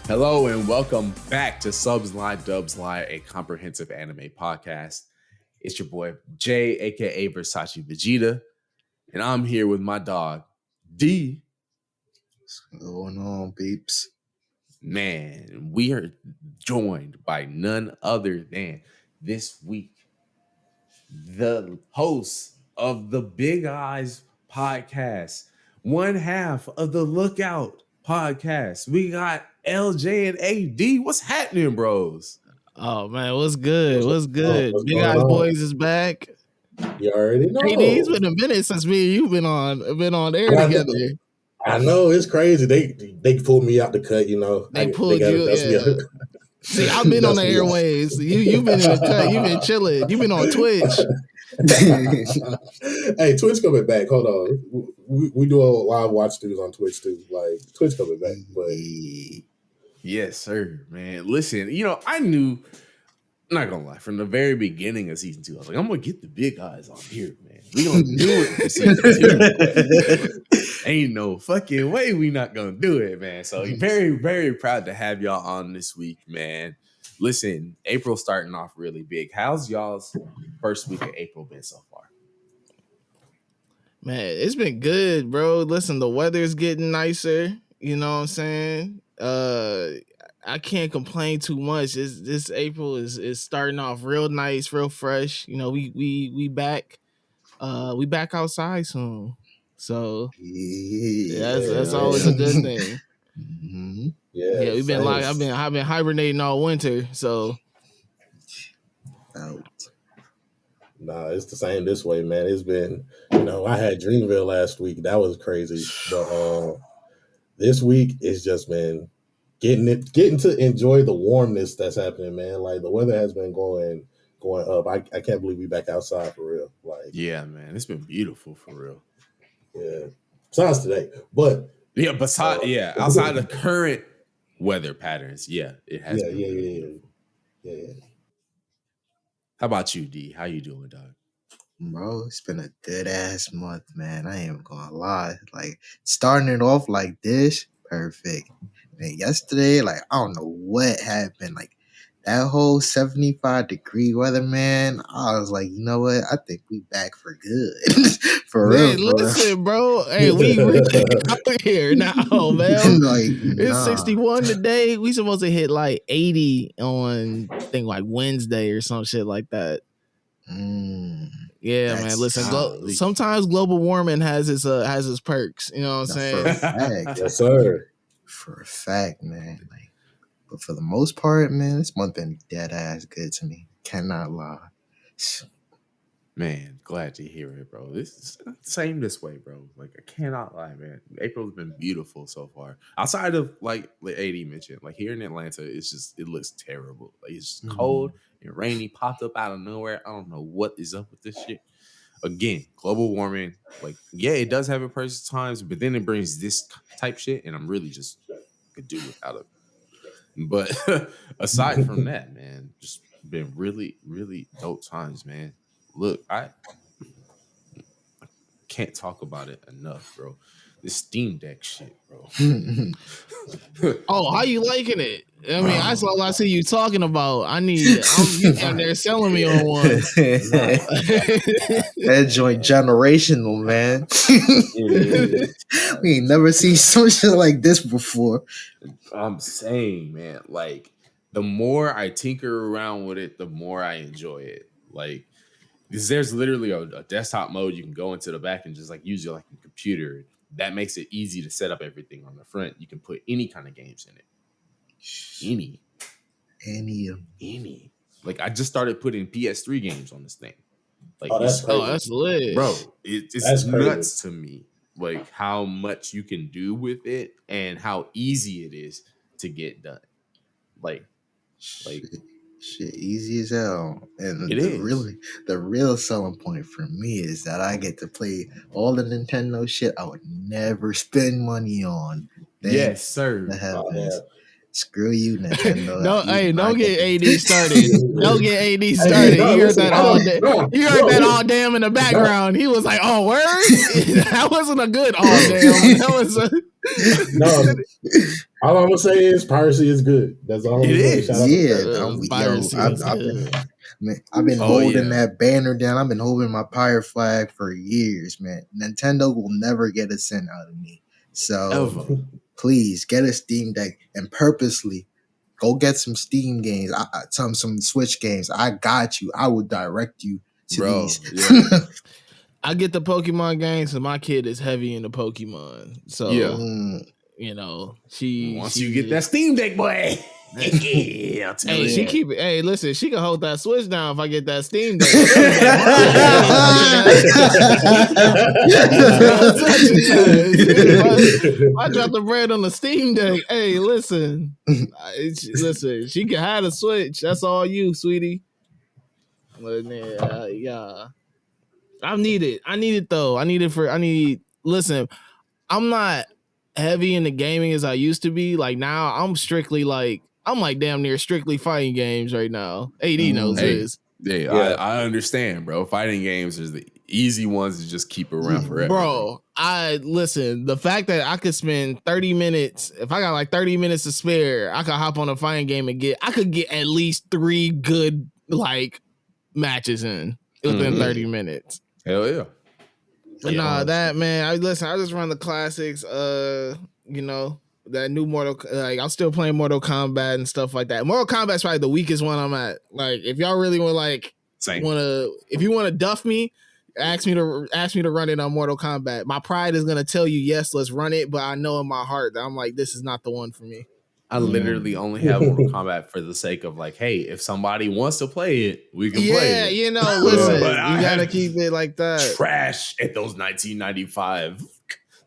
Hello and welcome back to Subs Line Dubs Line, a comprehensive anime podcast. It's your boy Jay, aka Versace Vegeta, and I'm here with my dog D. What's going on, peeps? Man, we are joined by none other than this week the host of the Big Eyes podcast, one half of the Lookout podcast. We got LJ and AD. What's happening, bros? Oh man, what's good? What's good? What's Big going Eyes on? Boys is back. You already know. Hey, it's been a minute since me and you been on air together. I know, it's crazy. They pulled me out the cut, you know. They pulled you. Yeah. See, I've been on the airwaves. You've been in the cut. You've been chilling. You've been on Twitch. Hey, Twitch coming back. Hold on. We do a live watch throughs on Twitch too. Like Twitch coming back, but yes, sir, man. Listen, I knew, I'm not gonna lie, from the very beginning of season 2, I was like, I'm gonna get the big eyes on here, man. We gonna do it for season 2. Ain't no fucking way we not gonna do it, man. So very, very proud to have y'all on this week, man. Listen, April's starting off really big. How's y'all's first week of April been so far? Man, it's been good, bro. Listen, the weather's getting nicer. You know what I'm saying? I can't complain too much. This April is starting off real nice, real fresh. You know, we back. We back outside soon. So that's always a good thing. Mm-hmm. Yeah, we've been like I've been hibernating all winter. So Nah, it's the same this way, man. It's been, I had Dreamville last week. That was crazy. But this week it's just been getting to enjoy the warmness that's happening, man. Like the weather has been going up. I can't believe we back outside for real. Like, yeah, man, it's been beautiful for real. Yeah. Besides today. But yeah, outside the current weather patterns, it has been yeah. How about you, D? How you doing, dog? Bro, it's been a good ass month, man. I ain't gonna lie. Like starting it off like this, perfect. And yesterday, like I don't know what happened. Like that whole 75-degree weather, man. I was like, you know what? I think we back for good. For hey, real. Listen, bro. Hey, we out here now, man. Like, it's 61 today. We supposed to hit like 80 on I think like Wednesday or some shit like that. Yeah, man. Listen, sometimes global warming has its perks. You know what I'm saying? For a fact. Yes, sir. For a fact, man. Like, but for the most part, man, this month been dead ass good to me. Cannot lie. Man, glad to hear it, bro. This is same this way, bro. Like I cannot lie, man. April's been beautiful so far. Outside of like AD mentioned, like here in Atlanta, it looks terrible. Like it's just cold and rainy, popped up out of nowhere. I don't know what is up with this shit. Again, global warming, like it does have its perks at times, but then it brings this type shit, and I'm really just could do without it. But aside from that, man, just been really, really dope times, man. Look, I can't talk about it enough, bro. This Steam Deck shit, bro. Oh, how you liking it? I mean, that's all I see you talking about. You down there selling me on one. That joint generational, man. We ain't never seen some shit like this before. I'm saying, man, like the more I tinker around with it, the more I enjoy it. Like, because there's literally a desktop mode you can go into the back and just like use your like a computer. That makes it easy to set up everything on the front. You can put any kind of games in it. Any. Like I just started putting PS3 games on this thing. Like, that's lit, bro. It's nuts to me, like how much you can do with it and how easy it is to get done. Like shit, easy as hell. And the real selling point for me is that I get to play all the Nintendo shit I would never spend money on. Yes, sir. The heavens. Screw you, Nintendo. Don't get AD started. Don't get AD started. no, You heard listen, that I all don't- day. no, You heard no, that listen. all damn in the background. He was like, "Oh, word." That wasn't a good all damn. That was a No, all I'm gonna say is piracy is good. That's all I'm It gonna say. is. Shout out to Yeah, piracy. piracy is good. I've been Oh, holding yeah. that banner down. I've been holding my pirate flag for years, man. Nintendo will never get a cent out of me. So Ever. please get a Steam Deck and purposely go get some Steam games, some Switch games. I got you. I will direct you to Bro, these. yeah. I get the Pokemon games, and my kid is heavy into Pokemon. So Yeah. you know, she Once you get that Steam Deck, boy. Yeah, I'll tell Hey, you. she keep it. Hey, listen, she can hold that Switch down if I get that Steam Deck. I drop the bread on the Steam Deck. Hey, listen, listen, she can have a Switch. That's all you, sweetie. But yeah, I need it. I need it though. Listen, I'm not heavy into gaming as I used to be. Like now, I'm like damn near strictly fighting games right now. AD knows Hey. this. Yeah, Yeah. I understand, bro. Fighting games is the easy ones to just keep around forever. Bro, the fact that I could spend 30 minutes, if I got like 30 minutes to spare, I could hop on a fighting game and I could get at least 3 good like matches in within 30 minutes. Hell yeah. But nah, that man, I just run the classics. You know, that new I'm still playing Mortal Kombat and stuff like that. Mortal Kombat's probably the weakest one I'm at. Like, if y'all really want Same. if you want to duff me, ask me to run it on Mortal Kombat. My pride is gonna tell you yes, let's run it, but I know in my heart that I'm like, this is not the one for me. I literally only have Mortal Kombat for the sake of like, hey, if somebody wants to play it, we can play Yeah, it. you know, listen, But you I gotta have keep it like that. Trash at those 1995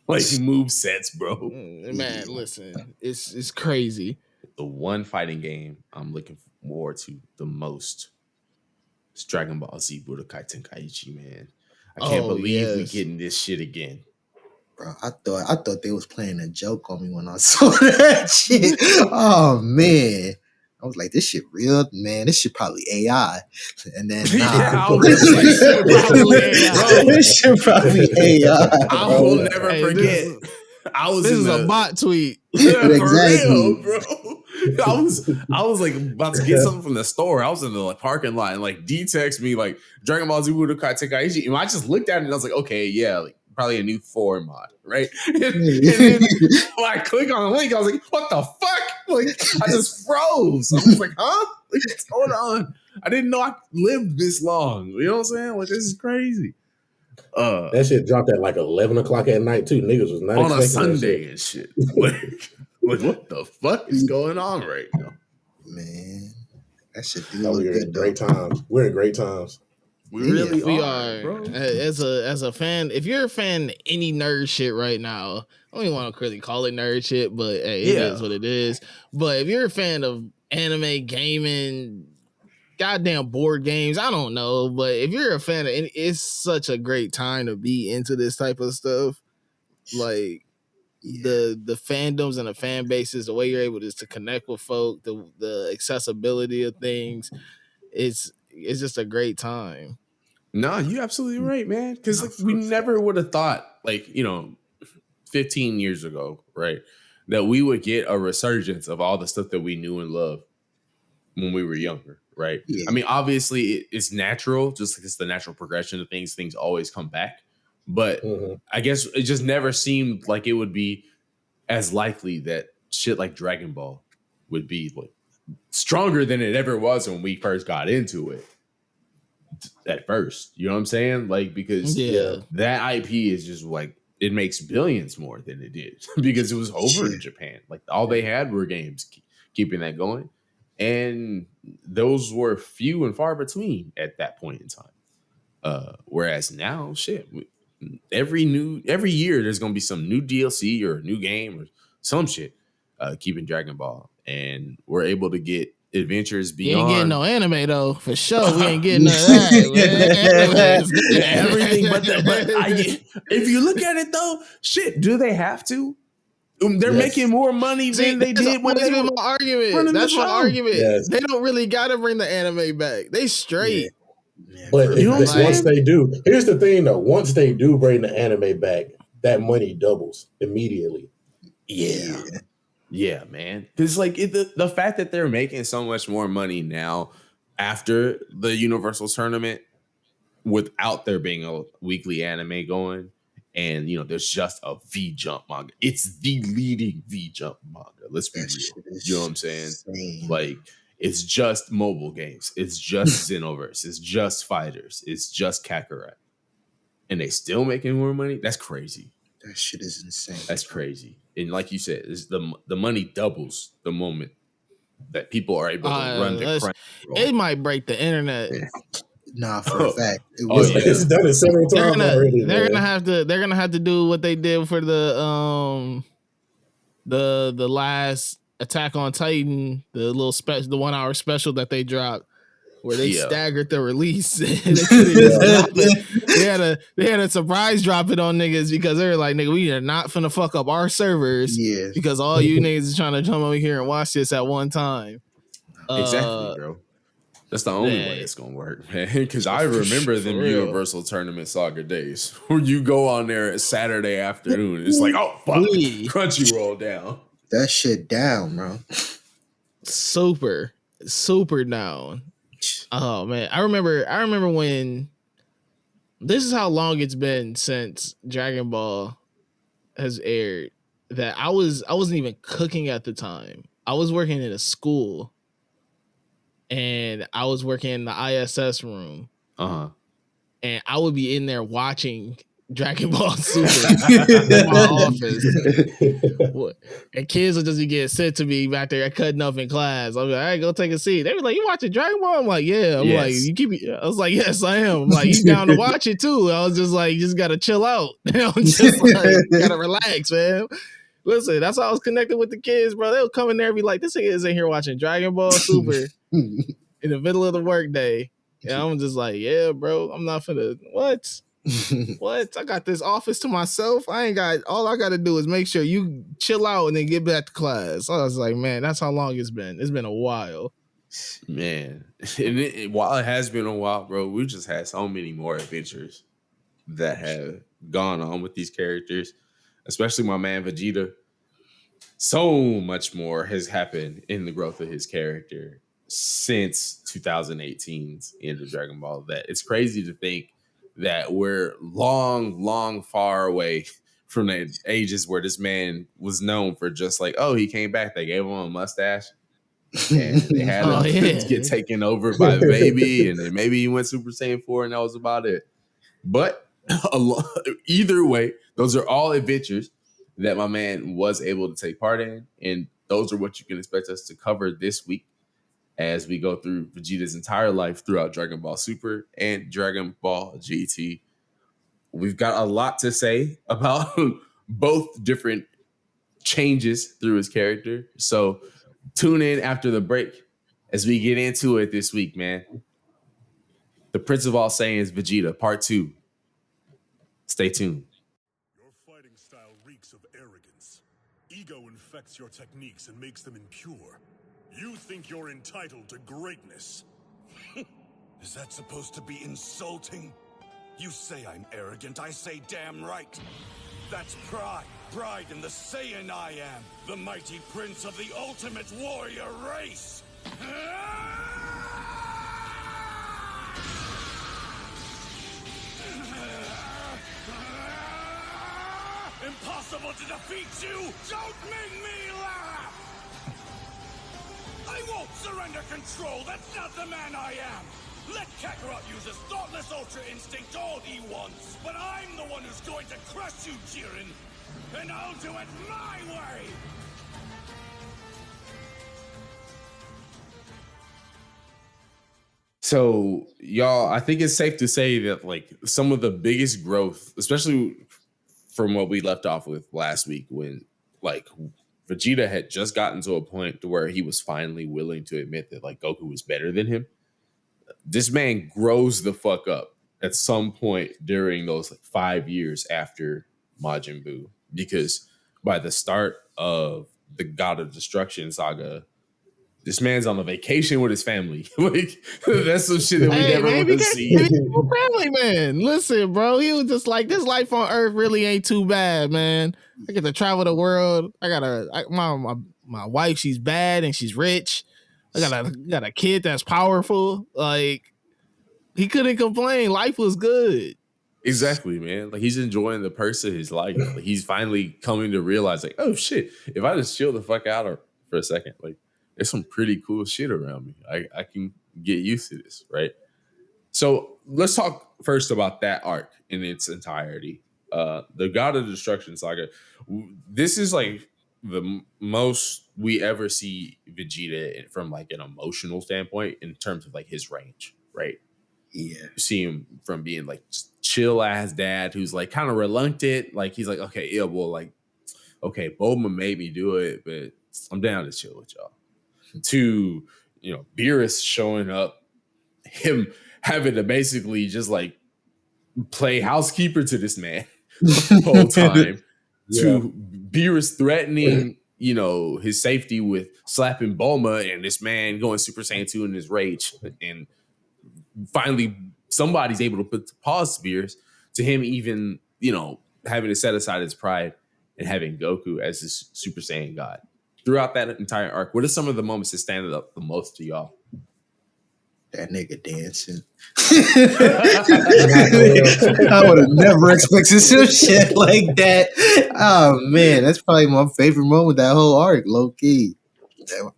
like move sets, bro. Man, listen, it's crazy. The one fighting game I'm looking forward to the most is Dragon Ball Z Budokai Tenkaichi, man. I can't believe we getting this shit again. Bro, I thought they was playing a joke on me when I saw that shit. Oh man. I was like, this shit real, man. This shit probably AI. And then Yeah, I was like, this shit probably AI. This shit probably AI. I bro. will never Hey, forget. This is a bot tweet. For Exactly. real, bro. I was like about to get something from the store. I was in the like parking lot and like D text me like Dragon Ball Z Budokai Tenkaichi. And I just looked at it and I was like, okay, yeah, like probably a new 4 mod, right? and then when I click on the link, I was like, what the fuck? Like I just froze. I was like, huh? Like, what's going on? I didn't know I lived this long. You know what I'm saying? Like this is crazy. That shit dropped at like 11 o'clock at night too. Niggas was not On a expecting Sunday and shit. Like what the fuck is going on right now? Man, that shit do that. look We're in good great though. times. We're in great times. We really We are, are. bro. As a fan, if you're a fan of any nerd shit right now, I don't even want to really call it nerd shit, but hey, it is what it is. But if you're a fan of anime, gaming, goddamn board games, I don't know, but if you're a fan of it's such a great time to be into this type of stuff. Like the fandoms and the fan bases, the way you're able to connect with folk, the accessibility of things, it's just a great time. No, you're absolutely right, man. Because like, we never would have thought, like, 15 years ago, right, that we would get a resurgence of all the stuff that we knew and loved when we were younger, right? Yeah. I mean, obviously, it's natural, just like it's the natural progression of things. Things always come back. But I guess it just never seemed like it would be as likely that shit like Dragon Ball would be like stronger than it ever was when we first got into it. At first, you know what I'm saying? Like, because that IP is just like, it makes billions more than it did because it was over in Japan. Like, all they had were games keeping that going. And those were few and far between at that point in time. Whereas now, shit, every year there's going to be some new DLC or a new game or some shit keeping Dragon Ball. And we're able to get adventures beyond. You ain't getting no anime though, for sure. We ain't getting none of that. Everything, but if you look at it though, shit, do they have to? They're Yes. making more money See, than they that's did when always they been were my argument. running the That's my show. argument. Yes. They don't really gotta bring the anime back. They straight. Yeah, But for if You know what I'm they, once saying? they do, here's the thing though. Once they do bring the anime back, that money doubles immediately. Yeah. Yeah, man. Because like the fact that they're making so much more money now after the Universal tournament without there being a weekly anime going, and there's just a V Jump manga. It's the leading V Jump manga. Let's be that real. shit is You know what I'm saying? insane. Like it's just mobile games. It's just Xenoverse. It's just fighters. It's just Kakarot. And they still making more money? That's crazy. That shit is insane. That's crazy. And like you said, the money doubles the moment that people are able to run the crunch. It might break the internet. Nah, for a fact. It Oh, will. yeah. It's done it several times already. They're man. gonna have to do what they did for the last Attack on Titan, the little the 1 hour special that they dropped, where they staggered the release. They couldn't just drop it. They had a surprise drop it on niggas because they were like, nigga, we are not finna fuck up our servers because all you niggas is trying to come over here and watch this at one time. Exactly, bro. That's the only way it's gonna work, man. Because I remember them Universal Tournament Saga days where you go on there at Saturday afternoon. And it's like, oh fuck, Crunchyroll down. That shit down, bro. Super down. Oh man, I remember when. This is how long it's been since Dragon Ball has aired. That I wasn't even cooking at the time. I was working in a school. And I was working in the ISS room. And I would be in there watching Dragon Ball Super in my office. And kids would just be getting sent to me back there cutting up in class. I'll be like, all right, go take a seat. They were like, you watching Dragon Ball? I'm like, yeah. I'm like, you keep I was like, yes, I am. I'm like, you down to watch it too? I was just like, you just gotta chill out. I'm just like, gotta relax, man. Listen, that's how I was connected with the kids, bro. They would come in there and be like, this nigga is in here watching Dragon Ball Super in the middle of the workday. And I'm just like, yeah, bro, I'm not finna, what? I got this office to myself. All I got to do is make sure you chill out and then get back to class. I was like, man, that's how long it's been. It's been a while. Man, and while it has been a while, bro, we just had so many more adventures that have gone on with these characters, especially my man Vegeta. So much more has happened in the growth of his character since 2018's end of Dragon Ball that it's crazy to think that we're long far away from the ages where this man was known for just like, oh, he came back, they gave him a mustache and they had him get taken over by the baby, and then maybe he went Super Saiyan 4 and that was about it. But either way, those are all adventures that my man was able to take part in, and those are what you can expect us to cover this week as we go through Vegeta's entire life throughout Dragon Ball Super and Dragon Ball GT. We've got a lot to say about both different changes through his character. So tune in after the break as we get into it this week, man. The Prince of All Saiyans, Vegeta, Part 2. Stay tuned. Your fighting style reeks of arrogance. Ego infects your techniques and makes them impure. You think you're entitled to greatness. Is that supposed to be insulting? You say I'm arrogant, I say damn right. That's pride. Pride in the Saiyan I am. The mighty prince of the ultimate warrior race. Impossible to defeat you! Don't make me laugh! I won't surrender control! That's not the man I am! Let Kakarot use his thoughtless Ultra Instinct all he wants! But I'm the one who's going to crush you, Jiren! And I'll do it my way! So, y'all, I think it's safe to say that like some of the biggest growth, especially from what we left off with last week when like Vegeta had just gotten to a point to where he was finally willing to admit that like Goku was better than him. This man grows the fuck up at some point during those like 5 years after Majin Buu, because by the start of the God of Destruction saga, this man's on a vacation with his family. Like that's some shit that we Hey never man, want he to became see. a family man. Listen, bro, he was just like, this life on Earth really ain't too bad, man. I get to travel the world. My wife, she's bad and she's rich. I got a kid that's powerful. Like he couldn't complain. Life was good. Exactly, man. Like he's enjoying the perks of his life. Like he's finally coming to realize, like, oh shit, if I just chill the fuck out for a second, like there's some pretty cool shit around me. I can get used to this, right? So let's talk first about that arc in its entirety. The God of Destruction saga. This is like the most we ever see Vegeta from like an emotional standpoint in terms of like his range, right? Yeah. You see him from being like just chill ass dad who's like kind of reluctant. Like he's like, okay, yeah, well, like, okay, Bulma made me do it, but I'm down to chill with y'all. To, Beerus showing up, him having to basically just like play housekeeper to this man the whole time. Yeah. To Beerus threatening, his safety with slapping Bulma and this man going Super Saiyan 2 in his rage. And finally somebody's able to put pause to Beerus, to him even, having to set aside his pride and having Goku as his Super Saiyan God. Throughout that entire arc, what are some of the moments that stand up the most to y'all? That nigga dancing. I would have never expected some shit like that. Oh man, that's probably my favorite moment that whole arc, low key.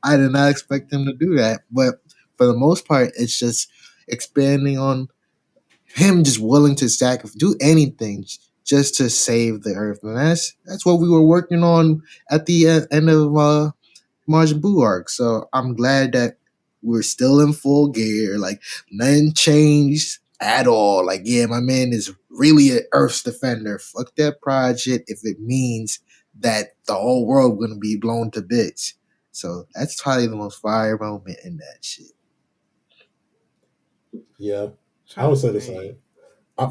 I did not expect him to do that, but for the most part, it's just expanding on him just willing to do anything just to save the earth, and that's what we were working on at the end of Majin Buu arc. So I'm glad that we're still in full gear. Like nothing changed at all. Like yeah, my man is really an Earth's defender. Fuck that project if it means that the whole world gonna be blown to bits. So that's probably the most fire moment in that shit. Yeah, I would say the same.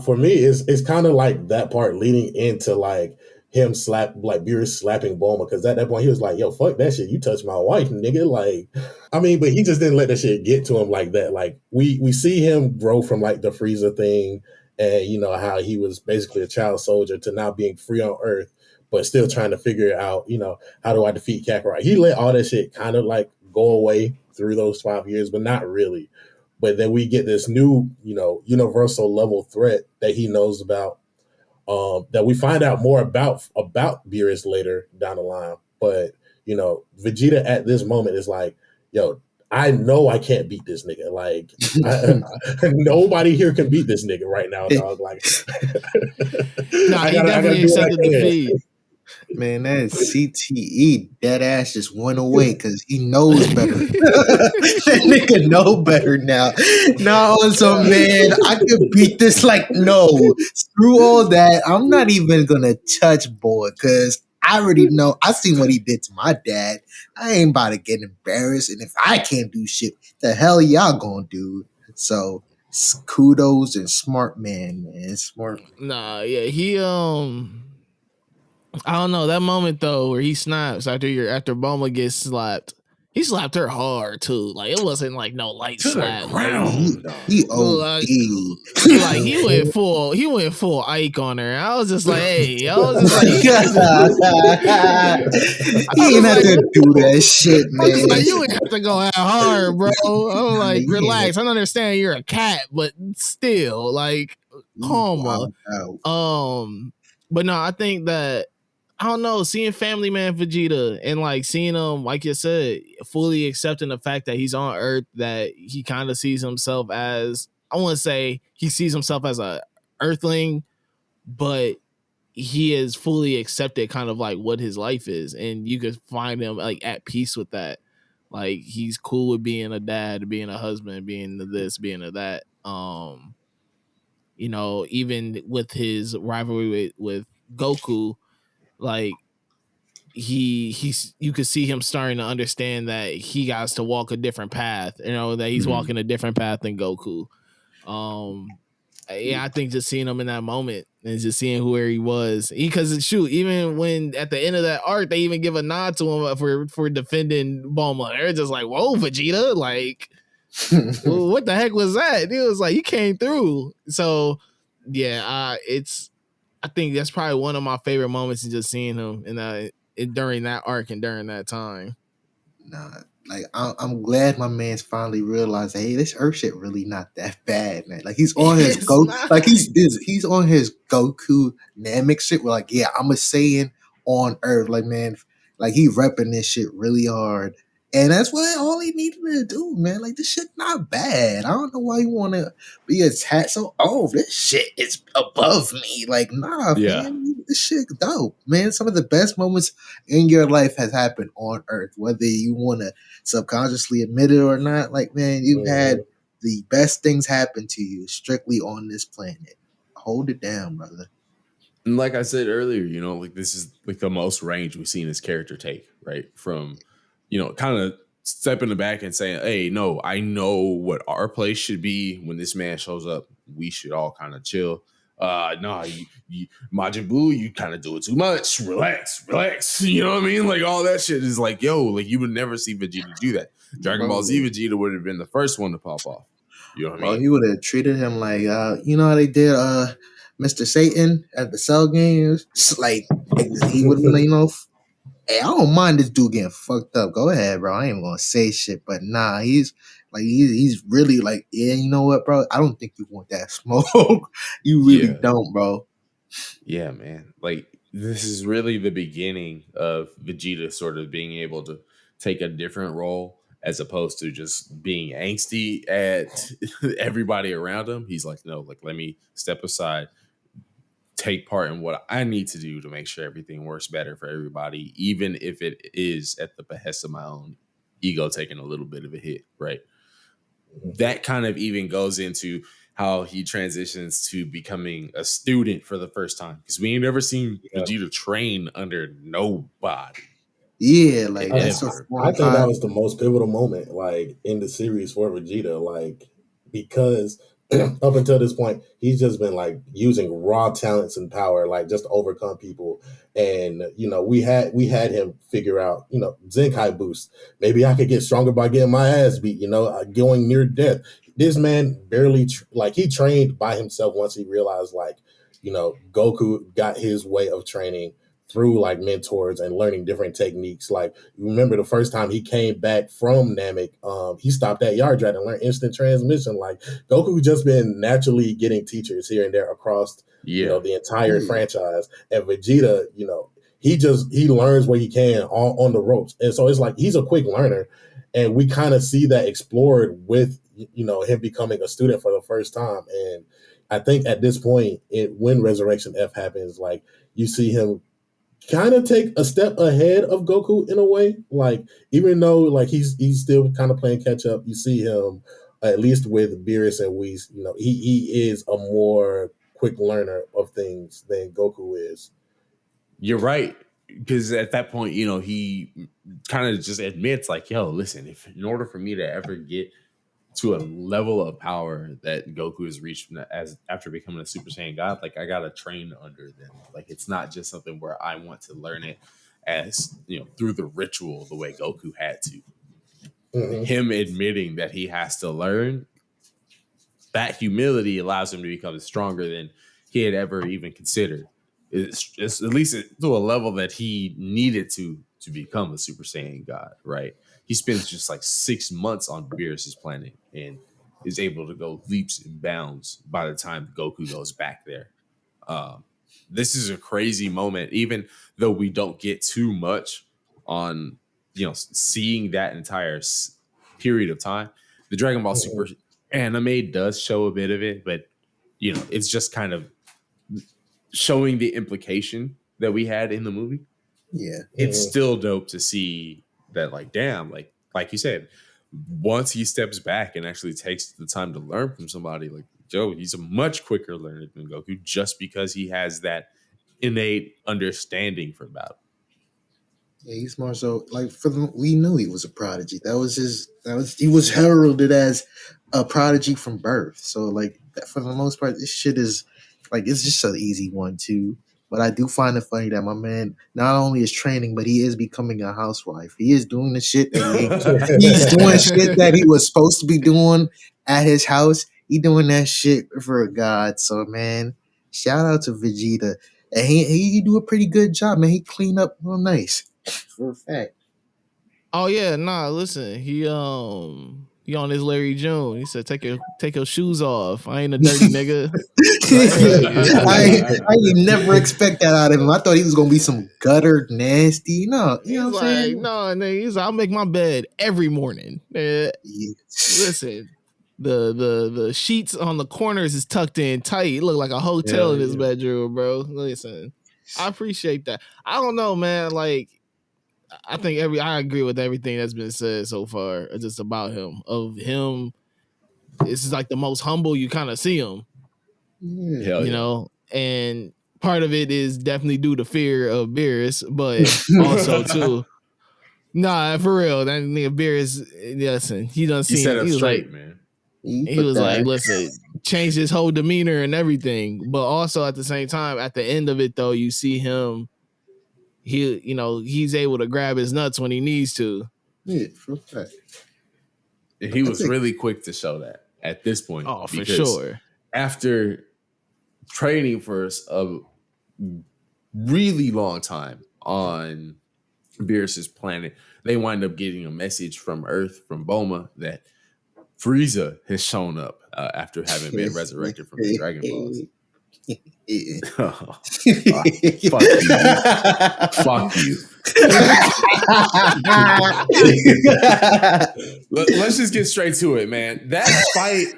For me, it's kind of like that part leading into like him Beerus slapping Bulma, because at that point he was like, "Yo, fuck that shit! You touched my wife, nigga!" Like, I mean, but he just didn't let that shit get to him like that. Like we see him grow from like the Frieza thing, and how he was basically a child soldier to now being free on Earth, but still trying to figure out, how do I defeat Kakarot? He let all that shit kind of like go away through those 5 years, but not really. But then we get this new, universal level threat that he knows about, that we find out more about Beerus later down the line. But, Vegeta at this moment is like, yo, I know I can't beat this nigga. Like, nobody here can beat this nigga right now, dog. Like, Nah, he definitely accepted defeat. Man, that CTE dead ass just went away because he knows better. That nigga know better now. Now so man, I could beat this. Like no, screw all that. I'm not even gonna touch boy because I already know. I seen what he did to my dad. I ain't about to get embarrassed. And if I can't do shit, the hell y'all gonna do? So kudos and smart man. Smart. Nah, yeah, he I don't know that moment though where he snaps after Bulma gets slapped. He slapped her hard too. Like it wasn't like no light To slap. the ground. He Like, like he went full Ike on her. I was just like, hey, I was just like, he ain't have to do that shit, man. Like, you ain't have to go out hard, bro. I'm like, relax. I understand you're a cat, but still, like, calm. But no, I think that I don't know, seeing Family Man Vegeta and like seeing him, like you said, fully accepting the fact that he's on Earth, that he kind of sees himself as, I want to say he sees himself as a Earthling, but he is fully accepted kind of like what his life is. And you could find him like at peace with that. Like he's cool with being a dad, being a husband, being this, being a that. Even with his rivalry with Goku, like he's you could see him starting to understand that he has to walk a different path, that he's walking a different path than Goku. I think just seeing him in that moment, and just seeing where he was. Because shoot, even when at the end of that arc, they even give a nod to him for defending Bulma. They're just like, "Whoa, Vegeta!" Like, well, what the heck was that? It was like he came through. So yeah, I think that's probably one of my favorite moments in just seeing him during that arc and during that time. Nah, like I'm glad my man's finally realized, hey, this Earth shit really not that bad, man. Like he's on his It's not. like he's on his Goku Namek shit. We're like, yeah, I'm a Saiyan on Earth, like man, like he repping this shit really hard, and that's what all he needed to do, man. Like this shit not bad. I don't know why you want to be attached. So, oh, this shit is above me. Like, nah, Yeah. man, this shit dope, man. Some of the best moments in your life has happened on Earth, whether you want to subconsciously admit it or not. Like, man, you've had the best things happen to you strictly on this planet. Hold it down, brother. And like I said earlier, like this is like the most range we've seen his character take, right? From, kind of stepping back and saying, hey, no, I know what our place should be when this man shows up. We should all kind of chill. No, you Majin Buu, you kind of do it too much. Relax. You know what I mean? Like all that shit is like, yo, like you would never see Vegeta do that. Dragon Ball Z Vegeta would have been the first one to pop off. You know what I mean? He would have treated him like, you know how they did Mr. Satan at the Cell games? Like, he would have been like, hey, I don't mind this dude getting fucked up. Go ahead, bro. I ain't gonna say shit, but nah, he's really like, yeah, you know what, bro? I don't think you want that smoke. You really don't, bro. Yeah, man. Like this is really the beginning of Vegeta sort of being able to take a different role as opposed to just being angsty at everybody around him. He's like, no, like let me step aside, take part in what I need to do to make sure everything works better for everybody, even if it is at the behest of my own ego taking a little bit of a hit, right? That kind of even goes into how he transitions to becoming a student for the first time, because we ain't never seen Vegeta train under nobody. Yeah, like I think that was the most pivotal moment, like in the series for Vegeta, like because up until this point, he's just been like using raw talents and power, like just to overcome people. And we had him figure out, Zenkai boost. Maybe I could get stronger by getting my ass beat. Going near death. This man barely he trained by himself once he realized Goku got his way of training through like mentors and learning different techniques. Like, remember the first time he came back from Namek, he stopped at Yard Drat and learned instant transmission. Like Goku just been naturally getting teachers here and there across the entire franchise. And Vegeta, he learns what he can on the ropes. And so it's like he's a quick learner. And we kind of see that explored with him becoming a student for the first time. And I think at this point, when Resurrection F happens, like you see him kind of take a step ahead of Goku in a way. Like, even though like he's still kind of playing catch up, you see him at least with Beerus and Whis, he is a more quick learner of things than Goku is. You're right, because at that point, he kind of just admits like, yo, listen, if in order for me to ever get to a level of power that Goku has reached as after becoming a Super Saiyan God, like I gotta train under them. Like it's not just something where I want to learn it as through the ritual the way Goku had to. Mm-hmm. Him admitting that he has to learn, that humility allows him to become stronger than he had ever even considered. It's at least to a level that he needed to become a Super Saiyan God, right? He spends just like 6 months on Beerus' planet and is able to go leaps and bounds by the time Goku goes back there. This is a crazy moment, even though we don't get too much on, seeing that entire period of time. The Dragon Ball Super anime does show a bit of it, but, it's just kind of showing the implication that we had in the movie. Yeah. It's still dope to see that, like, damn, like you said, once he steps back and actually takes the time to learn from somebody like Joe, he's a much quicker learner than Goku just because he has that innate understanding for battle. Yeah, he's more so like we knew he was a prodigy. He was heralded as a prodigy from birth. So like for the most part, this shit is Like it's just an easy one too. But I do find it funny that my man not only is training, but he is becoming a housewife. He is doing the shit that he's doing shit that he was supposed to be doing at his house. He doing that shit for God. So man, shout out to Vegeta. And he do a pretty good job, man. He clean up real nice. For a fact. Oh yeah, nah. Listen, he on his Larry June. He said, take your shoes off. I ain't a dirty nigga." I ain't never expect that out of him. I thought he was gonna be some gutter nasty. No, you know He's what I'm like, saying? no, and then he's like, "I'll make my bed every morning." Listen, the sheets on the corners is tucked in tight. It look like a hotel in his bedroom, bro. Listen, I appreciate that. I don't know, man. Like, I think I agree with everything that's been said so far, just about him. Of him, this is like the most humble you kind of see him. Hell You know, and part of it is definitely due to fear of Beerus, but also too. Nah, for real, that nigga Beerus, listen, he done You seen. set up He was straight, like, man. he was like, listen, changed his whole demeanor and everything, but also at the same time, at the end of it though, you see him. He's able to grab his nuts when he needs to. Yeah, for a fact. And he was really quick to show that at this point. Oh, for sure. After training for a really long time on Beerus's planet, they wind up getting a message from Earth, from Bulma, that Frieza has shown up after having been resurrected from the Dragon Balls. Oh, fuck you. Let's just get straight to it, man. That fight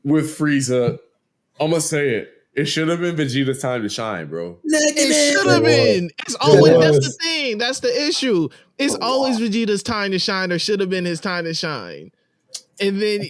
with Frieza, I'm gonna say it. It should have been Vegeta's time to shine, bro. It should have been. It's always that's the thing. That's the issue. It's always Vegeta's time to shine, or should have been his time to shine. And then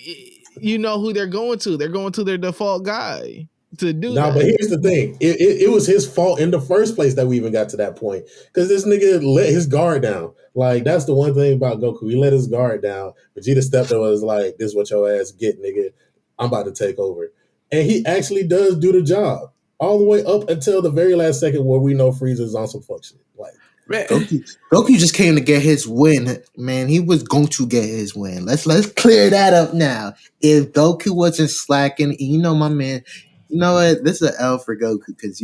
you know who they're going to. They're going to their default guy to do that. But here's the thing. It was his fault in the first place that we even got to that point. Because this nigga let his guard down. Like, that's the one thing about Goku. He let his guard down. Vegeta stepped up and was like, this is what your ass get, nigga. I'm about to take over. And he actually does do the job. All the way up until the very last second where we know Frieza's on some fuck shit. Like, man. Goku just came to get his win, man. He was going to get his win. Let's clear that up now. If Goku wasn't slacking, my man, you know what? This is an L for Goku because,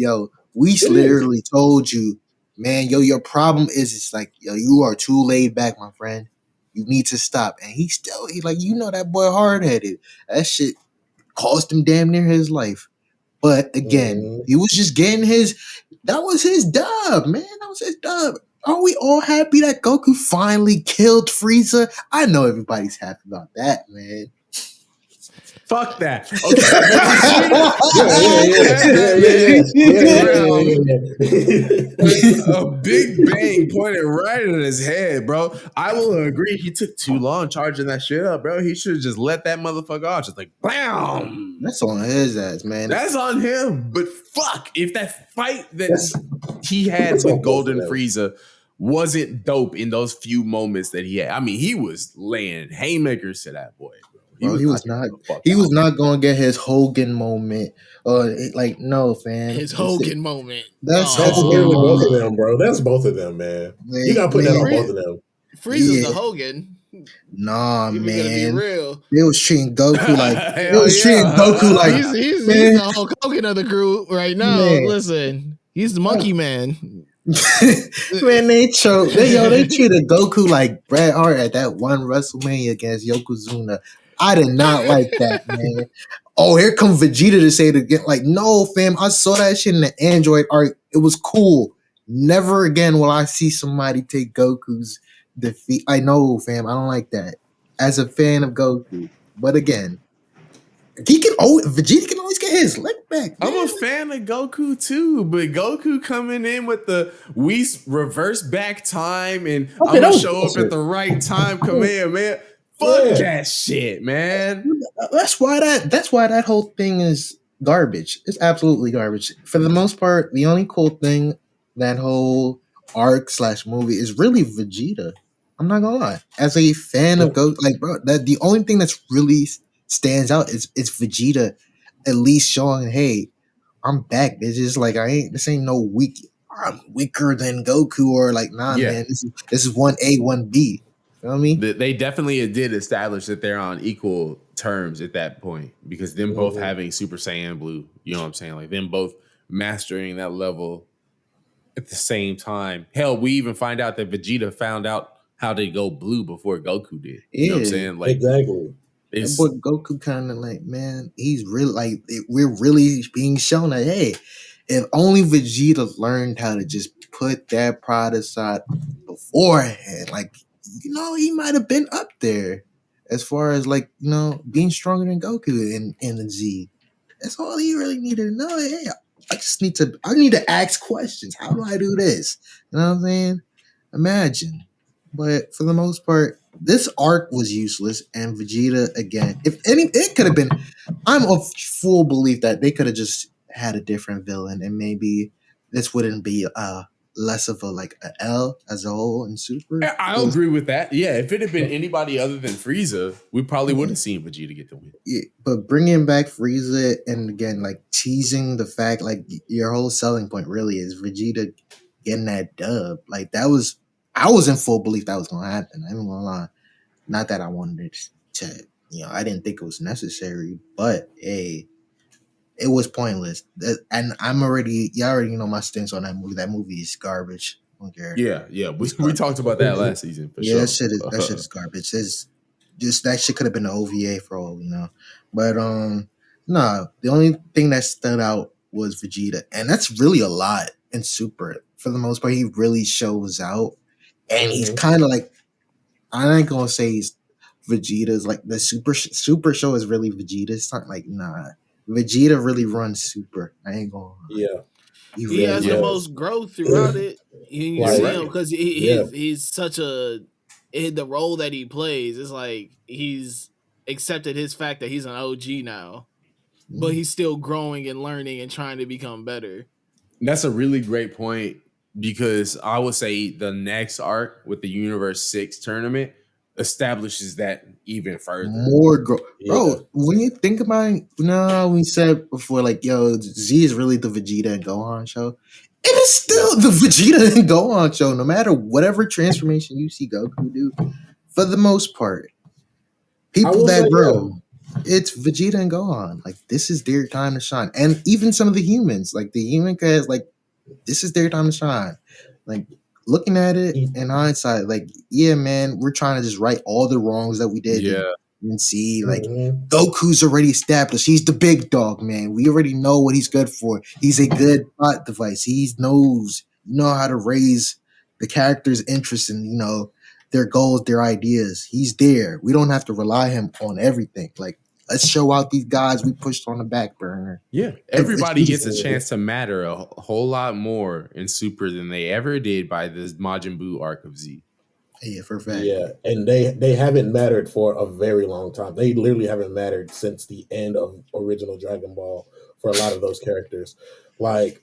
we literally told you, man, your problem is it's like, you are too laid back, my friend. You need to stop. And he's like, that boy hard-headed. That shit cost him damn near his life. But again, he was just getting that was his dub, man. That was his dub. Are we all happy that Goku finally killed Frieza? I know everybody's happy about that, man. Fuck that. A big bang pointed right at his head, bro. I will agree. He took too long charging that shit up, bro. He should have just let that motherfucker off. Just like, bam. That's on his ass, man. That's on him. But fuck, if that fight that he had with Golden Frieza wasn't dope in those few moments that he had. I mean, he was laying haymakers to that boy. He was not going to get his Hogan moment. No, fam. His Hogan moment. That's literally both of them, bro. That's both of them, man. You got to put that on both of them. Frieza's the Hogan. Nah, man. Be real. They was treating Goku like he's the Hulk Hogan of the crew right now. Man. Listen, he's the monkey man. Man, they treated Goku like Bret Hart at that one WrestleMania against Yokozuna. I did not like that, man. Oh, here comes Vegeta to say it again. Like, no, fam, I saw that shit in the Android art. It was cool. Never again will I see somebody take Goku's defeat. I know, fam, I don't like that. As a fan of Goku. But again, Vegeta can always get his lick back. Man. I'm a fan of Goku too, but Goku coming in with the reverse back time and I'm gonna show up at the right time command, man. Fuck that shit, man. That's why that whole thing is garbage. It's absolutely garbage. For the most part, the only cool thing that whole arc / movie is really Vegeta. I'm not gonna lie. As a fan of Goku, like bro, that the only thing that's really stands out is Vegeta at least showing, hey, I'm back. It's just like this ain't no weak. I'm weaker than Goku or like nah, Yeah. man. This is 1A, 1B. You know what I mean? They definitely did establish that they're on equal terms at that point because them both having Super Saiyan Blue, you know what I'm saying? Like them both mastering that level at the same time. Hell, we even find out that Vegeta found out how to go blue before Goku did. You know what I'm Yeah. saying? Like Exactly. it's But Goku kind of like, man, he's really like we're really being shown that hey, if only Vegeta learned how to just put that pride aside beforehand, like he might have been up there as far as like being stronger than Goku in the Z. That's all he really needed to know. Hey, I need to ask questions. How do I do this? You know what I'm saying? Imagine. But for the most part, this arc was useless, and Vegeta again. If any, it could have been. I'm of full belief that they could have just had a different villain, and maybe this wouldn't be less of a L as a whole in Super. I'll agree with that. Yeah, if it had been anybody other than Frieza, we probably would have seen Vegeta get the win. Yeah, but bringing back Frieza and again like teasing the fact like your whole selling point really is Vegeta getting that dub. Like I was in full belief that was gonna happen. I'm gonna lie. Not that I wanted it to, I didn't think it was necessary, but hey, it was pointless. And y'all already know my stance on that movie. That movie is garbage. I don't care. Yeah. We talked about that last season for sure. That shit is garbage. It's just that shit could have been an OVA for all we know. But no, the only thing that stood out was Vegeta, and that's really a lot in Super. For the most part, he really shows out, and he's kind of like I ain't gonna say he's Vegeta's like the Super show is really Vegeta. It's not like nah, Vegeta really runs Super. I ain't gonna. Yeah. He really has the does. most growth throughout it. You Right. see him because Yeah. he's such the role that he plays is like he's accepted his fact that he's an OG now, but he's still growing and learning and trying to become better. That's a really great point because I would say the next arc with the Universe 6 tournament establishes that even further. More growth, Yeah. bro. When you think about it, we said before, like, yo, Z is really the Vegeta and Gohan show. It is still the Vegeta and Gohan show, no matter whatever transformation you see Goku do. For the most part, people will that say, grow, it's Vegeta and Gohan. Like, this is their time to shine, and even some of the humans, like the human guys, like this is their time to shine. Like, looking at it in hindsight, like, yeah, man, we're trying to just right all the wrongs that we did. Yeah. And see, like, Goku's already established. He's the big dog, man. We already know what he's good for. He's a good plot device. He knows, how to raise the character's interest in, their goals, their ideas. He's there. We don't have to rely on everything. Like, let's show out these guys we pushed on the back burner. Yeah. Everybody gets a chance to matter a whole lot more in Super than they ever did by this Majin Buu arc of Z. Yeah, for a fact. Yeah, and they haven't mattered for a very long time. They literally haven't mattered since the end of original Dragon Ball for a lot of those characters. Like,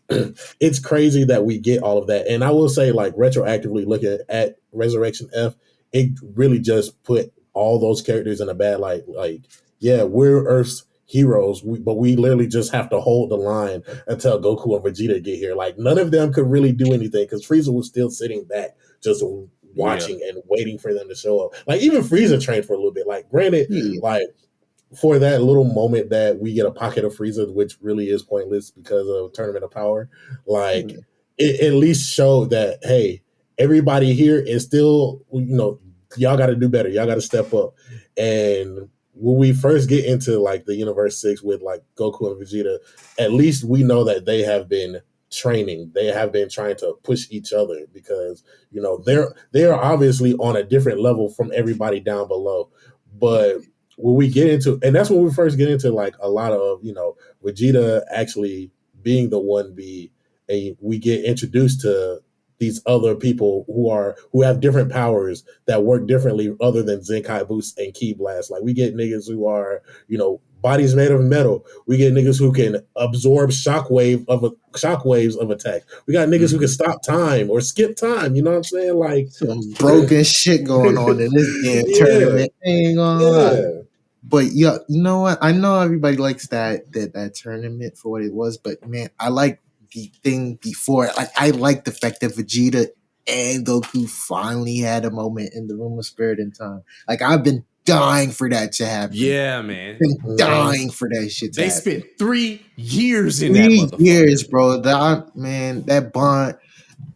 it's crazy that we get all of that. And I will say, like, retroactively looking at Resurrection F, it really just put all those characters in a bad light. Like, yeah, we're Earth's heroes, but we literally just have to hold the line until Goku and Vegeta get here. Like, none of them could really do anything because Frieza was still sitting back, just watching and waiting for them to show up. Like, even Frieza trained for a little bit. Like, granted, like, for that little moment that we get a pocket of Frieza, which really is pointless because of Tournament of Power, like, it at least showed that, hey, everybody here is still, y'all got to do better. Y'all got to step up. And when we first get into, like, the Universe 6 with, like, Goku and Vegeta, at least we know that they have been training. They have been trying to push each other because they are obviously on a different level from everybody down below. But when we get into, and that's when we first get into, like, a lot of Vegeta actually being the 1B, and we get introduced to these other people who have different powers that work differently other than Zenkai Boost and Ki Blast. Like, we get niggas who are bodies made of metal. We get niggas who can absorb shockwaves of attack. We got niggas who can stop time or skip time. You know what I'm saying? Like, some broken shit going on in this damn tournament. I ain't gonna lie. But yeah, you know what? I know everybody likes that tournament for what it was, but man, I like the thing before. Like I like the fact that Vegeta and Goku finally had a moment in the Room of Spirit and Time. Like I've been dying for that to happen. Yeah, man. Been dying for that shit to They happen. spent 3 years in that 3 motherfucker. years, bro. That bond.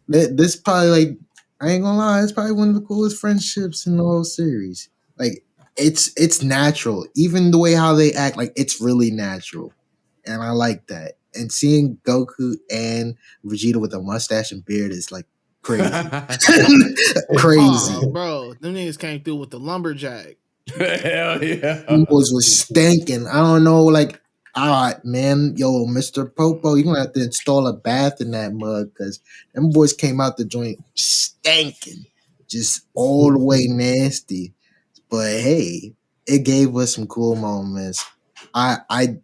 This probably like I ain't gonna lie, it's probably one of the coolest friendships in the whole series. Like it's natural, even the way how they act, like it's really natural, and I like that. And seeing Goku and Vegeta with a mustache and beard is like crazy, crazy. Oh, bro, them niggas came through with the lumberjack. Hell yeah. Them boys was stinking. I don't know, like, all right, man, yo, Mr. Popo, you're gonna have to install a bath in that mug because them boys came out the joint stinking, just all the way nasty. But hey, it gave us some cool moments. I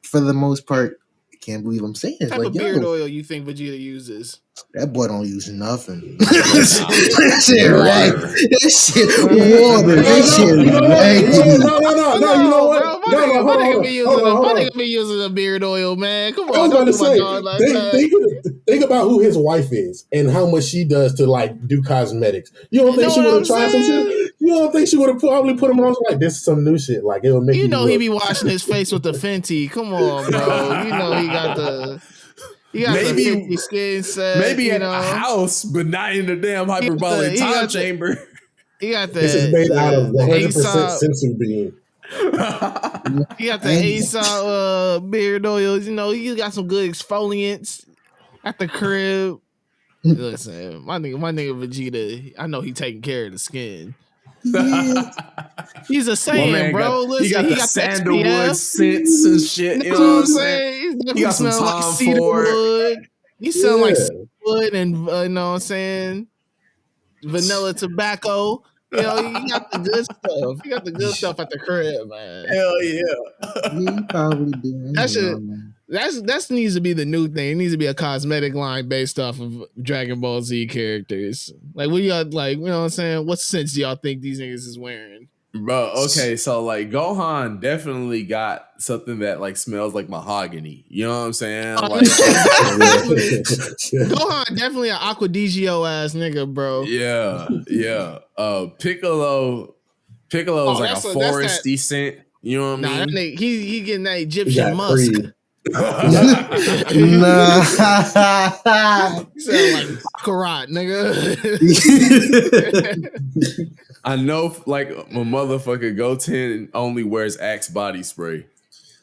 for the most part, can't believe I'm saying it. What type Like, of beard yo, oil you think Vegeta uses? that boy don't use nothing. Nah. That shit Water. rag. That shit water. That shit raggedy. No, you know what? Bro, No, my hold on. nigga be using a beard oil, man. Come I on, was don't about to do my say, dog like that. think about who his wife is and how much she does to like do cosmetics. You don't You think know she what would I'm have tried some saying? shit? You don't think she would have probably put him on like this is some new shit? Like it would make You know look. he be washing his face with the Fenty. Come on, bro. You know he got the Maybe- 50 skin set. Maybe you at know? a house, but not in the damn got hyperbolic the- he time got the- chamber. He got This is made out of the 100% Aesop. sensu bean. He got the And- Aesop beard oils. You know, he got some good exfoliants at the crib. Listen, my nigga Vegeta, I know he taking care of the skin. Yeah. He's a Saiyan, bro. Listen, he got the sandalwood SPF. scents and shit. You You know know what I'm saying? He's He definitely got some smelling like Tom cedar Ford. wood. He sound like Yeah. cedar wood and you know what I'm saying, vanilla tobacco. You know, he got the good stuff. He got the good stuff at the crib, man. Hell yeah. Yeah, you probably do. That shit. That needs to be the new thing. It needs to be a cosmetic line based off of Dragon Ball Z characters. Like, what do y'all like? You know what I'm saying? What sense do y'all think these niggas is wearing? Bro, okay, so like Gohan definitely got something that like smells like mahogany. You know what I'm saying? Like, Gohan definitely an Aquadigio ass nigga, bro. yeah. Piccolo is like a that's foresty scent. You know what Nah, I that mean? nigga, he getting that He Egyptian got musk. Creed. Nah. He sound like Karat, nigga. I know, like a motherfucker Goten only wears Axe body spray.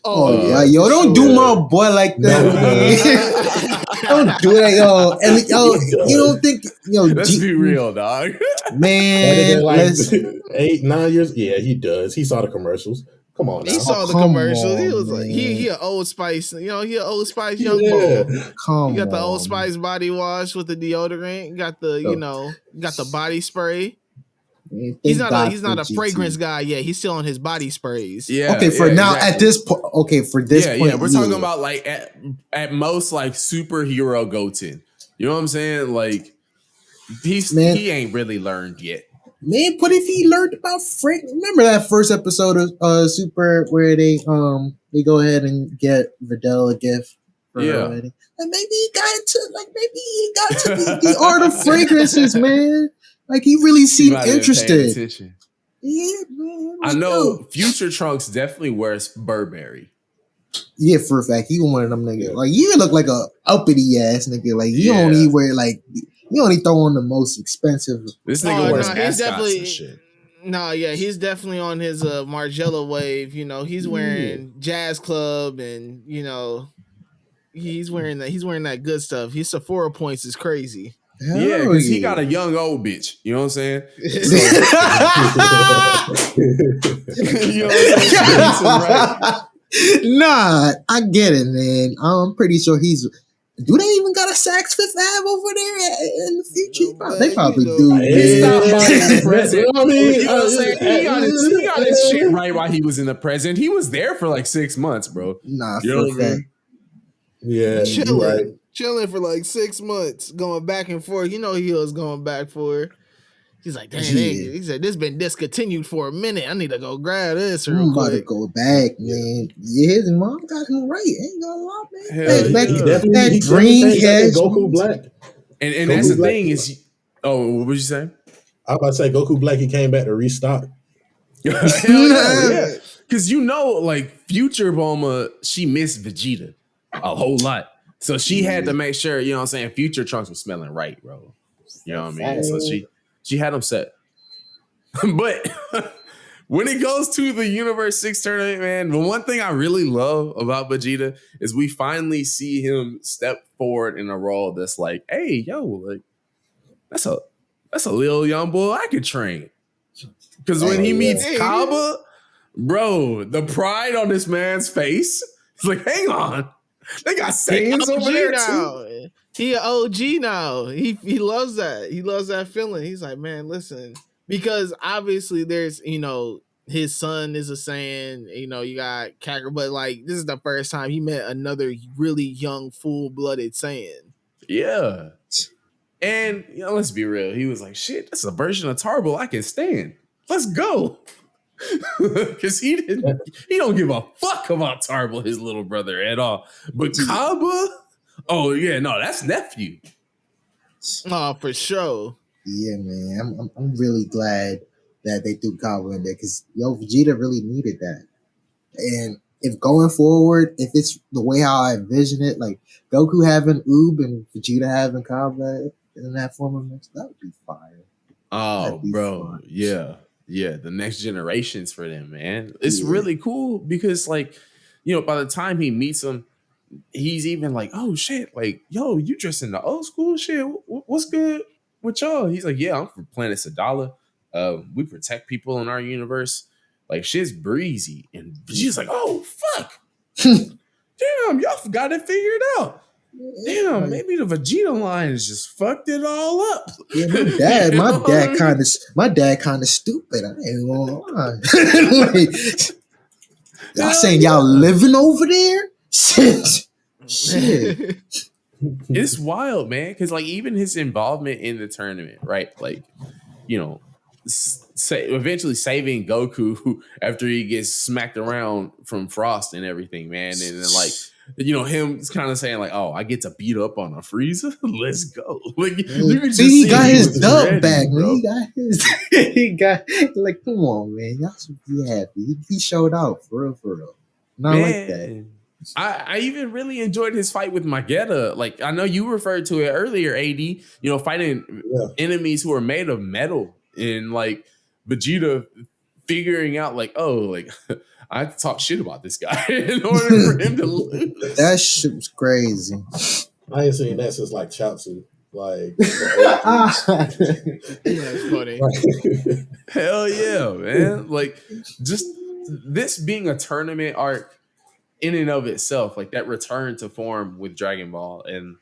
Oh yeah, yo, don't do my boy like that, man. Don't do that, yo. And yo, you don't think, yo, Let's be real, dog. man. Like Let's 8, 9 years. Yeah, he does. He saw the commercials. Come on now. He saw the come commercials. He on, was like, man. he an Old Spice. You know, he an Old Spice young Yeah. boy. come. You got the on. Old Spice body wash with the deodorant. You got the, you know, got the body spray. Man, He's thank not God a for GT. fragrance guy yet. He's still on his body sprays. Yeah. Okay, for now, exactly. at this point, okay, for this point, we're talking about like at most like superhero Goten. You know what I'm saying? Like he ain't really learned yet. Man, but if he learned about Frank, remember that first episode of Super where they go ahead and get Videl a gift for her wedding, and maybe he got to the art of fragrances, man. Like he really seemed interested. Yeah, man. I know Future Trunks definitely wears Burberry. Yeah, for a fact, he one of them niggas. Like you look like a uppity ass nigga. Like you only wear like. You only throw on the most expensive. This nigga wears ascots and shit. No, yeah, he's definitely on his Margiela wave. You know, he's wearing Jazz Club, and you know, he's wearing that. He's wearing that good stuff. His Sephora points is crazy. Yeah, because he got a young old bitch. You know what I'm saying? So, you know what I'm saying? Nah, I get it, man. I'm pretty sure he's. Do they even got a Saks Fifth Ave over there in the future? They probably do. He stopped by in the present. You know what I'm saying? He got his shit right while he was in the present. He was there for like 6 months, bro. Nah, you know what I mean? Yeah, chilling for like 6 months, going back and forth. You know he was going back for. He's like, dang, Yeah. he said, this been discontinued for a minute. I need to go grab this I'm real about to quick. go back, man. Yeah, his mom got him right. Ain't gonna lie, man. Hell He yeah. definitely that came dream back in has Goku Black. And Goku that's the Black. thing is, what would you say? I was about to say Goku Black. He came back to restock. Hell yeah. Because like Future Bulma, she missed Vegeta a whole lot. So she had to make sure, you know what I'm saying, Future Trunks was smelling right, bro. You know what I mean? So she had him set. But when it goes to the Universe 6 tournament, man, the one thing I really love about Vegeta is we finally see him step forward in a role that's like, hey, yo, like that's a little young boy I could train. Because when he meets Kaba, bro, the pride on this man's face, it's like, hang on. They got Saiyans over there now. too. He an OG now. He loves that. He loves that feeling. He's like, man, listen. Because obviously there's, his son is a Saiyan, you got Kakarot, but like this is the first time he met another really young, full-blooded Saiyan. Yeah. And let's be real. He was like, shit, that's a version of Tarble I can stand. Let's go. Because he don't give a fuck about Tarble, his little brother, at all. But Kaba, oh yeah, no, that's nephew. Oh, for sure. Yeah, man. I'm really glad that they threw Kaba in there because Vegeta really needed that. And if going forward, if it's the way how I envision it, like Goku having Oob and Vegeta having Kaba in that form of mix, that would be fire. Oh, bro, fun. Yeah. The next generations for them, man. It's really cool because, like, by the time he meets him, he's even like, oh shit, like, yo, you dressed in the old school shit. What's good with y'all? He's like, yeah, I'm from Planet Sadala. We protect people in our universe. Like, shit's breezy. And she's like, oh fuck. Damn, y'all got it figured out. Damn, maybe the Vegeta line has just fucked it all up. Yeah, my dad kind of stupid. I ain't gonna lie. Like, y'all saying y'all living over there? Shit. It's wild, man. Because like even his involvement in the tournament, right? Like, eventually saving Goku after he gets smacked around from Frost and everything, man. And then like, him kind of saying like, "Oh, I get to beat up on a Frieza. Let's go!" Like, you can just see he got his dub back, bro. He got like, come on, man, y'all should be happy. He showed out for real. Not man, like that. I even really enjoyed his fight with Magetta. Like, I know you referred to it earlier, AD. Fighting enemies who are made of metal, and like Vegeta figuring out like, oh, like. I have to talk shit about this guy in order for him to lose. That shit was crazy. I ain't seen that since like Chaozu. Like, that's funny. Hell yeah, man! Like, just this being a tournament arc in and of itself, like that return to form with Dragon Ball, and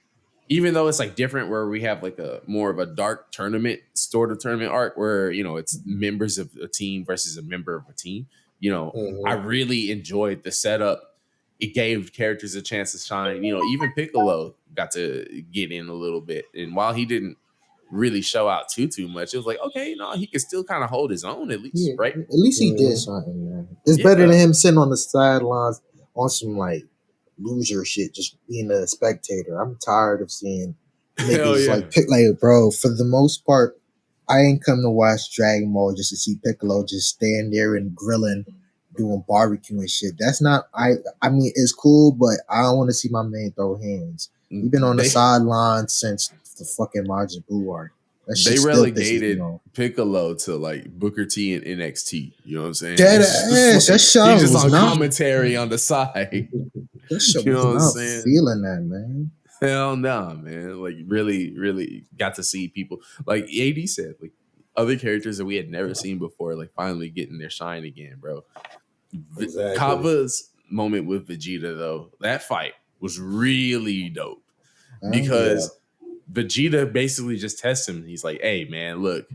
even though it's like different, where we have like a more of a dark tournament sort of tournament arc, where it's members of a team versus a member of a team. I really enjoyed the setup. It gave characters a chance to shine. Even Piccolo got to get in a little bit. And while he didn't really show out too much, it was like, okay, he can still kind of hold his own at least, right? At least he did something, man. It's better than him sitting on the sidelines on some like loser shit, just being a spectator. I'm tired of seeing niggas like bro, for the most part, I ain't come to watch Dragon Ball just to see Piccolo just stand there and grilling, doing barbecue and shit. That's not. I mean, it's cool, but I don't want to see my man throw hands. He's been on the sideline since the fucking Majin Buu arc. They relegated Piccolo to like Booker T and NXT. You know what I'm saying? That show he's just on commentary on the side. That show was not feeling that, man. Hell no, man. Like, really, really got to see people. Like AD said, like other characters that we had never seen before, like finally getting their shine again, bro. Exactly. Kava's moment with Vegeta, though, that fight was really dope. Because Vegeta basically just tests him. He's like, hey, man, look,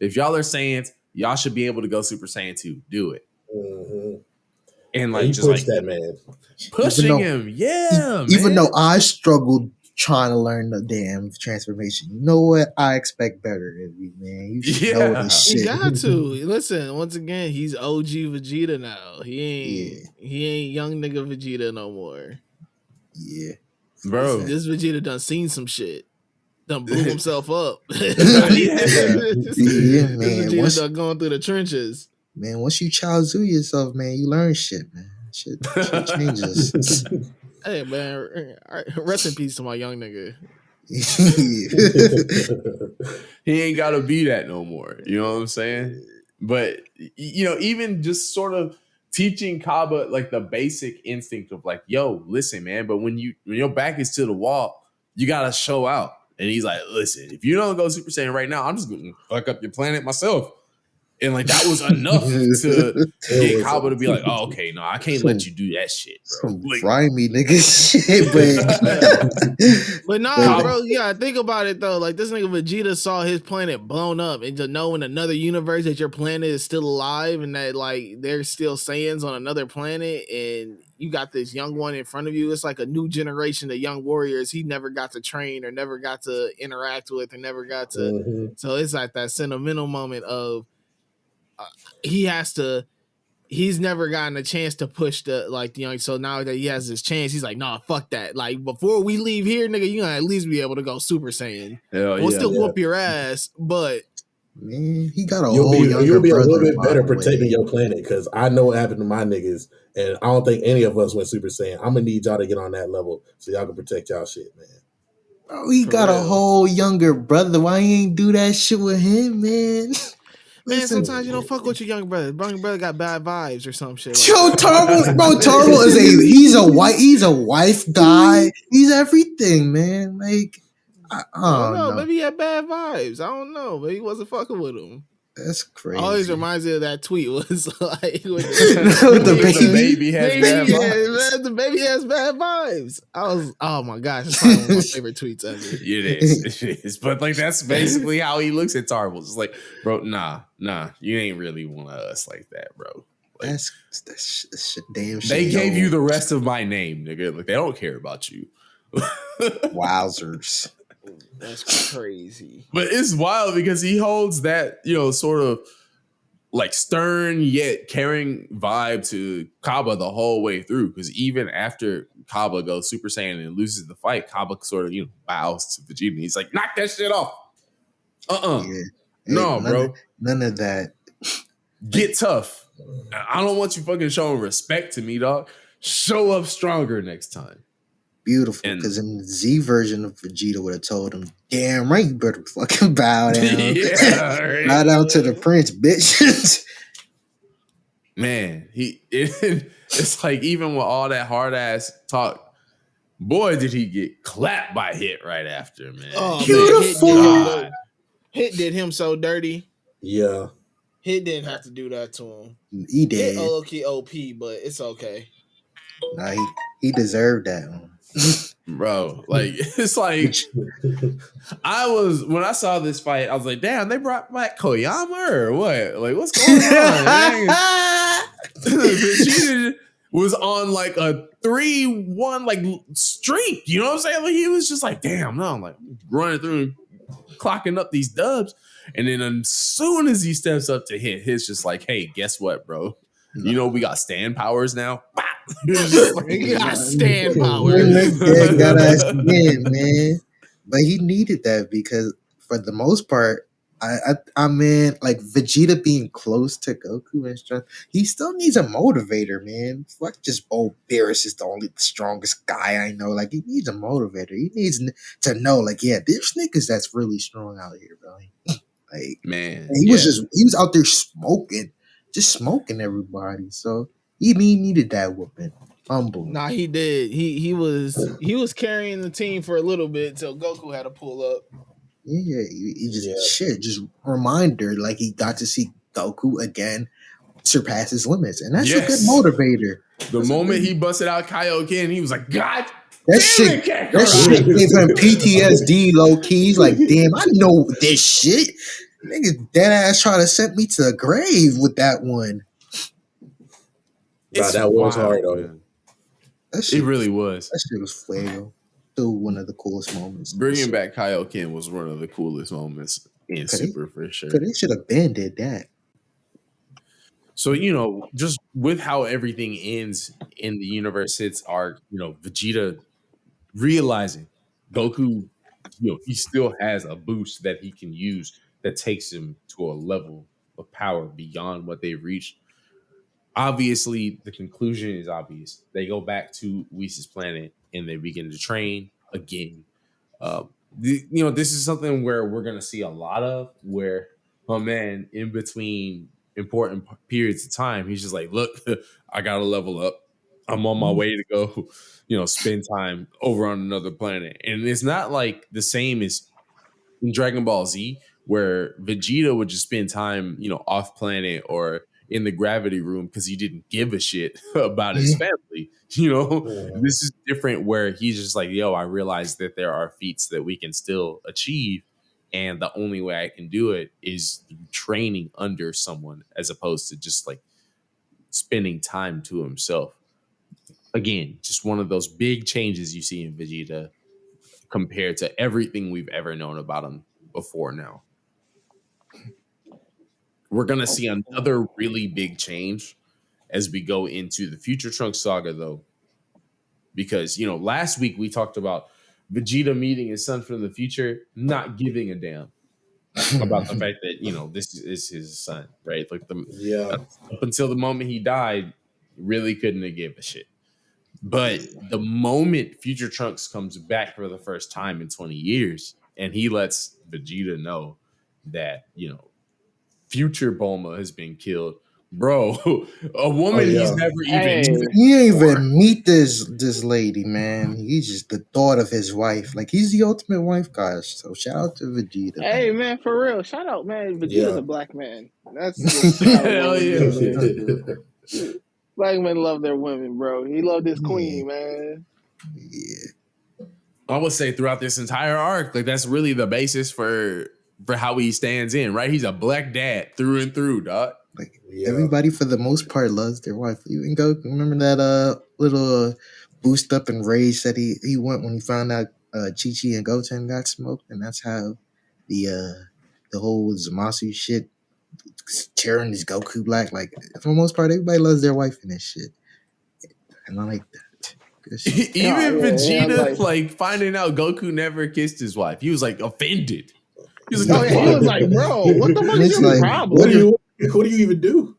if y'all are Saiyans, y'all should be able to go Super Saiyan 2. Do it. Mm-hmm. And like, he just pushed like that man. Pushing him. Yeah. Even though I struggled trying to learn the damn transformation. You know what? I expect better of you, man. You should know Yeah. this He shit. got to listen. Once again, he's OG Vegeta now. He ain't young nigga Vegeta no more. Yeah. Bro. This Vegeta done seen some shit. Done blew himself up. Yeah. This man. Vegeta done going through the trenches. Man, once you Chow Zoo yourself, man, you learn shit, man. Shit changes. Hey man, rest in peace to my young nigga. He ain't gotta be that no more. You know what I'm saying? But you know, even just sort of teaching Kaba like the basic instinct of like, yo, listen, man, but when your back is to the wall, you gotta show out. And he's like, listen, if you don't go Super Saiyan right now, I'm just gonna fuck up your planet myself. And like that was enough to get Kaba to be like, oh, okay, no, I can't let you do that shit, bro. Some Like, grimy nigga shit, But nah, bro, yeah, think about it though. Like this nigga Vegeta saw his planet blown up, and to know in another universe that your planet is still alive and that like there's still Saiyans on another planet, and you got this young one in front of you. It's like a new generation of young warriors he never got to train or never got to interact with or never got to. So it's like that sentimental moment of he's never gotten a chance to push the like the young. So now that he has this chance, he's like, nah, fuck that. Like before we leave here, nigga, you gonna at least be able to go Super Saiyan. We'll still whoop your ass, but man, he got a you'll whole you'll be a little bit better by the way. protecting your planet because I know what happened to my niggas, and I don't think any of us went Super Saiyan. I'm gonna need y'all to get on that level so y'all can protect y'all shit, man. Bro, he For got a real. whole younger brother. Why he ain't do that shit with him, man? man, Listen, sometimes you don't fuck with your young brother. Young brother got bad vibes or some shit. Like Yo, that. Turbo is he's a wife guy. He's everything, man. Like I I don't don't know. know. Maybe he had bad vibes. I don't know. Maybe he wasn't fucking with him. That's crazy. Always reminds me of that tweet was like with the baby has bad vibes. Man, the baby has bad vibes. Oh my gosh, it's probably one of my favorite tweets ever. It is. But like that's basically how he looks at Tarbles. It's like, bro, nah, you ain't really one of us like that, bro. Like, that's damn shit. they gave you the rest of my name, nigga. Like they don't care about you. Wowzers. That's crazy. But it's wild because he holds that, you know, sort of like stern yet caring vibe to Kaba the whole way through. Because even after Kaba goes Super Saiyan and loses the fight, Kaba sort of, you know, bows to Vegeta. And he's like, knock that shit off. Yeah. No, bro. None of that. Get tough. I don't want you fucking showing respect to me, dog. Show up stronger next time. Beautiful, because in the Z version of Vegeta would have told him, damn right, you better fucking bow down. Bow down to the prince, bitch. Man, it's like even with all that hard ass talk, boy, did he get clapped by Hit right after, man. Oh, Beautiful. man, Hit did him so dirty. Yeah. Hit didn't have to do that to him. He did. Hit low-key OP, but it's okay. Nah, he deserved that one. Bro, like it's like when I saw this fight, I was like, damn, they brought back Koyama or what? Like, what's going on? Vegeta was on like a 3-1 like streak. You know what I'm saying? Like he was just like, damn, no, I'm like running through and clocking up these dubs. And then as soon as he steps up to hit, Hit's just like, hey, guess what, bro? You know we got stand powers now. He got stand powers. Got us in, man. But he needed that because for the most part, I mean, like Vegeta being close to Goku and stuff, he still needs a motivator, man. Fuck just Beerus is the strongest guy I know. Like he needs a motivator. He needs to know, like, yeah, there's niggas that's really strong out here, bro. Like, man, he was out there smoking everybody. So he needed that whooping. Humble. Nah, he did. He was carrying the team for a little bit until Goku had to pull up. Yeah, he just reminder, like he got to see Goku again surpass his limits, and that's a good motivator. The moment he busted out Kaioken, he was like, God, that shit gave him PTSD, low key. He's like, damn, I know this shit. Niggas dead ass trying to send me to the grave with that one. Nah, that was hard though. It really was. That shit was fuego. still one of the coolest moments. Bringing back Kaioken was one of the coolest moments in Super for sure. Cause they should have been did that. So, just with how everything ends in the universe hits arc, Vegeta realizing Goku, he still has a boost that he can use that takes him to a level of power beyond what they've reached. Obviously, the conclusion is obvious. They go back to Whis' planet and they begin to train again. This is something where we're going to see a lot of where, oh man, in between important periods of time, he's just like, look, I got to level up. I'm on my way to go, spend time over on another planet. And it's not like the same as in Dragon Ball Z, where Vegeta would just spend time, off planet or in the gravity room because he didn't give a shit about his family. This is different where he's just like, yo, I realize that there are feats that we can still achieve. And the only way I can do it is training under someone as opposed to just like spending time to himself. Again, just one of those big changes you see in Vegeta compared to everything we've ever known about him before now. We're going to see another really big change as we go into the Future Trunks saga, though. Because, last week we talked about Vegeta meeting his son from the future, not giving a damn about the fact that, this is his son, right? Like up until the moment he died, really couldn't have give a shit. But the moment Future Trunks comes back for the first time in 20 years and he lets Vegeta know that, Future Bulma has been killed, bro, a woman he's never even he ain't even meet this lady, man. He's just the thought of his wife. Like, he's the ultimate wife guy. So shout out to Vegeta. Hey, man, for real. Shout out, man. Vegeta's a black man. That's just hell yeah. Black men love their women, bro. He loved his queen, man. Yeah. I would say throughout this entire arc, like that's really the basis for how he stands in, right? He's a black dad through and through, dog. Like everybody for the most part loves their wife. Even Goku. Remember that little boost up in rage that he went when he found out Chi-Chi and Goten got smoked, and that's how the whole Zamasu shit tearing his Goku black. Like for the most part, everybody loves their wife in this shit, and I like that. Even Vegeta, like finding out Goku never kissed his wife, he was like offended. He was like, bro, what the fuck is your problem? What do you even do?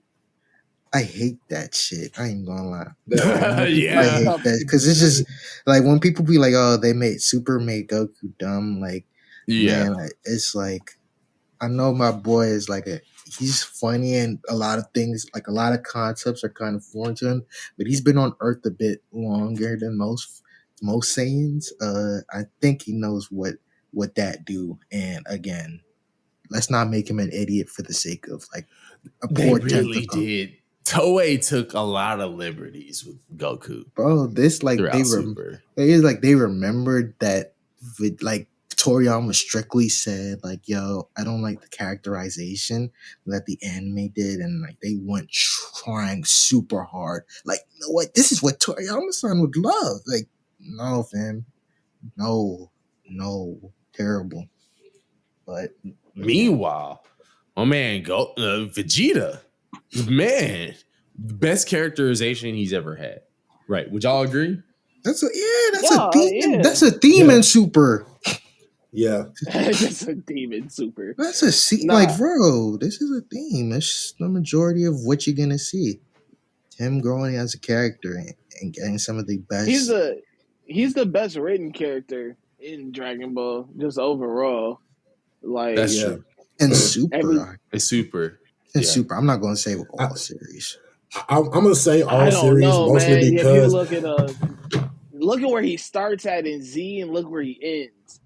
I hate that shit. I ain't gonna lie. Yeah, I hate that because it's just like when people be like, "Oh, they made Goku dumb." Like, man, it's like I know my boy is like he's funny and a lot of things, like a lot of concepts are kind of foreign to him, but he's been on Earth a bit longer than most Saiyans. I think he knows what that do. And again, let's not make him an idiot for the sake of like a poor they really did. Toei took a lot of liberties with Goku, bro. This like they remembered that like Toriyama strictly said like, yo, I don't like the characterization that the anime did, and like they went trying super hard. Like, you know what? This is what Toriyama-san would love. Like, no, fam, no, terrible. But meanwhile, my man Vegeta, man, best characterization he's ever had. Right? Would y'all agree? That's a theme. Yeah. That's a theme in Super. Yeah, that's a theme in Super. That's a like, bro. This is a theme. That's the majority of what you're gonna see. Him growing as a character and getting some of the best. He's the best written character in Dragon Ball, just overall. Like that's true. And Super. It's Super. And Super. I'm not gonna say all series. I'm gonna say all series mostly man. because if you look at where he starts at in Z and look where he ends.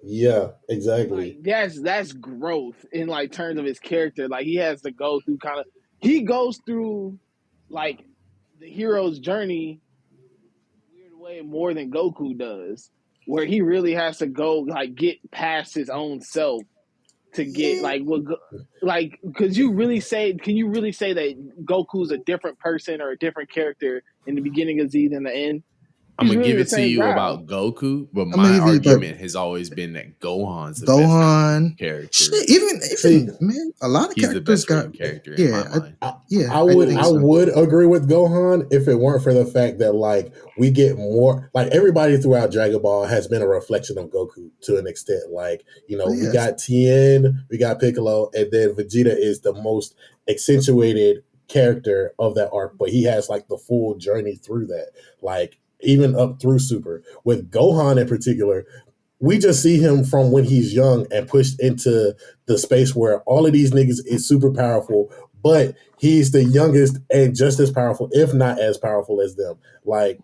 Yeah, exactly. Like, that's growth in like terms of his character. Like he has to go through he goes through like the hero's journey in a weird way more than Goku does, where he really has to go like get past his own self to get because can you really say that Goku's a different person or a different character in the beginning of Z than the end? I'm He's gonna really give the it to same you guy. about Goku, but I'm my gonna give you, but argument has always been that Gohan's the Gohan, best character. shit, even man, a lot of He's the characters best got written character in yeah, my mind. I I would think I so. would agree with Gohan if it weren't for the fact that like we get more like everybody throughout Dragon Ball has been a reflection of Goku to an extent. Like, Oh, we yes. got Tien, we got Piccolo, and then Vegeta is the most accentuated character of that arc, but he has like the full journey through that. Like even up through Super. With Gohan in particular, we just see him from when he's young and pushed into the space where all of these niggas is super powerful, but he's the youngest and just as powerful, if not as powerful as them. Like,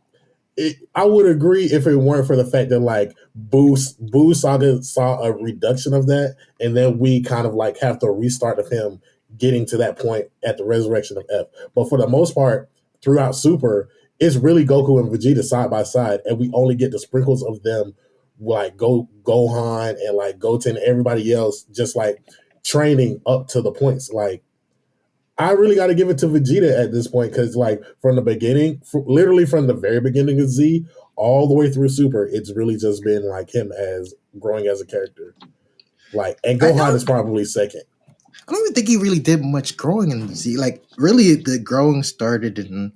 I would agree if it weren't for the fact that like Boo Saga saw a reduction of that, and then we kind of like have the restart of him getting to that point at the resurrection of F. But for the most part, throughout Super, it's really Goku and Vegeta side by side, and we only get the sprinkles of them like Gohan and like Goten and everybody else just like training up to the points. Like I really got to give it to Vegeta at this point because like from the beginning, literally from the very beginning of Z all the way through Super, it's really just been like him as growing as a character. Like, and Gohan is probably second. I don't even think he really did much growing in Z. Like, really, the growing started in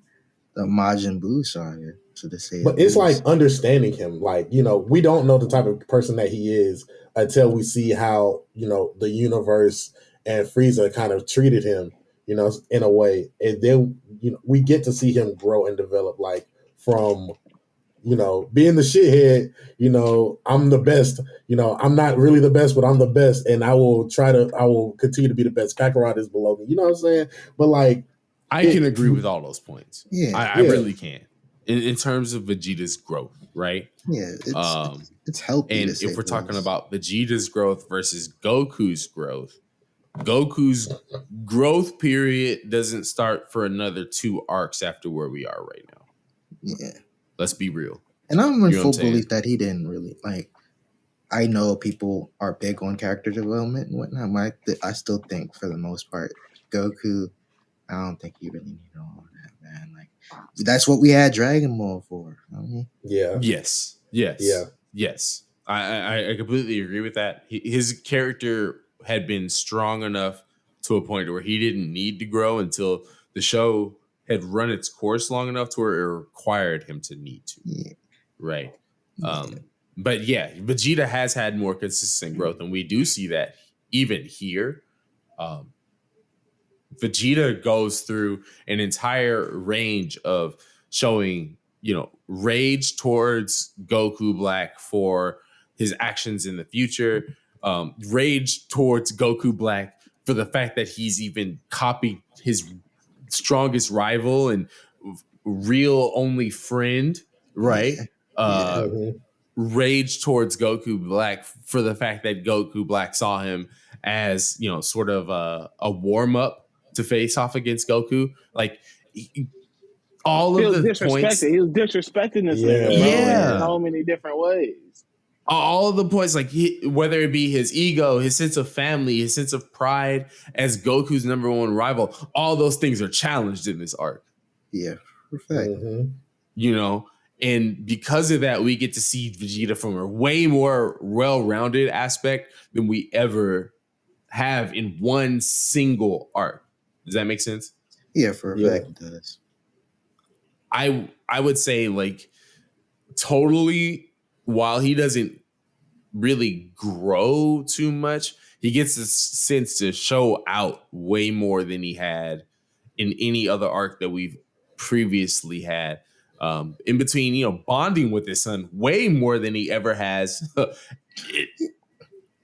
the Majin Buu saga, to say But the it's like least. understanding him. Like, we don't know the type of person that he is until we see how, the universe and Frieza kind of treated him, in a way. And then, we get to see him grow and develop, like, from, being the shithead, I'm the best, I'm not really the best, but I'm the best. And I will continue to be the best. Kakarot is below me. You know what I'm saying? But like, I can agree with all those points. Yeah. I really can. In terms of Vegeta's growth, right? Yeah, it's healthy. And if we're talking about Vegeta's growth versus Goku's growth period doesn't start for another 2 arcs after where we are right now. Yeah. Let's be real. And I'm in You know full what I'm saying? belief that he didn't really like. I know people are big on character development and whatnot. I still think for the most part, Goku, I don't think he really needed all that, man. Like that's what we had Dragon Ball for. yeah. Yes. I completely agree with that. His character had been strong enough to a point where he didn't need to grow until the show had run its course long enough to where it required him to need to. Yeah. Right. But yeah, Vegeta has had more consistent growth, and we do see that even here. Vegeta goes through an entire range of showing, rage towards Goku Black for his actions in the future, rage towards Goku Black for the fact that he's even copied his strongest rival and real only friend, right? Yeah. Rage towards Goku Black for the fact that Goku Black saw him as, sort of a warm up to face off against Goku. Like all He of was the disrespected. points. He was disrespecting this Yeah. nigga, bro, Yeah. in so many different ways. All of the points, like whether it be his ego, his sense of family, his sense of pride as Goku's number one rival, all those things are challenged in this arc. Yeah, perfect. And because of that, we get to see Vegeta from a way more well-rounded aspect than we ever have in one single arc. Does that make sense? Yeah, for a fact it does. I would say, like, totally, while he doesn't really grow too much, he gets the sense to show out way more than he had in any other arc that we've previously had. In between, bonding with his son way more than he ever has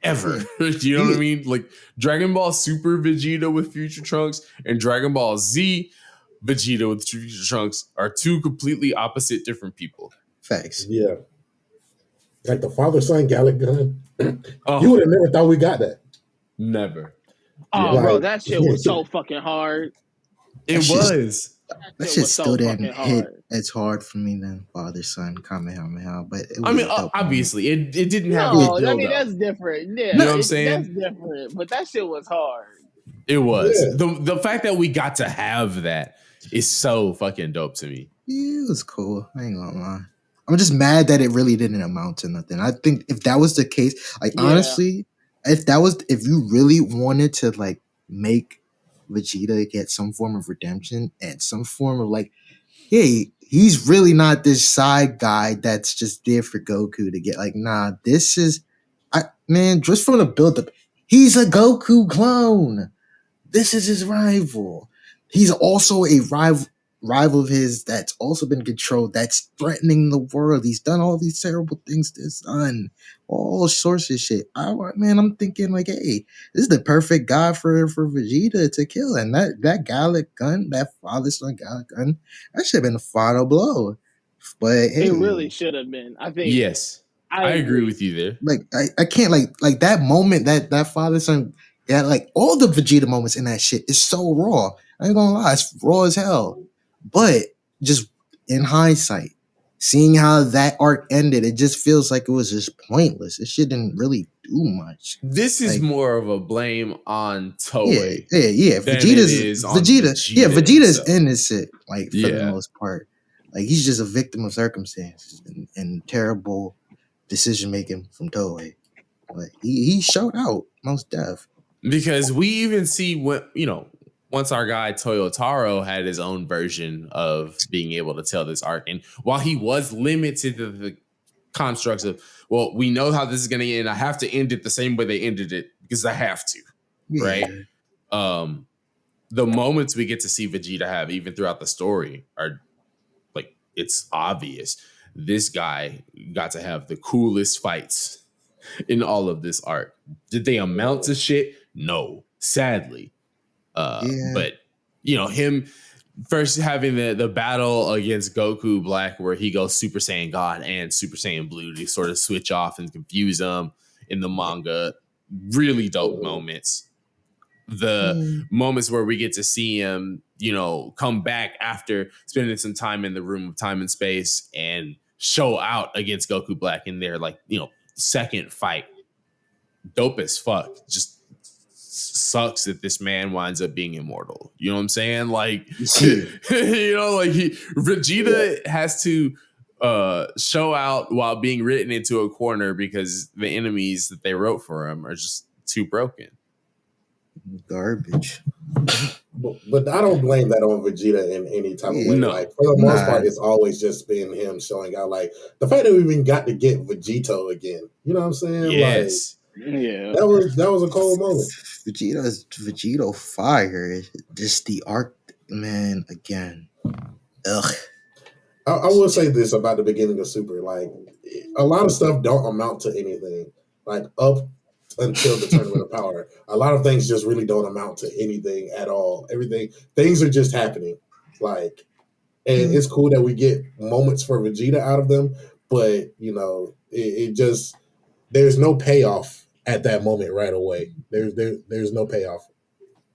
ever. You know what I mean? Like Dragon Ball Super Vegeta with Future Trunks and Dragon Ball Z Vegeta with Future Trunks are two completely opposite different people. Facts. Yeah. Like the father-son Gallic gun. You would have never thought we got that. Never. Oh, bro, that shit was so fucking hard. It was. That shit still didn't hit as hard for me than Father Son Kamehameha, but it was obviously it didn't have. No, I mean that's different. Yeah, you know what I'm saying? That's different, but that shit was hard. It was. The fact that we got to have that is so fucking dope to me. Yeah, it was cool. I ain't gonna lie. I'm just mad that it really didn't amount to nothing. I think if that was the case, like Yeah. honestly, if you really wanted to like make Vegeta get some form of redemption and some form of like, hey, he's really not this side guy that's just there for Goku to get like, nah, this is man, just from the build up, he's a Goku clone. This is his rival. He's also a rival of his that's also been controlled, that's threatening the world. He's done all these terrible things to his son, all sorts of shit. I'm thinking like, hey, this is the perfect guy for Vegeta to kill. And that Gallic gun, that father son Gallic gun, that should have been a final blow. But hey, It really should have been. I think. Yes, I agree with you there. like I can't like that moment that father son, yeah, like all the Vegeta moments in that shit is so raw. I ain't gonna lie, it's raw as hell. But just in hindsight, seeing how that arc ended, it just feels like it was just pointless. It shit didn't really do much. This is Like, more of a blame on yeah, Toei. yeah. than Vegeta's it is on Vegeta, yeah, Vegeta Vegeta's himself. innocent, like for the Yeah. most part. Like he's just a victim of circumstances and terrible decision making from Toei. But he showed out most def. Because we even see what, once our guy Toyotaro had his own version of being able to tell this arc. And while he was limited to the constructs of, well, we know how this is going to end. I have to end it the same way they ended it because I have to, right? The moments we get to see Vegeta have, even throughout the story, are like, it's obvious. This guy got to have the coolest fights in all of this arc. Did they amount to shit? No, sadly. But him first having the battle against Goku Black, where he goes Super Saiyan God and Super Saiyan Blue to sort of switch off and confuse them in the manga. Really dope moments. The moments where we get to see him, come back after spending some time in the room of time and space and show out against Goku Black in their second fight. Dope as fuck. Just sucks that this man winds up being immortal. You know what I'm saying? Like, Vegeta has to show out while being written into a corner because the enemies that they wrote for him are just too broken. Garbage. But I don't blame that on Vegeta in any type of way. No. Like, for the most part, it's always just been him showing out. Like, the fact that we even got to get Vegito again. You know what I'm saying? Yes. Yeah. That was a cold moment. Vegito fire. Just the arc, man, again. Ugh. I will say this about the beginning of Super. Like, a lot of stuff don't amount to anything. Like, up until the Tournament of Power, a lot of things just really don't amount to anything at all. Things are just happening. Like, and it's cool that we get moments for Vegeta out of them, but it just, there's no payoff at that moment right away. There's no payoff.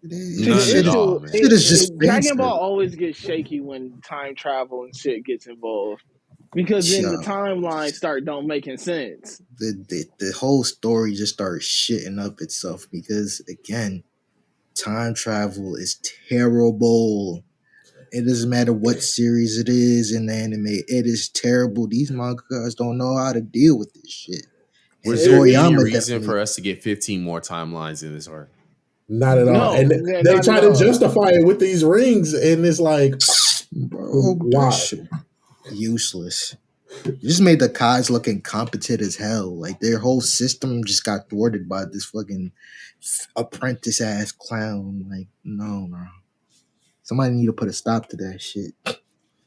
Dragon Ball always gets shaky when time travel and shit gets involved. Because then the timelines don't making sense. The whole story just starts shitting up itself because, again, time travel is terrible. It doesn't matter what series it is in the anime. It is terrible. These mangakas don't know how to deal with this shit. Was there any reason for us to get 15 more timelines in this arc? Not at all. And they try to justify it with these rings, and it's like, bro, why? Useless. You just made the Kais look incompetent as hell. Like, their whole system just got thwarted by this fucking apprentice ass clown. Like, no, bro. Somebody need to put a stop to that shit.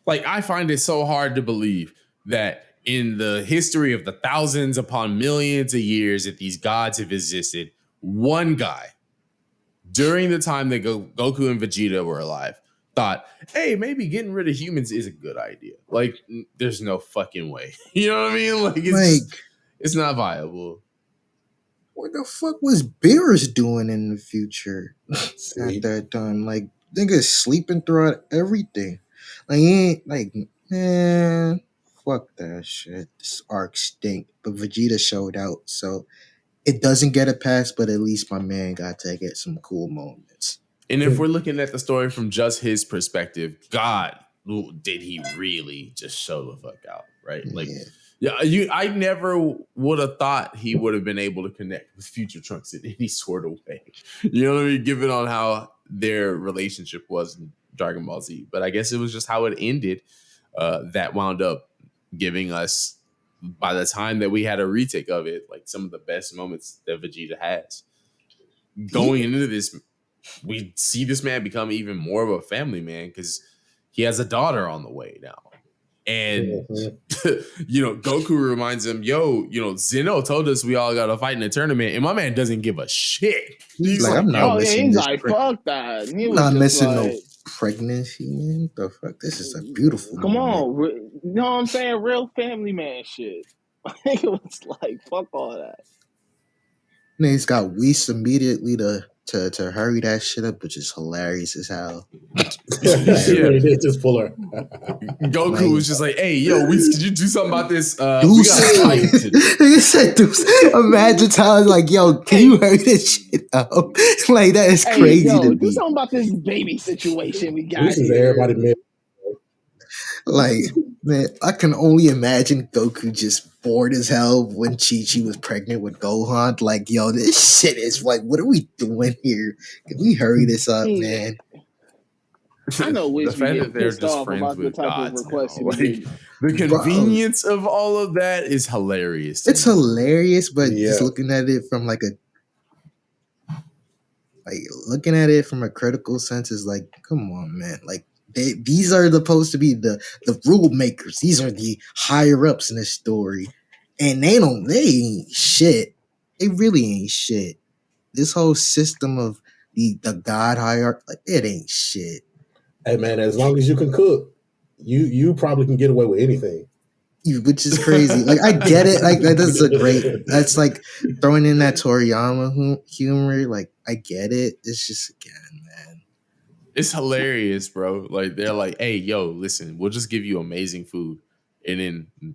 Like, I find it so hard to believe that in the history of the thousands upon millions of years that these gods have existed, one guy during the time that Goku and Vegeta were alive thought, hey, maybe getting rid of humans is a good idea. Like, there's no fucking way. You know what I mean? Like, it's not viable. What the fuck was Beerus doing in the future at that time? Like, niggas sleeping throughout everything. Like, he ain't, like, man, fuck that shit. This arc stink. But Vegeta showed out, so it doesn't get a pass, but at least my man got to get some cool moments. And if we're looking at the story from just his perspective, God, did he really just show the fuck out, right? Like, Yeah. I never would have thought he would have been able to connect with Future Trunks in any sort of way. You know what I mean? Given on how their relationship was in Dragon Ball Z, but I guess it was just how it ended. That wound up giving us, by the time that we had a retake of it, like some of the best moments that Vegeta has. Going into this, we see this man become even more of a family man because he has a daughter on the way now. And, Goku reminds him, Zeno told us we all got to fight in a tournament. And my man doesn't give a shit. He's like, I'm not missing he's this. like, fuck that. He was not just missing like, no pregnancy, man. The fuck? This is a beautiful come moment. on. You know what I'm saying? Real family man shit. I think it was like, fuck all that. And he's got Whis immediately to hurry that shit up, which is hilarious as hell. Just pull her. Goku was just like, "Hey, yo, Whis, could you do something about this? We got a fight." He said, imagine Tyler's like, "Yo, can you hurry this shit up?" Like that is crazy to me. Do something about this baby situation we got. This is everybody mid. Like, man, I can only imagine Goku just bored as hell when Chi-Chi was pregnant with Gohan. Like, yo, this shit is like, what are we doing here? Can we hurry this up, man? I know The Whis fact be that getting they're pissed just off friends about the with type of gods requests now. he Like, the convenience of all of that is hilarious. to It's me. hilarious, but just looking at it from looking at it from a critical sense is like, come on, man. Like, these are supposed to be the rule makers. These are the higher ups in this story, and they ain't shit. They really ain't shit. This whole system of the god hierarchy, like, it ain't shit. Hey man, as long as you can cook, you probably can get away with anything. Which is crazy. Like, I get it. Like, that's like throwing in that Toriyama humor. Like, I get it. It's just, again, man. It's hilarious, bro. Like, they're like, "Hey, yo, listen, we'll just give you amazing food, and then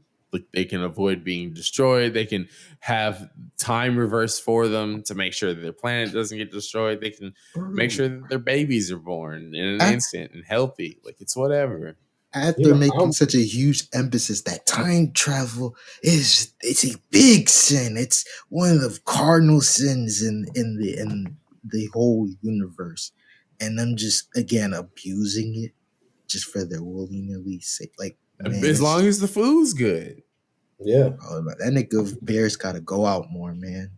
they can avoid being destroyed. They can have time reversed for them to make sure that their planet doesn't get destroyed. They can make sure that their babies are born in an instant and healthy. Like, it's whatever." After making such a huge emphasis that time travel it's a big sin. It's one of the cardinal sins in the whole universe. And them just, again, abusing it just for their willy-nilly sake. Like, man, as long as the food's good. Yeah. Oh, that nigga Bears gotta go out more, man.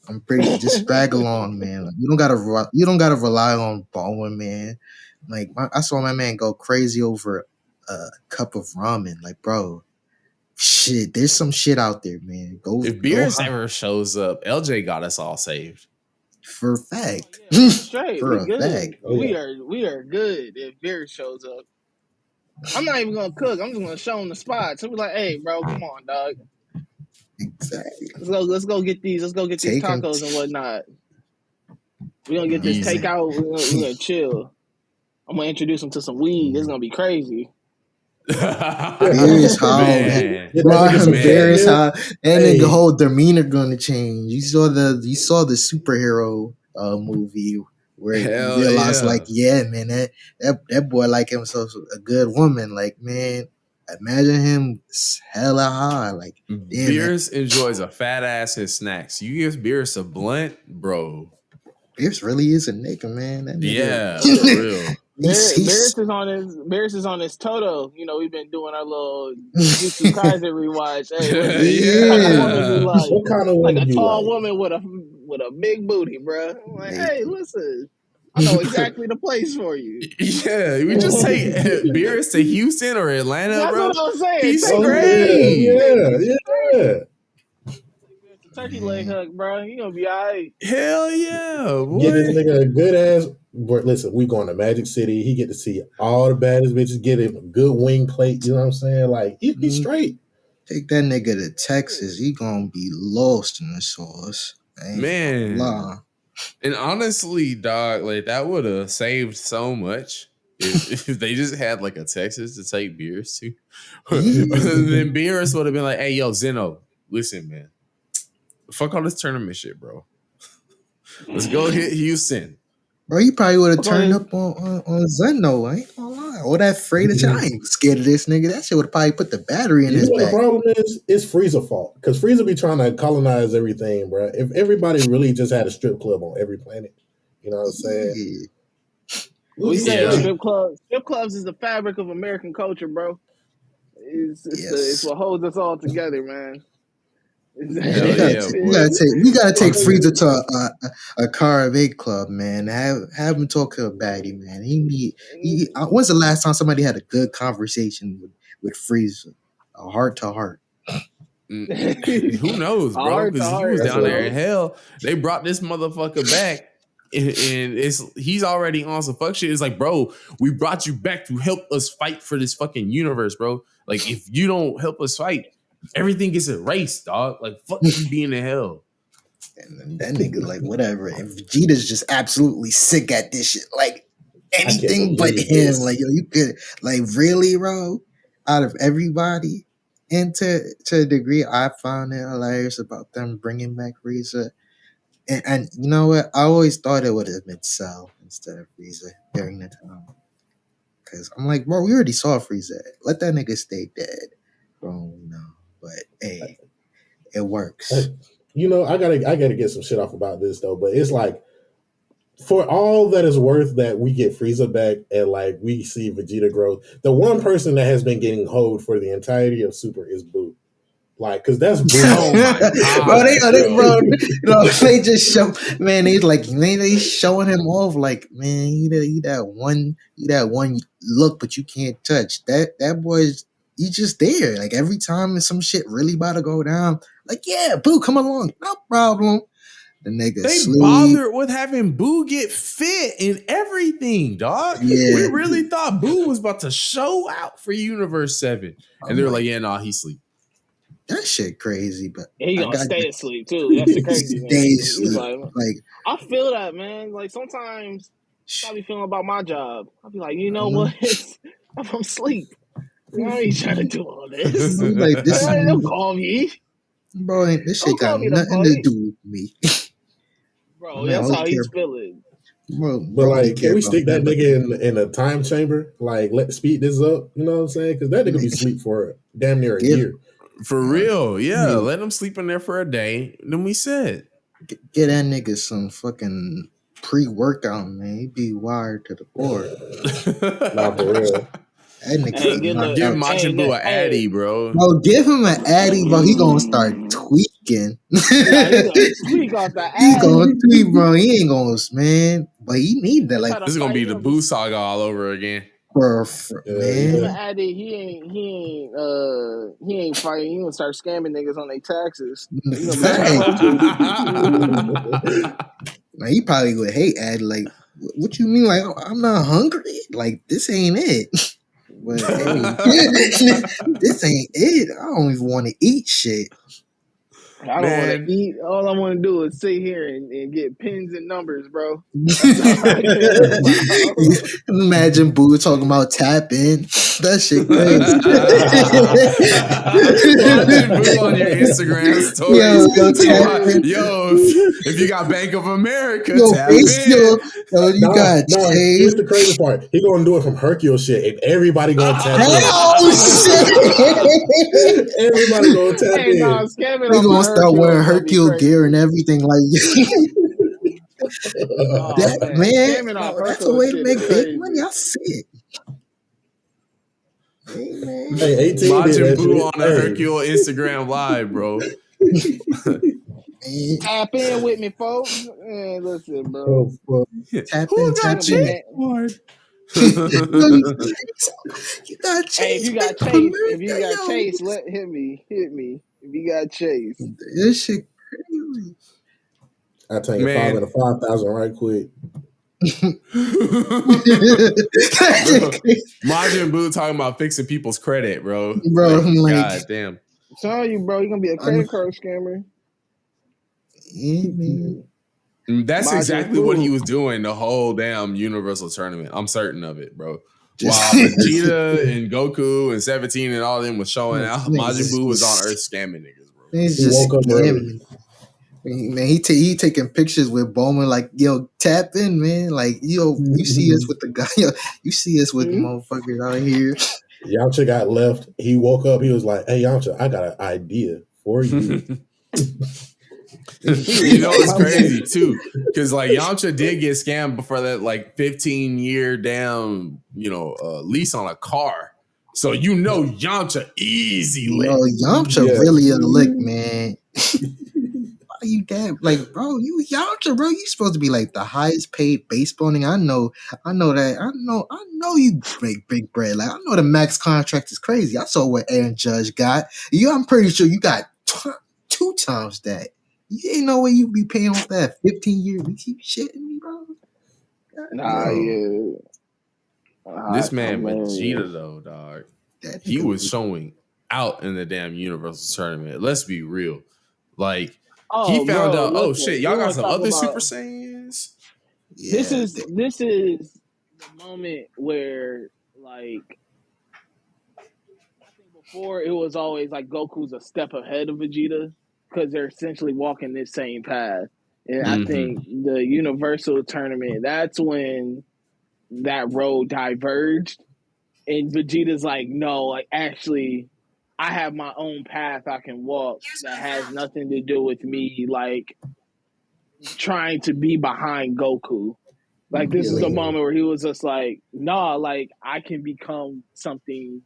I'm pretty just drag along, man. Like, you don't gotta rely on Bowen, man. Like, I saw my man go crazy over a cup of ramen. Like, bro, shit, there's some shit out there, man. If Beers ever shows up, LJ got us all saved. For a fact. Yeah, straight. For we a good. fact. We are good if Beer shows up. I'm not even gonna cook. I'm just gonna show him the spots. He'll be like, "Hey, bro, come on, dog. Exactly. Let's go get these. Let's go get these tacos and whatnot. We're gonna get this takeout. We're gonna chill. I'm gonna introduce him to some weed. It's gonna be crazy." Beer's high, man. Beer's high. And then the whole demeanor gonna change. You saw the superhero movie where you realize, like, yeah, man, that boy like himself a good woman. Like, man, imagine him hella high. Like, damn, Beers enjoys a fat ass his snacks. You give Beers a blunt, bro. Beers really is a nigga, man. That nigga, yeah, for real. Bears is on his Toto. You know, we've been doing our little Jujutsu Kaisen rewatch. Hey, what kind of woman like a tall woman with a big booty, bro. I'm like, hey, listen, I know exactly the place for you. Yeah, we just take Beers to Houston or Atlanta, That's bro. What I'm saying. He's great. Yeah. Turkey leg hug, bro. You gonna be all right. Hell yeah. Boy. Get this nigga a good ass. Listen, we going to Magic City. He get to see all the baddest bitches. Get him a good wing plate. You know what I'm saying? Like, he'd be straight. Take that nigga to Texas. He gonna be lost in the sauce. Man. And honestly, dog, like, that would have saved so much if they just had like a Texas to take Beers to. Then Beers would have been like, "Hey, yo, Zeno, listen, man. Fuck all this tournament shit, bro. Let's go hit Houston." Bro, he probably would have turned up on Zeno. I ain't gonna lie. all that Frieza shit, I ain't scared of this nigga. That shit would probably put the battery in his back. The problem is, it's Frieza fault. Because Frieza be trying to colonize everything, bro. If everybody really just had a strip club on every planet, you know what I'm saying? We say strip clubs. Strip clubs is the fabric of American culture, bro. It's what holds us all together, man. We gotta take Frieza to a karaoke club, man. Have him talk to a baddie, man. When's the last time somebody had a good conversation with Frieza, a heart to heart? Who knows, bro? Because he was down there in hell. They brought this motherfucker back, and he's already on some fuck shit. It's like, bro, we brought you back to help us fight for this fucking universe, bro. Like, if you don't help us fight, everything gets erased, dog. Like, fuck you being in hell. And that nigga, like, whatever. And Vegeta's just absolutely sick at this shit. Like, anything but him. Like, yo, you could, like, really, bro? Out of everybody, and to a degree, I found it hilarious about them bringing back Frieza. And you know what? I always thought it would have been Cell instead of Frieza during the time. Because I'm like, bro, we already saw Frieza. Let that nigga stay dead. Bro, no. But hey, it works. You know, I gotta get some shit off about this though. But it's like, for all that is worth that we get Frieza back and like we see Vegeta grow, the one person that has been getting hoed for the entirety of Super is Boo. Like, cause that's Boo. Oh my God, they just show, man. They showing him off like, man, he that one look, but you can't touch that boy's. He's just there. Like, every time some shit really about to go down, like, yeah, Boo, come along, no problem. The nigga bothered with having Boo get fit and everything, dog. Yeah. We really thought Boo was about to show out for Universe 7. And they were like, yeah, nah, he sleep. That shit crazy, but he gonna stay asleep too. That's the crazy thing. Stay asleep. Like, I feel that, man. Like, sometimes I be feeling about my job. I'll be like, you know what? I'm asleep. I ain't trying to do all this. Like, don't call me. Bro, this shit got nothing to do with me. Bro, that's how he's feeling. Bro, like, can we stick that nigga in a time chamber? Like, let's speed this up. You know what I'm saying? Because that nigga be asleep for damn near a year. For real, yeah. Let him sleep in there for a day. Then we said, get that nigga some fucking pre-workout, man. He be wired to the board. Not for real. Give Majin Buu an Addy, bro. Bro, give him an Addy, bro. He gonna start tweaking. He gonna tweak off the Addy. He gonna tweak, bro. He ain't gonna, man. But he need that. Like, this is gonna be the Buu saga all over again. Man. Addy, he ain't fighting. He gonna start scamming niggas on their taxes. Like, he probably would hate Addy. Like, what you mean? Like, I'm not hungry. Like, this ain't it. But hey, this ain't it. I don't even want to eat shit. I don't want to eat. All I want to do is sit here and get pins and numbers, bro. Imagine Boo talking about tap in. That shit crazy. Imagine Boo on your Instagram stories. Yo, if you got Bank of America, tap in. Here's the crazy part. He gonna do it from Hercule shit, and everybody gonna tap in. Oh shit! Everybody gonna tap in. We gonna start wearing Hercule gear and everything, like man. That's a way to make big money. I see it. Hey, man. Hey, 18 Majin Buu on a Hercule Instagram live, bro. Tap in with me, folks. Man, listen, bro. Tap in. You got Chase. Hey, if you got Chase, hit me. If you got Chase, this shit crazy. I tell you, 5 out of 5,000 right quick. Majin Buu talking about fixing people's credit, bro. Like, God damn. I'm telling you, bro, you're gonna be a credit card scammer. That's exactly what he was doing the whole damn Universal Tournament. I'm certain of it, bro. While Vegeta and Goku and 17 and all them was showing out, Majin Buu was on Earth scamming niggas, bro. He's just scamming. Man, he taking pictures with Bowman like, yo, tap in, man. Like, yo, you see us with the guy, yo, you see us with the motherfuckers out here. Yamcha got left. He woke up. He was like, "Hey, Yamcha, I got an idea for you." You know, it's crazy too, because like Yamcha did get scammed before that, like 15-year damn, lease on a car. So Yamcha easy lick. Yo, Yamcha really a lick, man. Why you damn like, bro? You Yamcha, bro. You supposed to be like the highest paid baseball nigga. I know that. I know you break big bread. Like I know the max contract is crazy. I saw what Aaron Judge got. I'm pretty sure you got 2 times that. You ain't no way you be paying off that 15-year lease. You shitting me, bro? Nah, yeah. This man Vegeta though, dog. He was showing out in the damn Universal Tournament. Let's be real. Like he found out, oh shit, y'all got some other Super Saiyans. Yeah, this is the moment where, like, I think before it was always like Goku's a step ahead of Vegeta because they're essentially walking this same path. And I think the Universal Tournament, that's when that road diverged. And Vegeta's like, no, like, actually, I have my own path I can walk that has nothing to do with me, like, trying to be behind Goku. Like, this is the moment where he was just like, nah, like, I can become something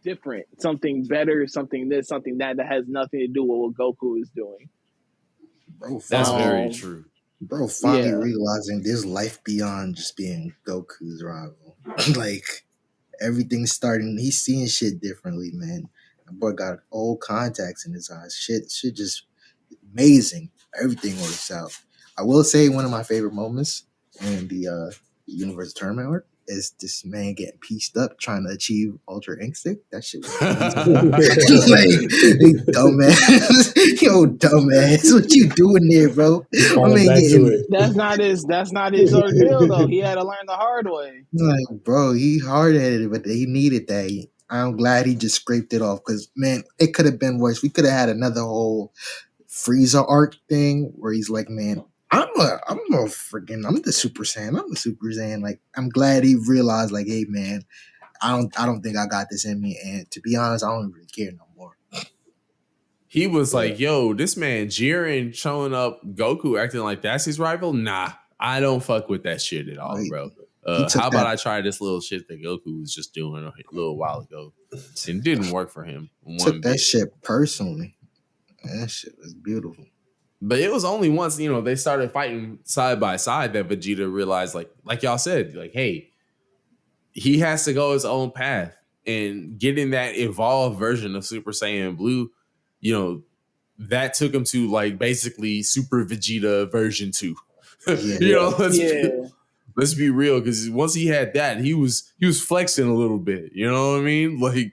different, something better, something this, something that has nothing to do with what Goku is doing. Bro, that's very true. Bro, finally realizing there's life beyond just being Goku's rival. Like, everything's starting. He's seeing shit differently, man. That boy got old contacts in his eyes. Shit just amazing. Everything works out. I will say one of my favorite moments in the Universe Tournament arc is this man getting pieced up trying to achieve Ultra Instinct. That shit was like, dumbass. Yo, dumbass. What you doing there, bro? That's not his ordeal though. He had to learn the hard way. Like, bro, he hard-headed, but he needed that. I'm glad he just scraped it off because, man, it could have been worse. We could have had another whole Frieza arc thing where he's like, man, I'm the Super Saiyan. I'm the Super Saiyan. Like, I'm glad he realized, like, hey, man, I don't think I got this in me. And to be honest, I don't really care no more. He was like, yo, this man Jiren showing up, Goku acting like that's his rival. Nah, I don't fuck with that shit at all, bro. How about I try this little shit that Goku was just doing a little while ago? It didn't work for him. Took that shit personally. That shit was beautiful. But it was only once, they started fighting side by side that Vegeta realized, like y'all said, like, hey, he has to go his own path. And getting that evolved version of Super Saiyan Blue, that took him to, like, basically Super Vegeta version 2. Let's be real, because once he had that, he was flexing a little bit. You know what I mean? Like,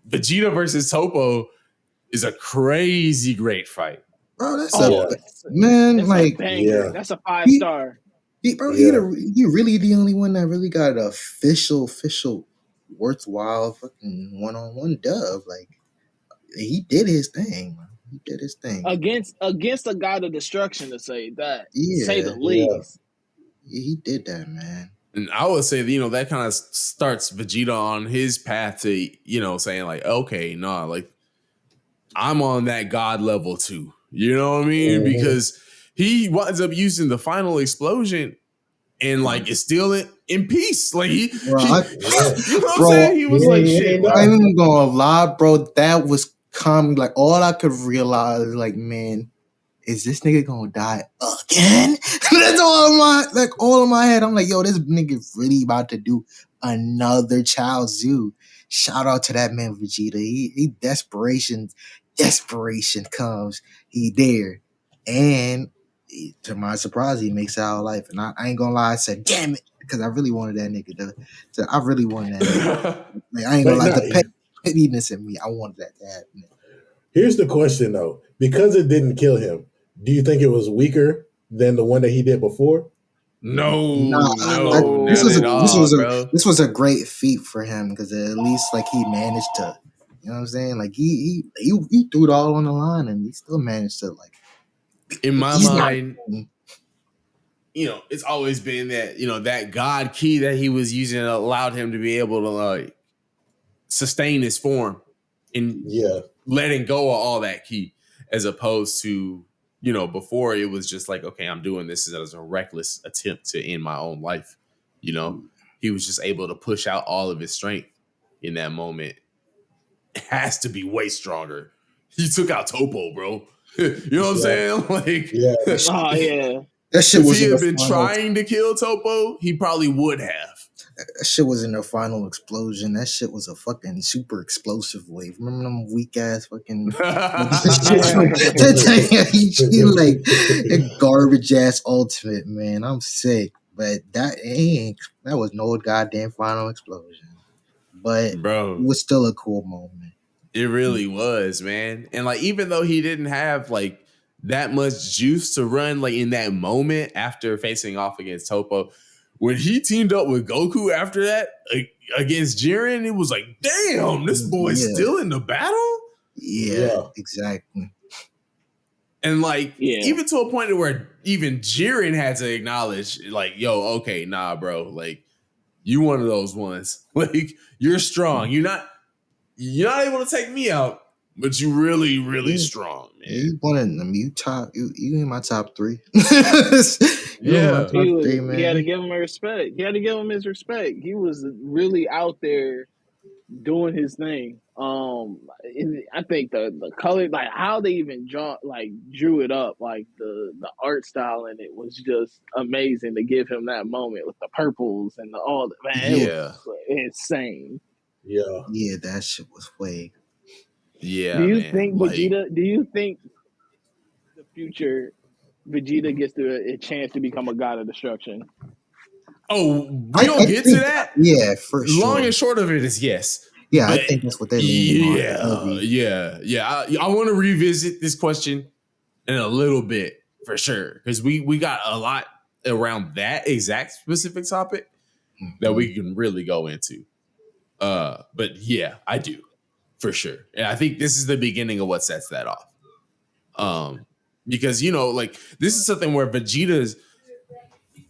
Vegeta versus Topo is a crazy great fight. Bro, that's man. That's like, a banger. That's a 5-star. He really the only one that really got an official, worthwhile fucking one-on-one dub. Like, he did his thing, man. He did his thing against a god of destruction, to say that. Say the least. Yeah, he did that, man. And I would say, that kind of starts Vegeta on his path to, saying like, okay, nah, like, I'm on that god level too. You know what I mean? Because he winds up using the final explosion and, like, is still in peace. Like, you know what I'm saying? He was like, shit. Bro. I'm even gonna lie, bro. That was calm. Like, all I could realize, like, man, is this nigga gonna die again? That's all in my head. I'm like, yo, this nigga really about to do another Child Zoo. Shout out to that man Vegeta. He desperation comes. He there, and to my surprise, he makes it out alive. And I ain't gonna lie, I said, damn it, because I really wanted that nigga to. I really wanted that nigga. Like, I ain't gonna lie, the pettiness in me, I wanted that to happen. Here's the question though, because it didn't kill him, do you think it was weaker than the one that he did before? No. This was a great feat for him because at least, like, he managed to You know what I'm saying? Like he threw it all on the line, and he still managed to like. In my mind, it's always been that that God key that he was using allowed him to be able to like sustain his form and letting go of all that key, as opposed to before it was just like, okay, I'm doing this as a reckless attempt to end my own life. He was just able to push out all of his strength in that moment. It has to be way stronger. He took out Topo, bro. You know what I'm saying? Like, oh yeah. That shit if was he had been trying to kill Topo, he probably would have. That shit was in the final explosion. That shit was a fucking super explosive wave. Remember them weak ass fucking like garbage ass ultimate, man. I'm sick. But that was no goddamn final explosion. But bro, it was still a cool moment. It really was, man. And like, even though he didn't have like that much juice to run, like in that moment after facing off against Topo, when he teamed up with Goku after that against Jiren, it was like, damn, this boy's still in the battle. Yeah, exactly. And like, even to a point where even Jiren had to acknowledge, like, yo, okay, nah, bro, like, you one of those ones. Like, you're strong. You're not able to take me out, but you really, really strong, man. You one of them. You in my top 3. He had to give him respect. He had to give him his respect. He was really out there doing his thing. I think the color, like how they even drew it up, like the art style in it was just amazing to give him that moment with the purples and all that. Man, it was insane. Yeah, that shit was way. Yeah. Do you think Vegeta? Do you think the future Vegeta gets a chance to become a god of destruction? Oh, we don't get to that. Yeah, for sure. Long and short of it is yes. Yeah, I think that's what they're leaning on. Yeah. I want to revisit this question in a little bit for sure, because we got a lot around that exact specific topic that we can really go into. But yeah, I do for sure, and I think this is the beginning of what sets that off. Because like this is something where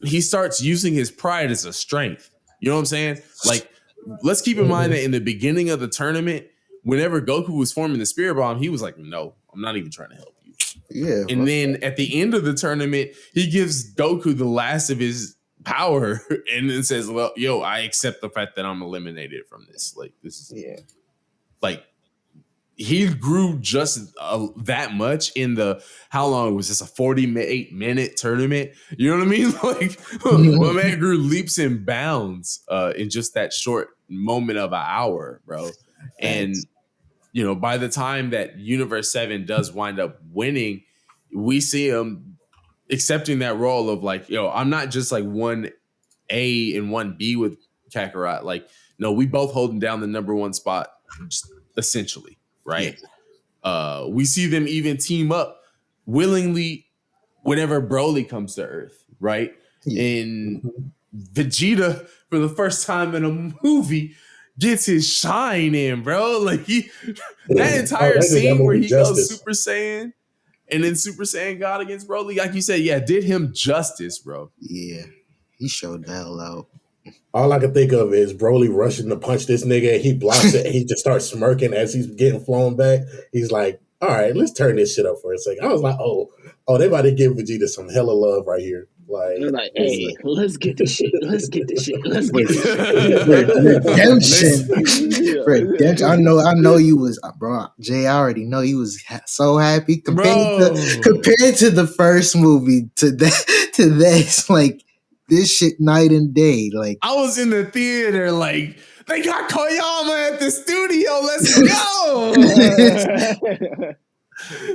he starts using his pride as a strength. You know what I'm saying? Like, let's keep in mind that in the beginning of the tournament, whenever Goku was forming the Spirit Bomb, he was like, no, I'm not even trying to help you. Yeah. And then at the end of the tournament, he gives Goku the last of his power and then says, well, yo, I accept the fact that I'm eliminated from this. Like, this is like, he grew just that much in how long was this? A 48-minute tournament? You know what I mean? Like, my man grew leaps and bounds in just that short moment of an hour, bro. And, by the time that Universe 7 does wind up winning, we see him accepting that role of like, yo, I'm not just like 1A and 1B with Kakarot. Like, no, we both holding down the number 1 spot, just essentially. Right. Yeah. We see them even team up willingly whenever Broly comes to Earth. Right. Yeah. And Vegeta, for the first time in a movie, gets his shine in, bro. Like that entire scene where he goes Super Saiyan and then Super Saiyan God against Broly, like you said, did him justice, bro. Yeah. He showed the hell out. All I can think of is Broly rushing to punch this nigga, and he blocks it, and he just starts smirking as he's getting flown back. He's like, all right, let's turn this shit up for a second. I was like, oh, they about to give Vegeta some hella love right here. Like, they're like, hey, let's get this shit. Let's get this shit. Redemption. I know you was, bro. Jay, I already know you was so happy compared to the first movie to this, like, this shit night and day. Like, I was in the theater, like, they got Koyama at the studio. Let's go.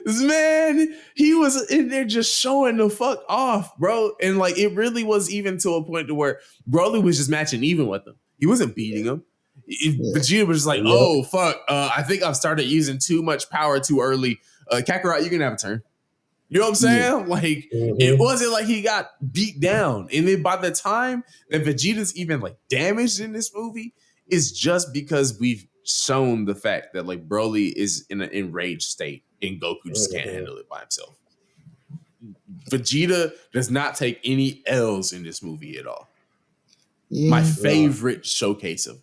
This man, he was in there just showing the fuck off, bro. And like, it really was even to a point to where Broly was just matching even with him. He wasn't beating him. Vegeta was just like, oh, fuck. I think I've started using too much power too early. Kakarot, you can have a turn. You know what I'm saying? Yeah. Like, it wasn't like he got beat down. And then by the time that Vegeta's even like damaged in this movie, it's just because we've shown the fact that like Broly is in an enraged state and Goku just can't handle it by himself. Vegeta does not take any L's in this movie at all. Yeah. My favorite showcase of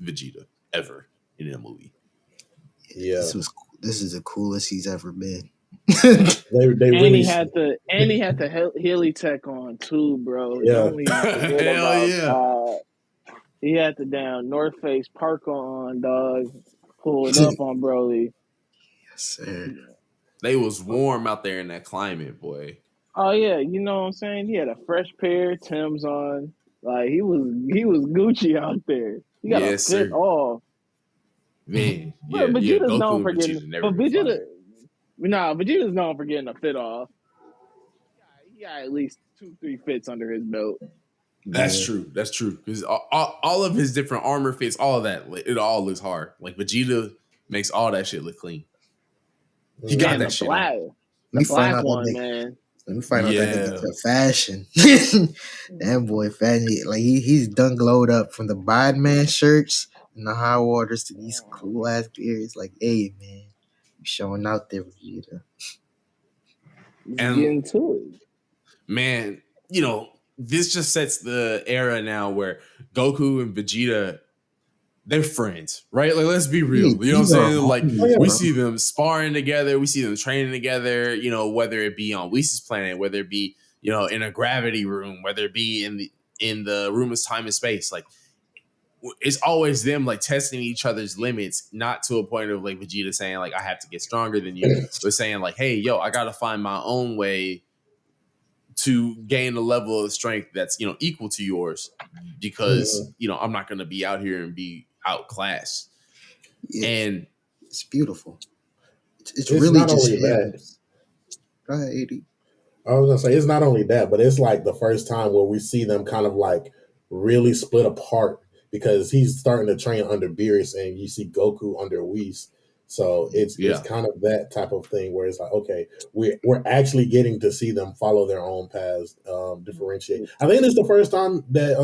Vegeta ever in a movie. Yeah, this is the coolest he's ever been. they really he had the Healy tech on too, bro. Yeah. Don't even forget Hell about yeah. he had the down North Face parka on, dog. Pulled up on Broly. Yes, sir. They was warm out there in that climate, boy. Oh yeah, you know what I'm saying? He had a fresh pair of Timbs on. Like he was Gucci out there. He got Yes, a fit sir. off. Man, Well, Vegeta's known for getting Vegeta Vegeta's known for getting a fit off. He got at least 2-3 fits under his belt. That's true. That's true. Because all of his different armor fits, all of that, it all looks hard. Like Vegeta makes all that shit look clean. He got that shit. The black one, man. Let me find out that nigga's fashion. That boy fashion, like he's done glowed up from the Bodman shirts and the high waters to these cool ass beards. Like, hey man, you showing out there, Vegeta. And getting to it, man. You know, this just sets the era now where Goku and Vegeta, they're friends, right? Like, let's be real. You know what I'm saying? Like, we see them sparring together. We see them training together, you know, whether it be on Whis' planet, whether it be, you know, in a gravity room, whether it be in the room of time and space. Like, it's always them, like, testing each other's limits, not to a point of, like, Vegeta saying, like, I have to get stronger than you, but saying, like, hey, yo, I got to find my own way to gain a level of strength that's, you know, equal to yours because, you know, I'm not going to be out here and be outclassed. And it's beautiful. It's really just that. Go ahead, AD. I was gonna say it's not only that, but it's like the first time where we see them kind of like really split apart because he's starting to train under Beerus and you see Goku under Whis. So it's kind of that type of thing where it's like, okay, we're actually getting to see them follow their own paths, differentiate. I think it's the first time that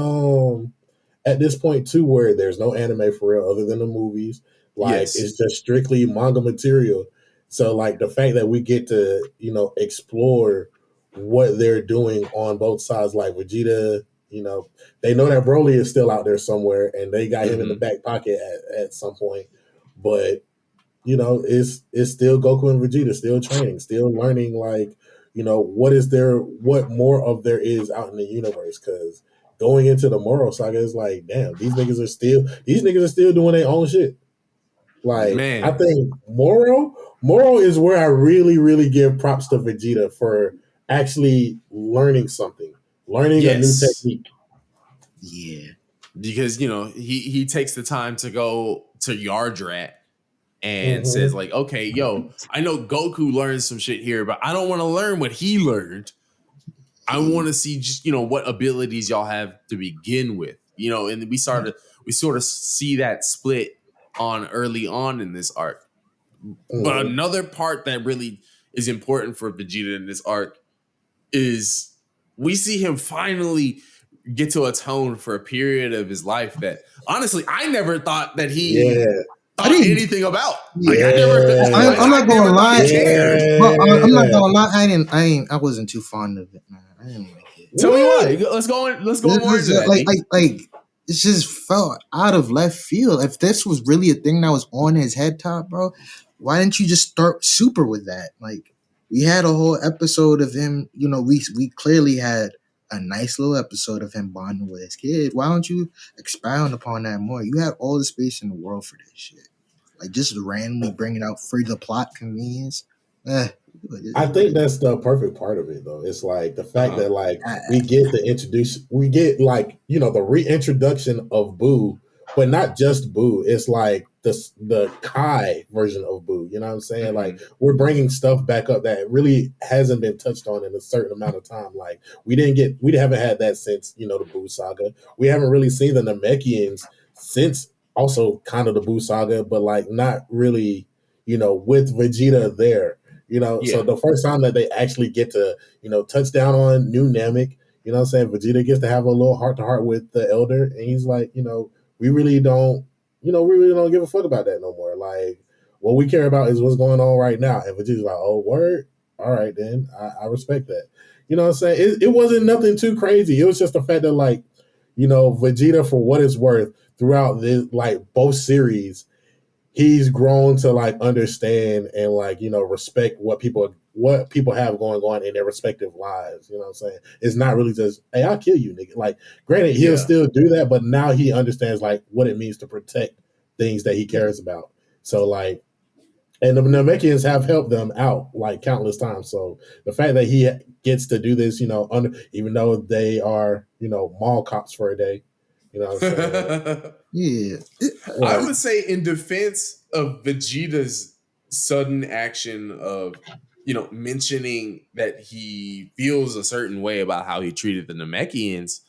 at this point too, where there's no anime for real other than the movies. Like it's just strictly manga material. So like the fact that we get to, you know, explore what they're doing on both sides, like Vegeta, you know, they know that Broly is still out there somewhere and they got him in the back pocket at some point. But, you know, it's still Goku and Vegeta still training, still learning, like, you know, what more of there is out in the universe. Because going into the Moro saga is like, damn, these niggas are still doing their own shit. Like, man. I think Moro is where I really, really give props to Vegeta for actually learning something, learning a new technique. Yeah. Because, you know, he takes the time to go to Yardrat and says, like, okay, yo, I know Goku learned some shit here, but I don't want to learn what he learned. I want to see just, you know, what abilities y'all have to begin with, you know, and we sort of see that split on early on in this arc. But another part that really is important for Vegeta in this arc is we see him finally get to atone for a period of his life that honestly I never thought that he thought anything about. Like I'm not gonna lie. I'm not gonna lie. I wasn't too fond of it, man. I didn't like it. Tell me why. Let's go more into that. Like it just felt out of left field. If this was really a thing that was on his head top, bro, why didn't you just start Super with that? Like we had a whole episode of him. You know, we clearly had a nice little episode of him bonding with his kid. Why don't you expound upon that more? You had all the space in the world for this shit. Like just randomly bring it out for the plot convenience. I think that's the perfect part of it, though. It's like the fact that like we get like, you know, the reintroduction of Boo, but not just Boo. It's like the Kai version of Boo. You know what I'm saying? Like we're bringing stuff back up that really hasn't been touched on in a certain amount of time. Like we haven't had that since, you know, the Boo saga. We haven't really seen the Namekians since also kind of the Boo saga, but like not really, you know, with Vegeta there. You know, so the first time that they actually get to, you know, touch down on New Namek, you know what I'm saying? Vegeta gets to have a little heart-to-heart with the Elder, and he's like, you know, we really don't we really don't give a fuck about that no more. Like, what we care about is what's going on right now. And Vegeta's like, oh, word? All right, then. I respect that. You know what I'm saying? It wasn't nothing too crazy. It was just the fact that, like, Vegeta, for what it's worth, throughout this, like, both series, he's grown to, like, understand and, like, respect what people have going on in their respective lives. You know what I'm saying? It's not really just, hey, I'll kill you, nigga. Like, granted, he'll still do that, but now he understands, like, what it means to protect things that he cares about. So, like, and the Namekians have helped them out, like, countless times. So the fact that he gets to do this, even though they are, mall cops for a day, you know what I'm saying? Yeah. I would say, in defense of Vegeta's sudden action of, mentioning that he feels a certain way about how he treated the Namekians,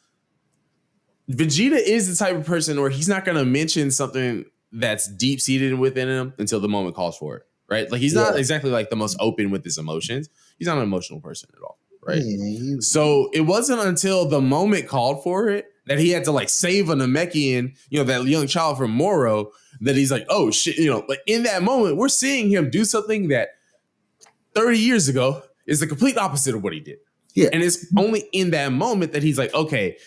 Vegeta is the type of person where he's not going to mention something that's deep seated within him until the moment calls for it, right? Like, he's not exactly like the most open with his emotions. He's not an emotional person at all, right? Yeah, So it wasn't until the moment called for it that he had to, like, save a Namekian, that young child from Moro, that he's like, oh shit, like, in that moment, we're seeing him do something that 30 years ago is the complete opposite of what he did. Yeah. And it's only in that moment that he's like, okay,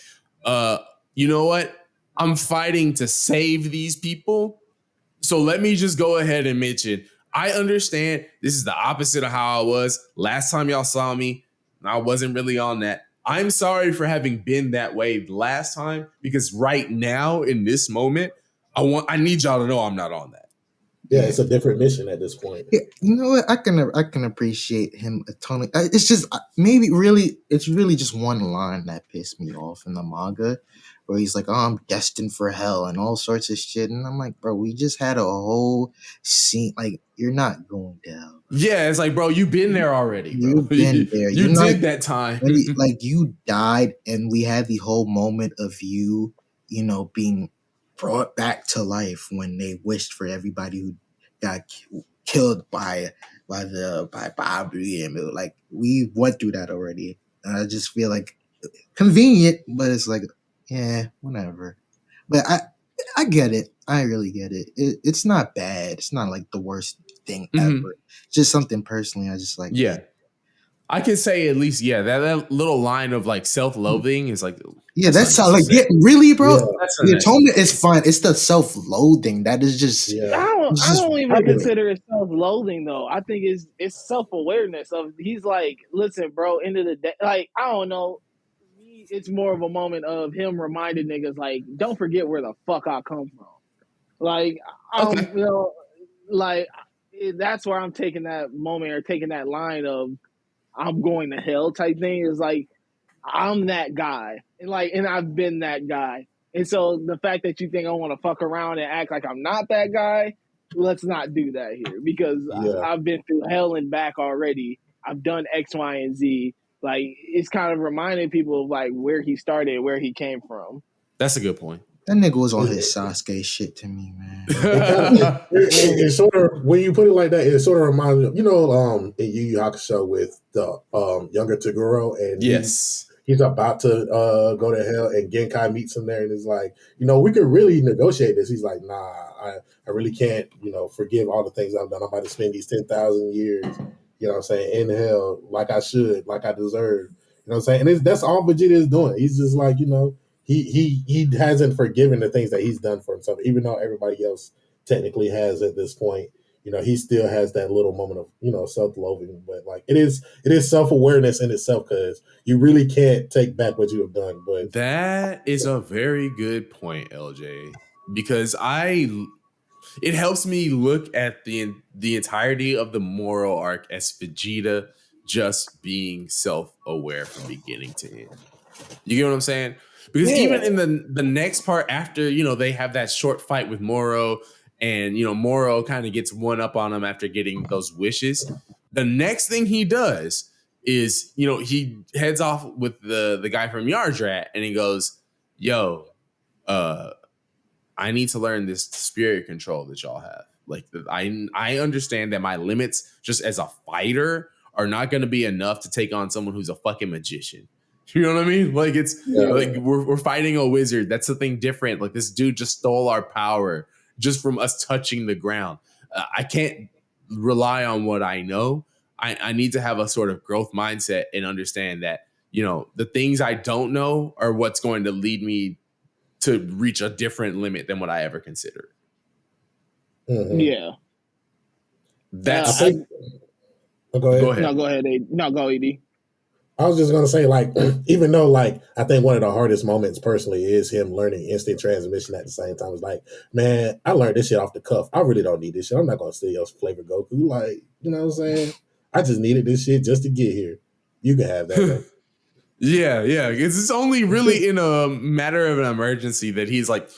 you know what? I'm fighting to save these people. So let me just go ahead and mention, I understand this is the opposite of how I was. Last time y'all saw me, I wasn't really on that. I'm sorry for having been that way last time, because right now in this moment, I need y'all to know I'm not on that. Yeah, it's a different mission at this point. Yeah, you know what? I can appreciate him atoning. It's just it's really just one line that pissed me off in the manga, where he's like, "Oh, I'm destined for hell" and all sorts of shit, and I'm like, bro, we just had a whole scene. Like, you're not going down. Yeah, it's like, bro, you've been there already, bro. You've been there. You did that time. Like, you died, and we had the whole moment of you, being brought back to life when they wished for everybody who got killed by Bobby, and like, we went through that already. And I just feel like convenient, but it's like, yeah, whatever. But I get it. I really get it. It's not bad. It's not like the worst thing ever. Just something personally I just like. Yeah. I can say at least, that little line of, like, self-loathing is like, that's how, like, really, bro. Yeah. The atonement is fine. It's the self-loathing that is just. I don't even consider it self-loathing, though. I think it's self-awareness of, he's like, listen, bro. End of the day, like, I don't know. It's more of a moment of him reminding niggas, like, don't forget where the fuck I come from. Like, that's where I'm taking that moment, or taking that line of, I'm going to hell type thing, is like, I'm that guy, and I've been that guy. And so the fact that you think I want to fuck around and act like I'm not that guy, let's not do that here, because I've been through hell and back already. I've done X, Y, and Z. Like, it's kind of reminding people of, like, where he started, where he came from. That's a good point. That nigga was on his Sasuke shit to me, man. It sort of, when you put it like that, it sort of reminds me of, in Yu Yu Hakusho with the younger Toguro, and he's about to go to hell, and Genkai meets him there and is like, we could really negotiate this. He's like, nah, I really can't, forgive all the things I've done. I'm about to spend these 10,000 years, what I'm saying, in hell, like I should, like I deserve. You know what I'm saying? And that's all Vegeta is doing. He's just like, he hasn't forgiven the things that he's done for himself, even though everybody else technically has at this point. He still has that little moment of, self-loathing, but, like, it is self-awareness in itself, because you really can't take back what you have done. But that is a very good point, LJ, because it helps me look at the entirety of the Moro arc as Vegeta just being self-aware from beginning to end. You get what I'm saying? Because even in the next part, after, they have that short fight with Moro, and, Moro kind of gets one up on him after getting those wishes. The next thing he does is, he heads off with the guy from Yardrat, and he goes, yo, I need to learn this spirit control that y'all have. Like, I understand that my limits just as a fighter are not going to be enough to take on someone who's a fucking magician. You know what I mean? Like, it's like we're fighting a wizard. That's something different. Like, this dude just stole our power. just from us touching the ground. I can't rely on what I know. I need to have a sort of growth mindset and understand that, the things I don't know are what's going to lead me to reach a different limit than what I ever considered. Mm-hmm. Yeah. That's. go ahead. No, go ahead. No, go, Ed. I was just gonna say, like, even though, like, I think one of the hardest moments personally is him learning instant transmission at the same time. It's like, man, I learned this shit off the cuff. I really don't need this shit. I'm not gonna steal your flavor Goku. Like, you know what I'm saying? I just needed this shit just to get here. You can have that. Though. Yeah. It's only really in a matter of an emergency that he's like,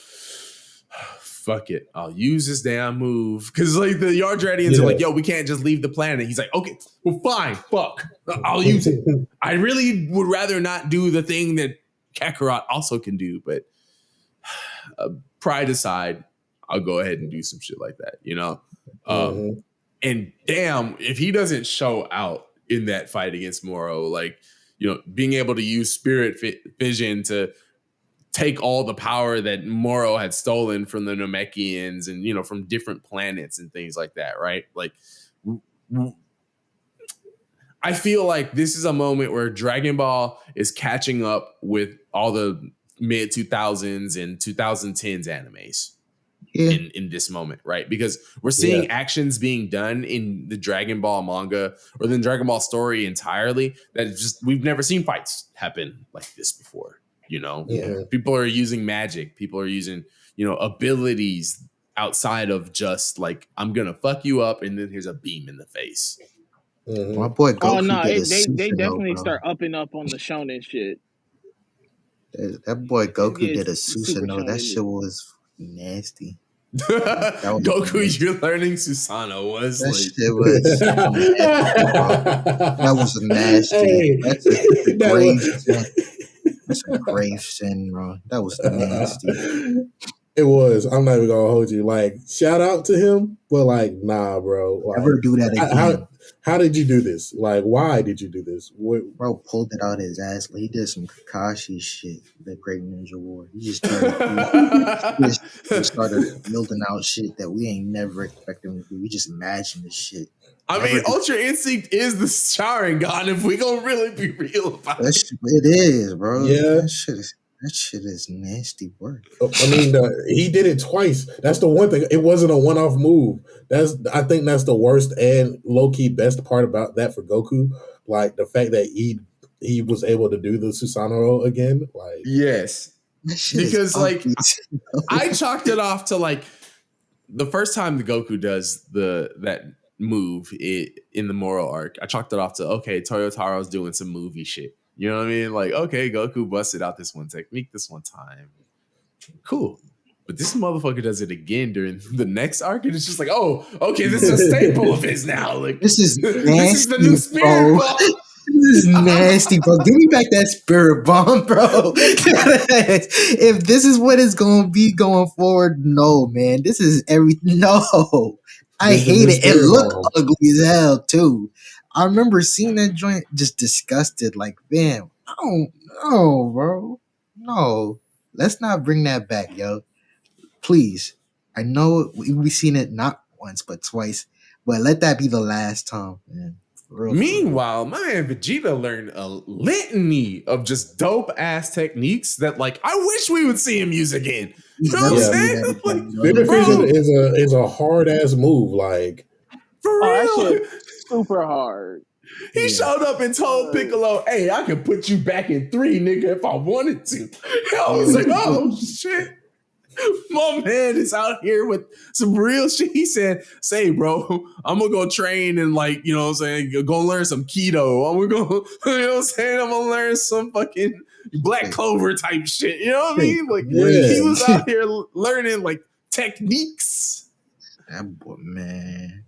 fuck it, I'll use this damn move. Because like the Yardradians are like, yo, we can't just leave the planet. He's like, okay, well, fine, fuck, I'll use it. I really would rather not do the thing that Kakarot also can do, but pride aside, I'll go ahead and do some shit like that, And damn, if he doesn't show out in that fight against Moro, like, being able to use spirit vision to take all the power that Moro had stolen from the Namekians and, from different planets and things like that, right? Like, I feel like this is a moment where Dragon Ball is catching up with all the mid 2000s and 2010s animes in this moment, right? Because we're seeing actions being done in the Dragon Ball manga or the Dragon Ball story entirely that just, we've never seen fights happen like this before. People are using magic. People are using, abilities outside of just like, I'm going to fuck you up. And then here's a beam in the face. My boy Goku. Oh, no, they definitely start upping up on the shonen shit. That boy Goku did a Susanoo. That shit was nasty. Goku, you're learning Susanoo was that like... shit was nasty, bro. That was nasty. That's a grave sin. That's a grave sin, bro. That was nasty. It was. I'm not even gonna hold you. Like, shout out to him, but like, nah, bro. Like, never do that again. How did you do this? Like, why did you do this? Bro pulled it out his ass. Like, he did some Kakashi shit. The Great Ninja War. He just started building out shit that we ain't never expected him to do. We just imagined this shit. Ultra Instinct is the Sharingan if we gonna really be real about it. It is, bro. Yeah. That shit is nasty work. I mean, he did it twice. That's the one thing. It wasn't a one-off move. I think that's the worst and low-key best part about that for Goku. Like the fact that he was able to do the Susanoo again. Like, yes, because like I chalked it off to like the first time the Goku does that move in the Moro arc. I chalked it off to, okay, Toyotaro's doing some movie shit. You know what I mean? Like, okay, Goku busted out this one technique this one time. Cool. But this motherfucker does it again during the next arc, and it's just like, oh, okay, this is a staple of his now. Like, this is nasty, this is the new spirit bomb. This is nasty, bro. Give me back that spirit bomb, bro. If this is what it's gonna be going forward, no, man. This is everything. No. I hate it. It looked ugly as hell, too. I remember seeing that joint just disgusted, like, man, I don't know, bro. No. Let's not bring that back, yo. Please. I know we've seen it not once, but twice. But let that be the last time, man. Meanwhile, my man Vegeta learned a litany of just dope-ass techniques that, like, I wish we would see him use again. You know what I'm saying? Vivid Vision is a hard-ass move, like... For real. That shit super hard. He showed up and told Piccolo, hey, I can put you back in 3, nigga, if I wanted to. I was like, oh, shit. My man is out here with some real shit. He said, say, bro, I'm going to go train and, like, you know what I'm saying, go learn some keto. I'm going to go, you know what I'm saying, I'm going to learn some fucking Black Clover type shit. You know what I mean? Like, he was out here learning, like, techniques. That boy, man.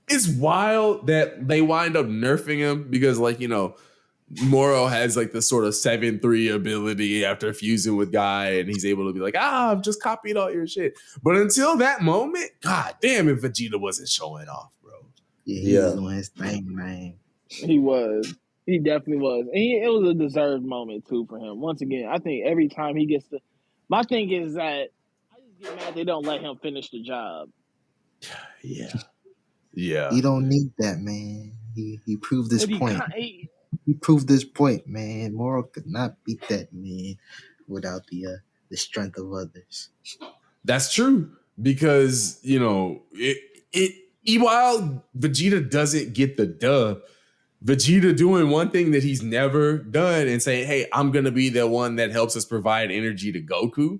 It's wild that they wind up nerfing him because, like, you know, Moro has like the sort of 7-3 ability after fusing with Guy, and he's able to be like, I've just copied all your shit. But until that moment, god damn if Vegeta wasn't showing off, bro. Yeah, he was doing his thing, man. He was. He definitely was. And it was a deserved moment too for him. Once again, I think every time he gets to, my thing is that I just get mad they don't let him finish the job. Yeah. Yeah. He don't need that, man. He proved this But point. He proved this point, man. Moro could not beat that man without the strength of others. That's true. Because, you know, while Vegeta doesn't get the dub, Vegeta doing one thing that he's never done and saying, hey, I'm going to be the one that helps us provide energy to Goku.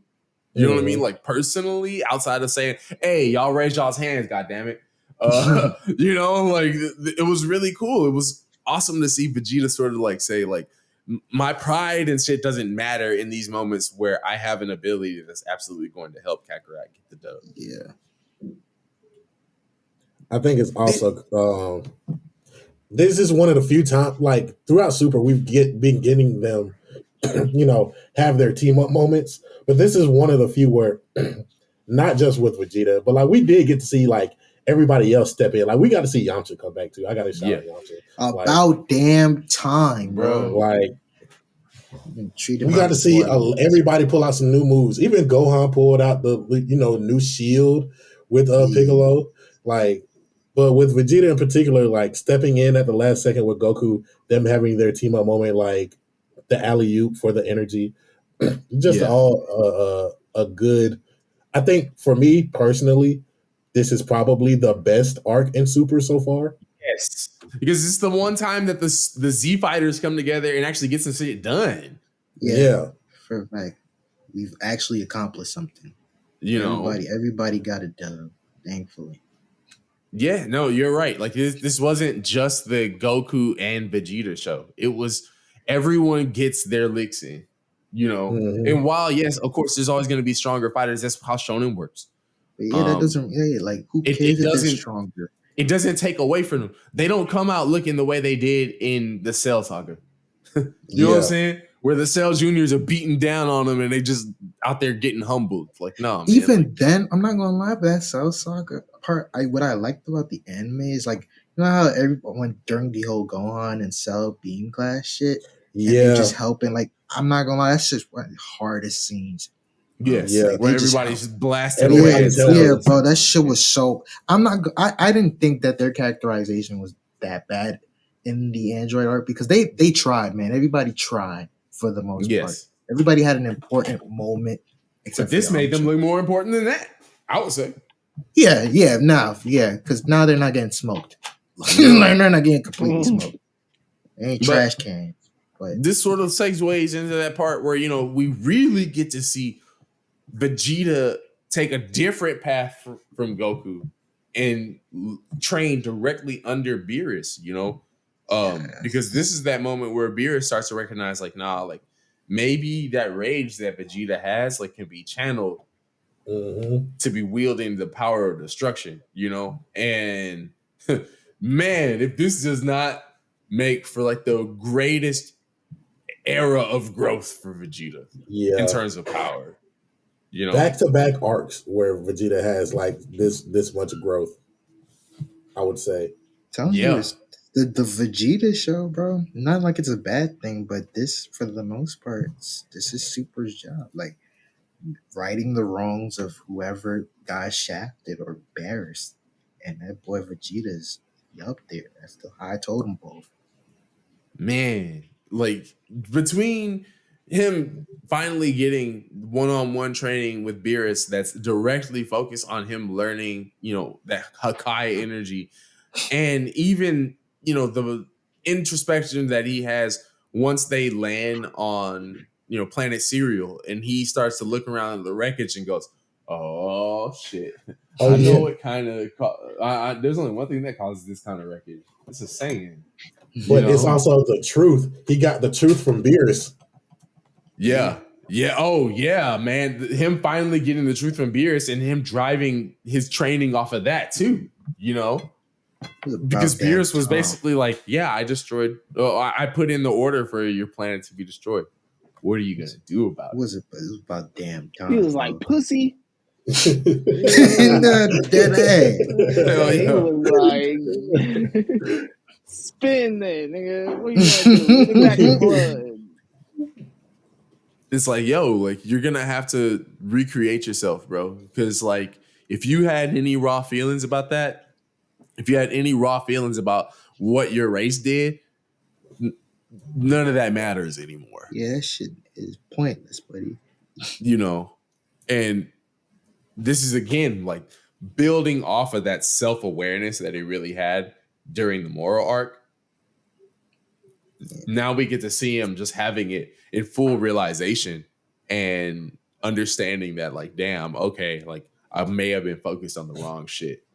You know what I mean? Like personally, outside of saying, hey, y'all raise y'all's hands, goddammit. You know, like it was really cool. It was awesome to see Vegeta sort of like say, like, my pride and shit doesn't matter in these moments where I have an ability that's absolutely going to help Kakarot get the dub. Yeah. I think it's also this is one of the few times, like throughout Super, we've been getting them, you know, have their team up moments. But this is one of the few where, not just with Vegeta, but like we did get to see like everybody else step in. Like we got to see Yamcha come back too. I got to shout out Yamcha. About damn time, bro. Like we got to see everybody pull out some new moves. Even Gohan pulled out the new shield with Piccolo. Like, but with Vegeta in particular, like stepping in at the last second with Goku, them having their team up moment, like the alley-oop for the energy, just all a good. I think for me personally, this is probably the best arc in Super so far. Yes, because it's the one time that the Z fighters come together and actually get some shit done. Yeah. For a fact, we've actually accomplished something. Everybody got a dub, thankfully. Yeah, no, you're right. Like this wasn't just the Goku and Vegeta show. It was everyone gets their licks in, you know. And while yes, of course, there's always going to be stronger fighters. That's how Shonen works. But yeah, that doesn't like who cares if they're stronger. It doesn't take away from them. They don't come out looking the way they did in the Cell Saga. You know what I'm saying? Where the Cell Juniors are beating down on them and they just out there getting humbled. Like, no, man. Even then, I'm not gonna lie, but that Cell Saga part, what I liked about the anime is like, you know how everyone during the whole Gohan and Cell Beam Class shit, and they're just helping. Like, I'm not gonna lie, that's just one of the hardest scenes. Yes, like, where everybody's just blasting away. Yeah, bro, that shit was so. I didn't think that their characterization was that bad in the Android art because they tried, man. Everybody tried for the most part. Everybody had an important moment. Except this made them look more important than that, I would say. Yeah, because now they're not getting smoked. They're not getting completely smoked. They ain't trash cans. But this sort of segues into that part where, you know, we really get to see Vegeta take a different path from Goku and train directly under Beerus, you know? Because this is that moment where Beerus starts to recognize, like, nah, like, maybe that rage that Vegeta has, like, can be channeled to be wielding the power of destruction, you know? And man, if this does not make for like the greatest era of growth for Vegeta in terms of power, you know, back-to-back arcs where Vegeta has like this much growth, I would say. Telling you, the Vegeta show, bro, not like it's a bad thing, but this, for the most part, this is Super's job. Like, righting the wrongs of whoever got shafted or embarrassed. And that boy Vegeta's up there. That's the high totem pole. Man, like, between him finally getting one-on-one training with Beerus that's directly focused on him learning, you know, that Hakai energy, and even, you know, the introspection that he has once they land on, you know, planet Cereal, and he starts to look around at the wreckage and goes, oh shit. I know it kind of there's only one thing that causes this kind of wreckage. It's a Saiyan. But it's also the truth. He got the truth from Beerus. Yeah. Oh yeah, man. Him finally getting the truth from Beerus and him driving his training off of that too, you know? Because Beerus was basically like, yeah, I put in the order for your planet to be destroyed. What are you gonna do about it? It was about damn time. He was like, pussy. Dead ass. He was like, spin then, nigga. What you gonna do? Get it back in blood. it's like, yo, like you're gonna have to recreate yourself, bro. Because like if you had any raw feelings about that, if you had any raw feelings about what your race did, none of that matters anymore. Yeah, that shit is pointless, buddy. You know, and this is again like building off of that self-awareness that he really had during the moral arc. Now we get to see him just having it in full realization and understanding that, like, damn, okay, like I may have been focused on the wrong shit.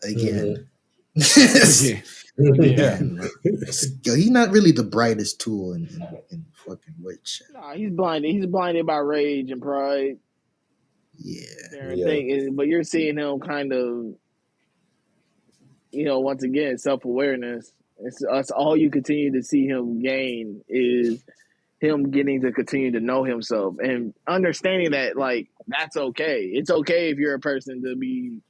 Again. Again. Yo, he's not really the brightest tool in fucking Witch. Nah, he's blinded. He's blinded by rage and pride. Yeah. But you're seeing him kind of, once again, self-awareness. It's all you continue to see him gain is him getting to continue to know himself and understanding that, like, that's okay. It's okay if you're a person to be,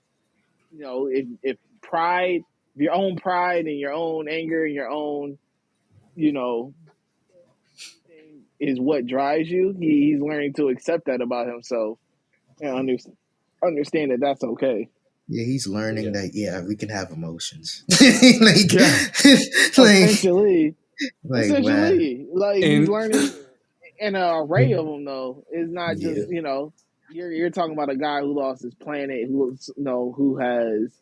if pride, your own pride and your own anger and your own, is what drives you. He's learning to accept that about himself and understand that that's okay. Yeah, he's learning that we can have emotions. Essentially, man. He's learning an array of them. Though it's not just you're talking about a guy who lost his planet, who has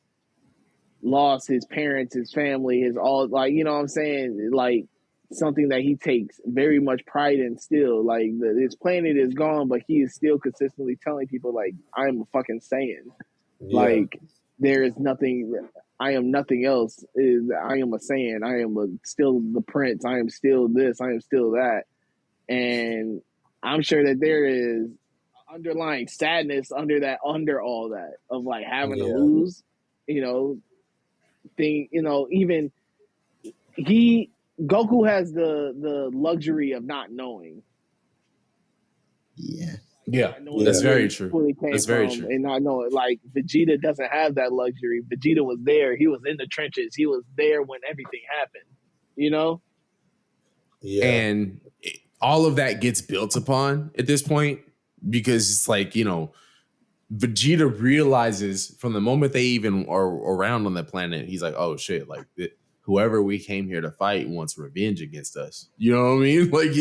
lost his parents, his family, his all, like, you know what I'm saying, like something that he takes very much pride in still. Like his planet is gone, but he is still consistently telling people, like, I'm a fucking Saiyan. Yeah. Like there is nothing. I am nothing else. I am a Saiyan. I am still the prince. I am still this. I am still that. And I'm sure that there is underlying sadness under all that of like having to lose, even Goku has the luxury of not knowing. Yeah, that's very true. That's very true. And I know, like, Vegeta doesn't have that luxury. Vegeta was there. He was in the trenches. He was there when everything happened, Yeah. And all of that gets built upon at this point because it's like, Vegeta realizes from the moment they even are around on the planet, he's like, oh, shit, like, whoever we came here to fight wants revenge against us. You know what I mean? Like,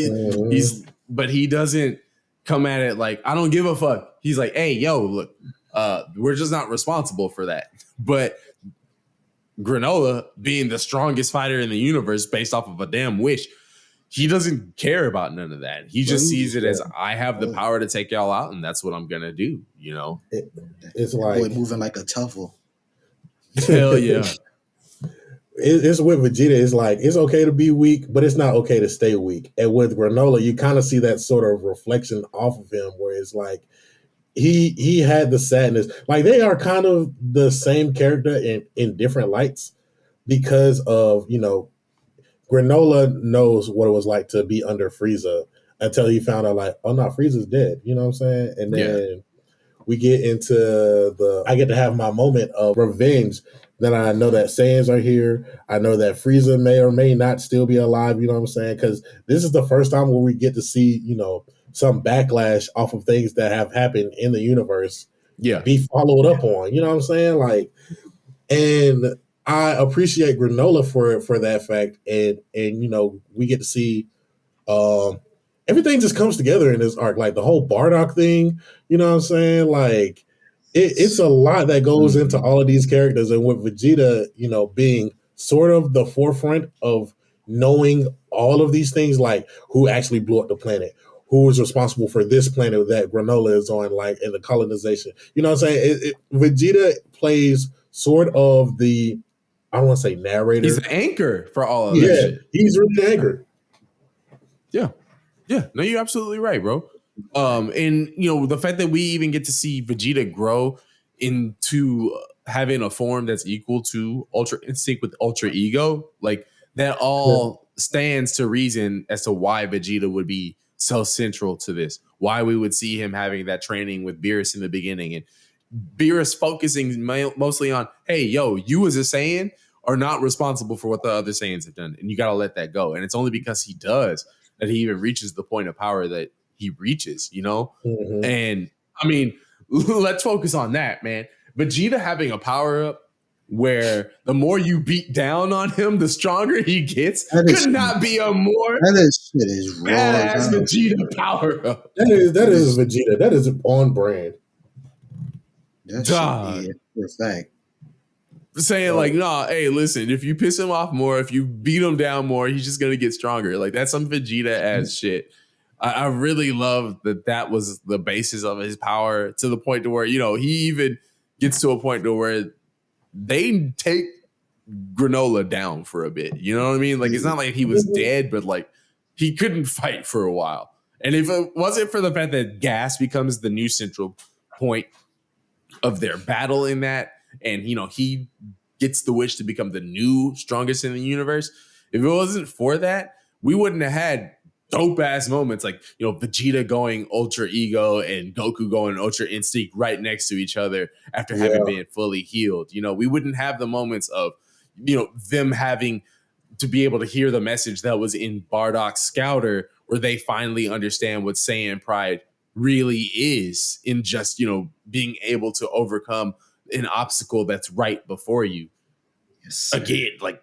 but he doesn't come at it like, I don't give a fuck. He's like, hey, yo, look, we're just not responsible for that. But Granola, being the strongest fighter in the universe based off of a damn wish, he doesn't care about none of that. He just sees it as, I have the power to take y'all out, and that's what I'm gonna do. It's like boy moving like a tuffle. Hell yeah. It's with Vegeta. It's like it's okay to be weak, but it's not okay to stay weak. And with Granola, you kind of see that sort of reflection off of him, where it's like he had the sadness. Like they are kind of the same character in different lights because of Granola knows what it was like to be under Frieza until he found out, like, oh no, Frieza's dead. You know what I'm saying? And then we get into I get to have my moment of revenge. Then I know that Saiyans are here. I know that Frieza may or may not still be alive. You know what I'm saying? Because this is the first time where we get to see, some backlash off of things that have happened in the universe. Yeah. Be followed up on. You know what I'm saying? Like, and I appreciate Granola for that fact. And we get to see everything just comes together in this arc. Like the whole Bardock thing, you know what I'm saying? Like, it's a lot that goes into all of these characters, and with Vegeta, being sort of the forefront of knowing all of these things, like who actually blew up the planet, who was responsible for this planet that Granola is on, like in the colonization. You know what I'm saying? Vegeta plays sort of the, I don't want to say narrator. He's the anchor for all of that shit. He's really the anchor. Yeah. Yeah. No, you're absolutely right, bro. And the fact that we even get to see Vegeta grow into having a form that's equal to Ultra Instinct with Ultra Ego, like that all stands to reason as to why Vegeta would be so central to this, why we would see him having that training with Beerus in the beginning, and Beerus focusing mostly on, hey, yo, you as a Saiyan are not responsible for what the other Saiyans have done, and you got to let that go. And it's only because he does that he even reaches the point of power that he reaches, you know? Mhm. And I mean, let's focus on that, man. Vegeta having a power up where the more you beat down on him, the stronger he gets could not be a more that shit is raw. badass Vegeta power up. That is Vegeta. That is on brand. That Dog. shit, yeah, for a fact. Saying like, nah, hey, listen, if you piss him off more, if you beat him down more, he's just gonna get stronger. Like that's some Vegeta ass shit. I really love that was the basis of his power to the point to where, you know, he even gets to a point to where they take Granola down for a bit. You know what I mean? Like it's not like he was dead, but like he couldn't fight for a while. And if it wasn't for the fact that Gas becomes the new central point of their battle in that, and you know, he gets the wish to become the new strongest in the universe. If it wasn't for that, we wouldn't have had dope ass moments like, you know, Vegeta going Ultra Ego and Goku going Ultra Instinct right next to each other after having been fully healed. You know, we wouldn't have the moments of, you know, them having to be able to hear the message that was in Bardock's Scouter, where they finally understand what Saiyan pride really is in just, you know, being able to overcome an obstacle that's right before you. Yes, again, like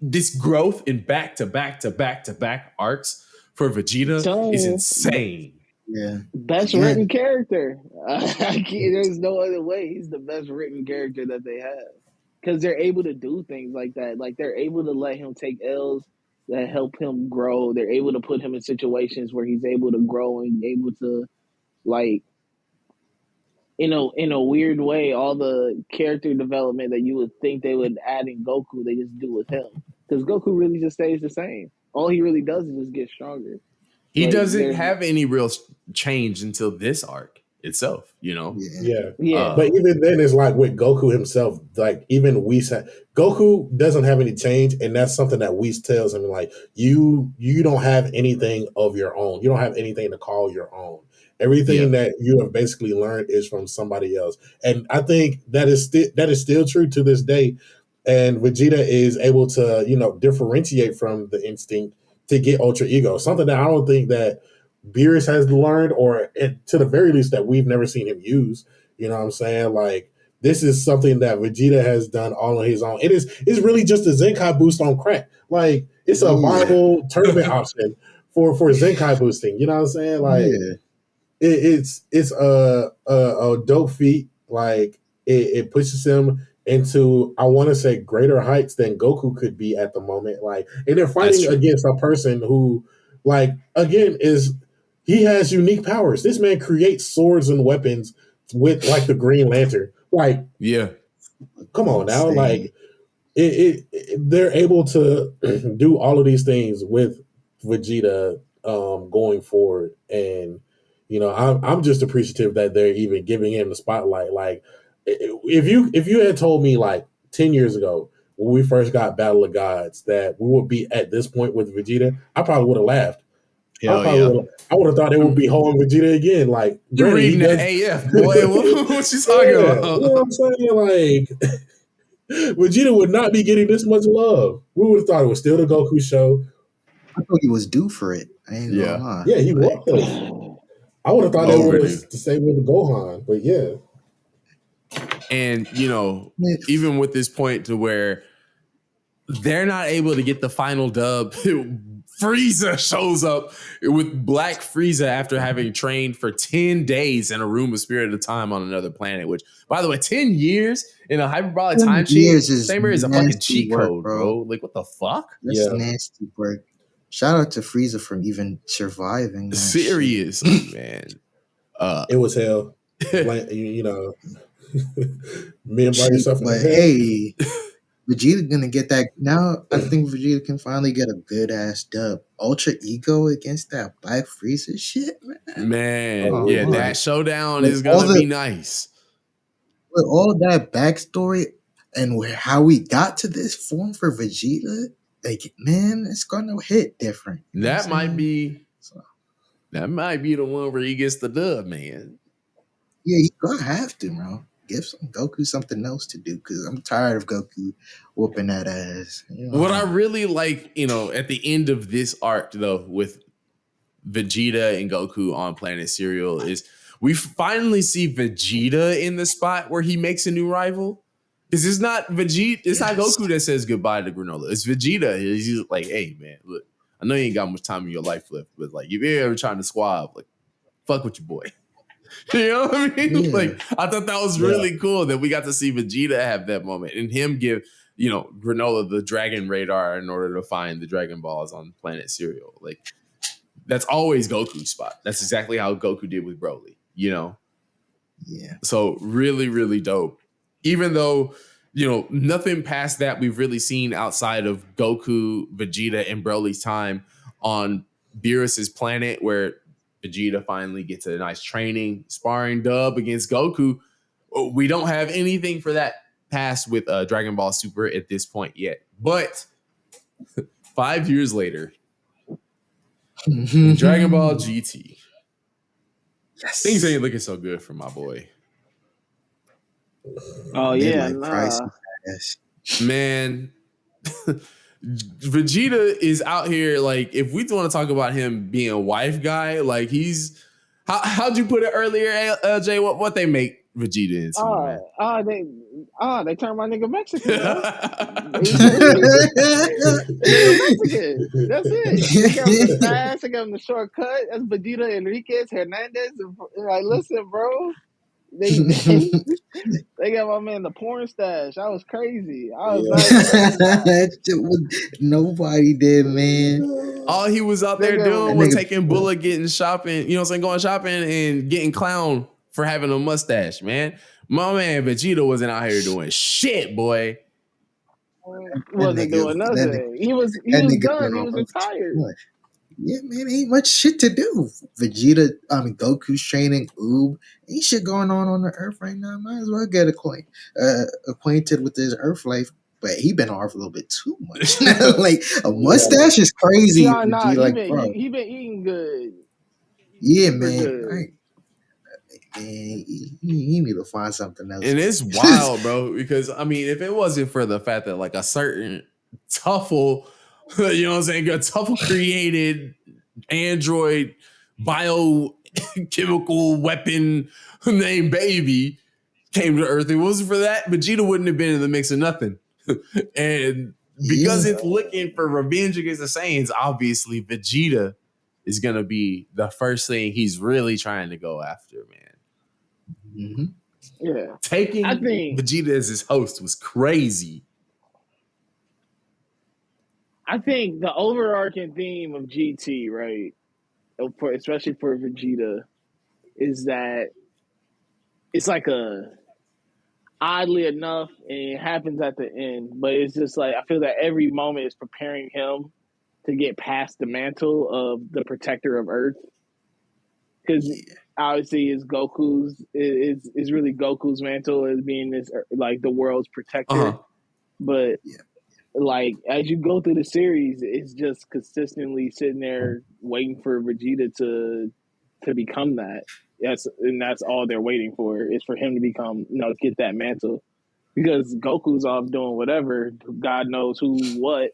this growth in back to back to back to back arcs for Vegeta is insane. Yeah, best written character. There's no other way. He's the best written character that they have because they're able to do things like that. Like they're able to let him take L's that help him grow. They're able to put him in situations where he's able to grow and able to, like, in a weird way, all the character development that you would think they would add in Goku, they just do with him. Because Goku really just stays the same. All he really does is just get stronger. He Like, doesn't have any real change until this arc itself, you know? Yeah. But even then, it's like with Goku himself, like even Whis, Goku doesn't have any change, and that's something that Whis tells him, like, you don't have anything of your own. You don't have anything to call your own. Everything that you have basically learned is from somebody else. And I think that is still true to this day. And Vegeta is able to, you know, differentiate from the instinct to get Ultra Ego. Something that I don't think that Beerus has learned, or to the very least that we've never seen him use. You know what I'm saying? Like, this is something that Vegeta has done all on his own. It's really just a Zenkai boost on crack. Like, it's a viable tournament option for Zenkai boosting. You know what I'm saying? Like, it's a dope feat. Like, it pushes him into, I want to say, greater heights than Goku could be at the moment. Like, and they're fighting against a person who, like, again, he has unique powers. This man creates swords and weapons with, like, the Green Lantern. Like, come on now. Like, they're able to do all of these things with Vegeta going forward. And, you know, I'm just appreciative that they're even giving him the spotlight. Like, if you had told me like 10 years ago when we first got Battle of Gods that we would be at this point with Vegeta, I probably would have laughed. I would have thought it would be holding Vegeta again. Like, you're reading the AF, boy. What you talking about? You know what I'm saying? Like, Vegeta would not be getting this much love. We would have thought it was still the Goku show. I thought he was due for it. I ain't gonna lie. Yeah, he was. I would have thought it was the same with the Gohan, but yeah. And, you know, even with this point to where they're not able to get the final dub, Frieza shows up with Black Frieza after having trained for 10 days in a room of spirit at a time on another planet, which, by the way, 10 years in a hyperbolic time chain, same as a fucking cheat code, bro. Like, what the fuck? That's nasty work. Shout out to Frieza for even surviving. Seriously, man. It was hell. Like, you know, me and by yourself. But hey, Vegeta gonna get that now. I think Vegeta can finally get a good ass dub. Ultra Ego against that Black Frieza shit, man. That showdown is gonna be nice. With all that backstory and how we got to this form for Vegeta, like, man, it's gonna hit different. That might be the one where he gets the dub, man. Yeah, he's gonna have to, bro. Give Goku something else to do, because I'm tired of Goku whooping that ass. You know? What I really like, you know, at the end of this arc, though, with Vegeta and Goku on Planet Cereal is we finally see Vegeta in the spot where he makes a new rival. Because it's not Vegeta, it's not Goku that says goodbye to Granola. It's Vegeta. He's like, hey man, look, I know you ain't got much time in your life left, but like if you're ever trying to squab, like fuck with your boy. You know what I mean? Yeah. Like I thought that was really cool that we got to see Vegeta have that moment and him give, Granola the dragon radar in order to find the Dragon Balls on Planet Cereal. Like that's always Goku's spot. That's exactly how Goku did with Broly, Yeah. So really, really dope. Even though, nothing past that we've really seen outside of Goku, Vegeta, and Broly's time on Beerus's planet, where Vegeta finally gets a nice training, sparring dub against Goku. We don't have anything for that past with Dragon Ball Super at this point yet. But 5 years later, Dragon Ball GT. Yes. Things ain't looking so good for my boy. Oh yeah, man. Vegeta is out here. Like, if we want to talk about him being a wife guy, like he's how'd you put it earlier, LJ? What they make Vegeta into? They turned my nigga Mexican. Mexican. That's it. They gave him the stash. They gave him the shortcut. That's Vegeta Enriquez Hernandez. Like, listen, bro. They got my man the porn stash. That was crazy. I was nobody did, man. All he was out there doing was taking bullet, getting shopping, going shopping and getting clown for having a mustache, man. My man Vegeta wasn't out here doing shit, boy. Wasn't doing nothing. He was done. He was retired. Yeah, man, ain't much shit to do. Goku's training Oob. Ain't shit going on the Earth right now. Might as well get acquainted with his Earth life. But he been on Earth a little bit too much. Like a mustache is crazy. He been eating good. Yeah, man. Good. You need to find something else. And it's wild, bro. Because if it wasn't for the fact that like a certain Tuffle, a Tuffle created android biochemical weapon named Baby came to Earth. If it wasn't for that, Vegeta wouldn't have been in the mix of nothing. And because it's looking for revenge against the Saiyans, obviously Vegeta is gonna be the first thing he's really trying to go after, man. Mm-hmm. Yeah, taking Vegeta as his host was crazy. I think the overarching theme of GT, right, especially for Vegeta, is that it's like oddly enough, and it happens at the end, but it's just like I feel that every moment is preparing him to get past the mantle of the protector of Earth. Because obviously it's really Goku's mantle as being this like the world's protector. But like as you go through the series, it's just consistently sitting there waiting for Vegeta to become that. That's all they're waiting for is for him to become, get that mantle. Because Goku's off doing whatever, God knows what.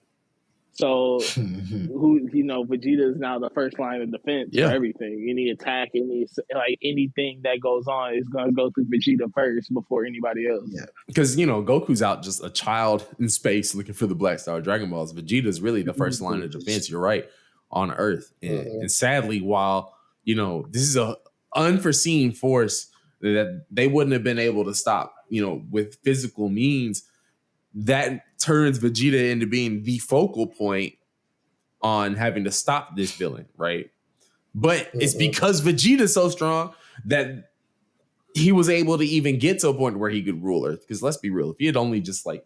So Vegeta is now the first line of defense for everything. Any attack, anything that goes on is gonna go through Vegeta first before anybody else. Yeah. Because Goku's out just a child in space looking for the Black Star Dragon Balls. Vegeta's really the first line of defense, you're right, on Earth. And sadly, while this is a unforeseen force that they wouldn't have been able to stop, with physical means, that turns Vegeta into being the focal point on having to stop this villain, right? But it's because Vegeta's so strong that he was able to even get to a point where he could rule Earth. Because let's be real, if he had only just like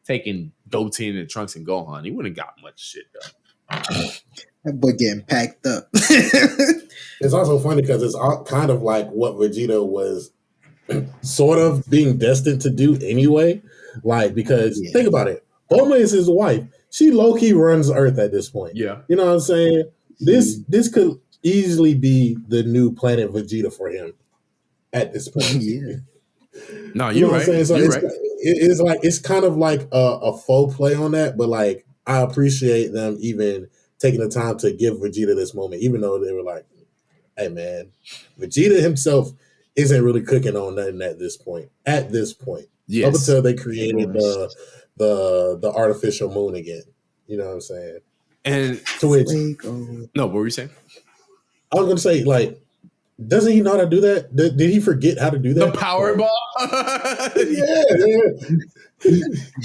taken Goten and Trunks and Gohan, he wouldn't have got much shit done. That boy getting packed up. It's also funny because it's all kind of like what Vegeta was sort of being destined to do anyway. Like, because think about it. Bulma is his wife. She low-key runs Earth at this point. Yeah. You know what I'm saying? This could easily be the new planet Vegeta for him at this point. Yeah. No, you're right. So it's like it's kind of like a faux play on that, but like I appreciate them even taking the time to give Vegeta this moment, even though they were like, hey man, Vegeta himself isn't really cooking on nothing at this point. Yes. Up until they created the artificial moon again. You know what I'm saying? And to which no, what were you saying? I was gonna say, like, doesn't he know how to do that? Did he forget how to do that? The Powerball?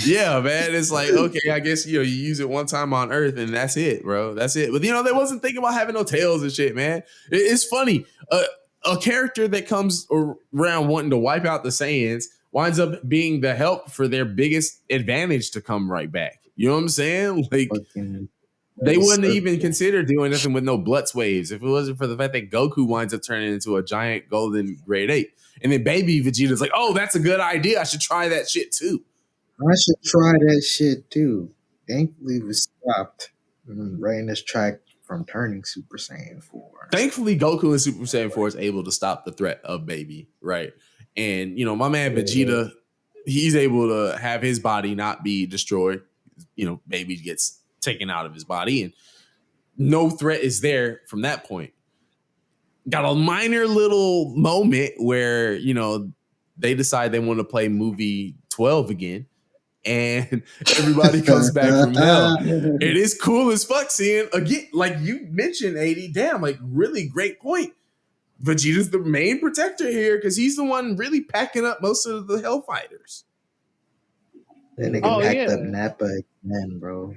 Yeah, man. It's like, okay, I guess you use it one time on Earth and that's it, bro. That's it. But they wasn't thinking about having no tails and shit, man. It's funny. A character that comes around wanting to wipe out the Saiyans winds up being the help for their biggest advantage to come right back. You know what I'm saying? Like, they wouldn't even consider doing nothing with no Blutz waves if it wasn't for the fact that Goku winds up turning into a giant golden grade 8. And then baby Vegeta's like, oh, that's a good idea. I should try that shit too. Thankfully, it was stopped right in this track from turning Super Saiyan 4. Thankfully, Goku and Super Saiyan 4 is able to stop the threat of baby, right? And, my man Vegeta, he's able to have his body not be destroyed. Baby gets taken out of his body and no threat is there from that point. Got a minor little moment where, they decide they want to play movie 12 again and everybody comes back from hell. It is cool as fuck seeing, again, like you mentioned, 80, damn, like really great point. Vegeta's the main protector here because he's the one really packing up most of the Hellfighters. Then they packed up Nappa again, bro.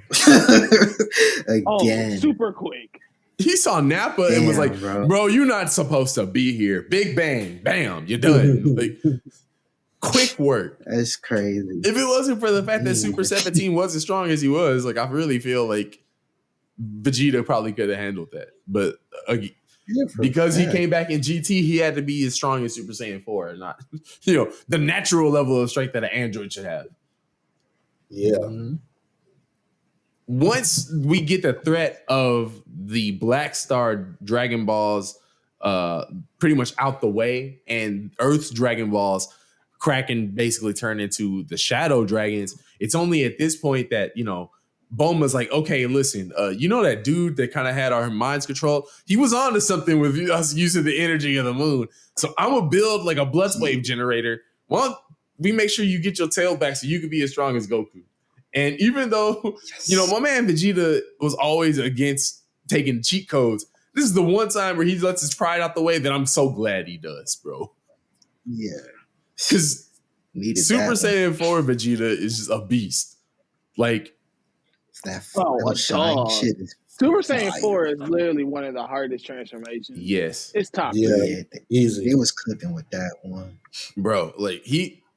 Again. Super quick. He saw Nappa and was like, bro, you're not supposed to be here. Big bang, bam, you're done. Like, quick work. That's crazy. If it wasn't for the fact that Super 17 was as strong as he was, like, I really feel like Vegeta probably could have handled that. But because he came back in GT, he had to be as strong as Super Saiyan 4, not, the natural level of strength that an android should have. Yeah. Mm-hmm. Once we get the threat of the Black Star Dragon Balls pretty much out the way and Earth's Dragon Balls crack and basically turn into the Shadow Dragons, it's only at this point that, Bulma's like, okay, listen, that dude that kind of had our minds controlled, he was on to something with us using the energy of the moon. So I'm going to build like a Blutz wave generator. Well, we make sure you get your tail back so you can be as strong as Goku. And even though, my man Vegeta was always against taking cheat codes, this is the one time where he lets his pride out the way that I'm so glad he does, bro. Yeah. Because Super Saiyan 4 Vegeta is just a beast. Like, that shine shit is Super Saiyan 4 is literally one of the hardest transformations. Yes. It's top. Yeah, easy. He was cooking with that one. Bro, like,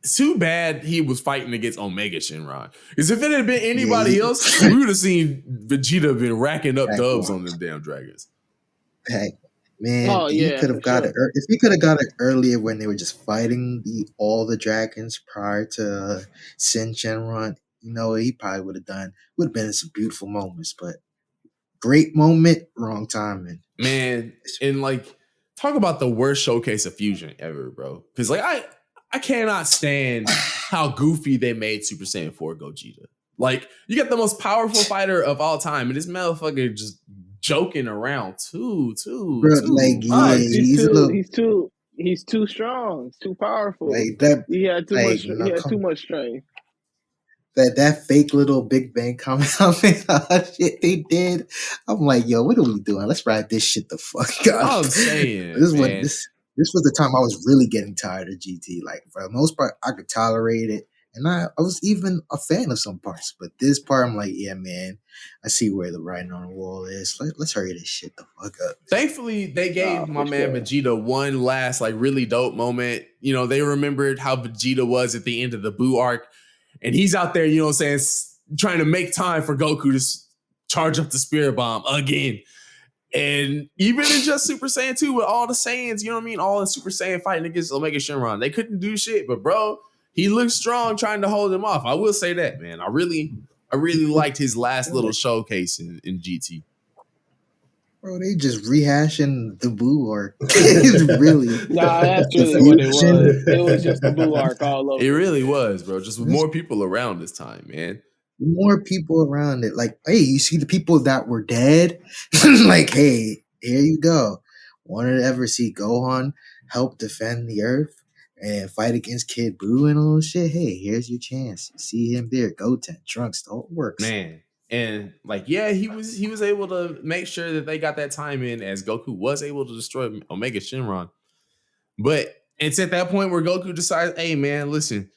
too bad he was fighting against Omega Shenron. Because if it had been anybody else, we would have seen Vegeta been racking up dubs on them damn dragons. Man, he could have got it. If he could have got it earlier when they were just fighting all the dragons prior to Sin Shenron, he probably would have been some beautiful moments. But great moment, wrong timing. Man, and like, talk about the worst showcase of fusion ever, bro. Because like I cannot stand how goofy they made Super Saiyan 4 Gogeta. Like, you got the most powerful fighter of all time, and this motherfucker just joking around too like, he's too strong. He's too powerful. Like that, he had too much strength. That fake little Big Bang comment shit they did. I'm like, yo, what are we doing? Let's wrap this shit the fuck up. I'm saying, This was the time I was really getting tired of GT. Like, for the most part, I could tolerate it. And I was even a fan of some parts. But this part, I'm like, yeah, man, I see where the writing on the wall is. Let's hurry this shit the fuck up. Thankfully, they gave my man Vegeta one last, like, really dope moment. They remembered how Vegeta was at the end of the Buu arc. And he's out there, trying to make time for Goku to charge up the Spirit Bomb again. And even in just Super Saiyan 2 with all the Saiyans, all the Super Saiyan fighting against Omega Shenron, they couldn't do shit. But bro, he looked strong trying to hold him off. I will say that, man. I really liked his last little showcase in GT. Bro, they just rehashing the Buu arc. Really. Nah, that's really what it was. It was just the Buu arc all over. It really was, bro. Just with more people around this time, man. more people around it. Like, hey, you see the people that were dead? Like, hey, here you go. Wanted to ever see Gohan help defend the Earth and fight against Kid Buu and all shit? Hey, here's your chance. See him there. Goten, Trunks, the whole works. Man. And like, yeah, he was able to make sure that they got that time in as Goku was able to destroy Omega Shenron. But it's at that point where Goku decides, hey man, listen,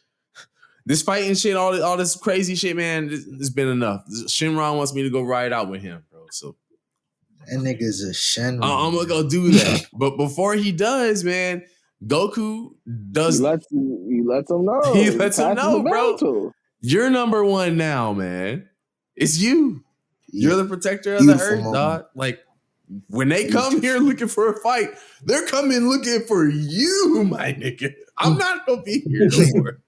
this fighting shit, all this crazy shit, man, it's been enough. Shenron wants me to go ride out with him, bro. So that nigga's a Shenron. I'm gonna go do that. But before he does, man, Goku does. He lets him know. He lets him know, bro. You're number one now, man. It's you. You're the protector of the Earth, dog. Like, when they come here looking for a fight, they're coming looking for you, my nigga. I'm not gonna be here no more.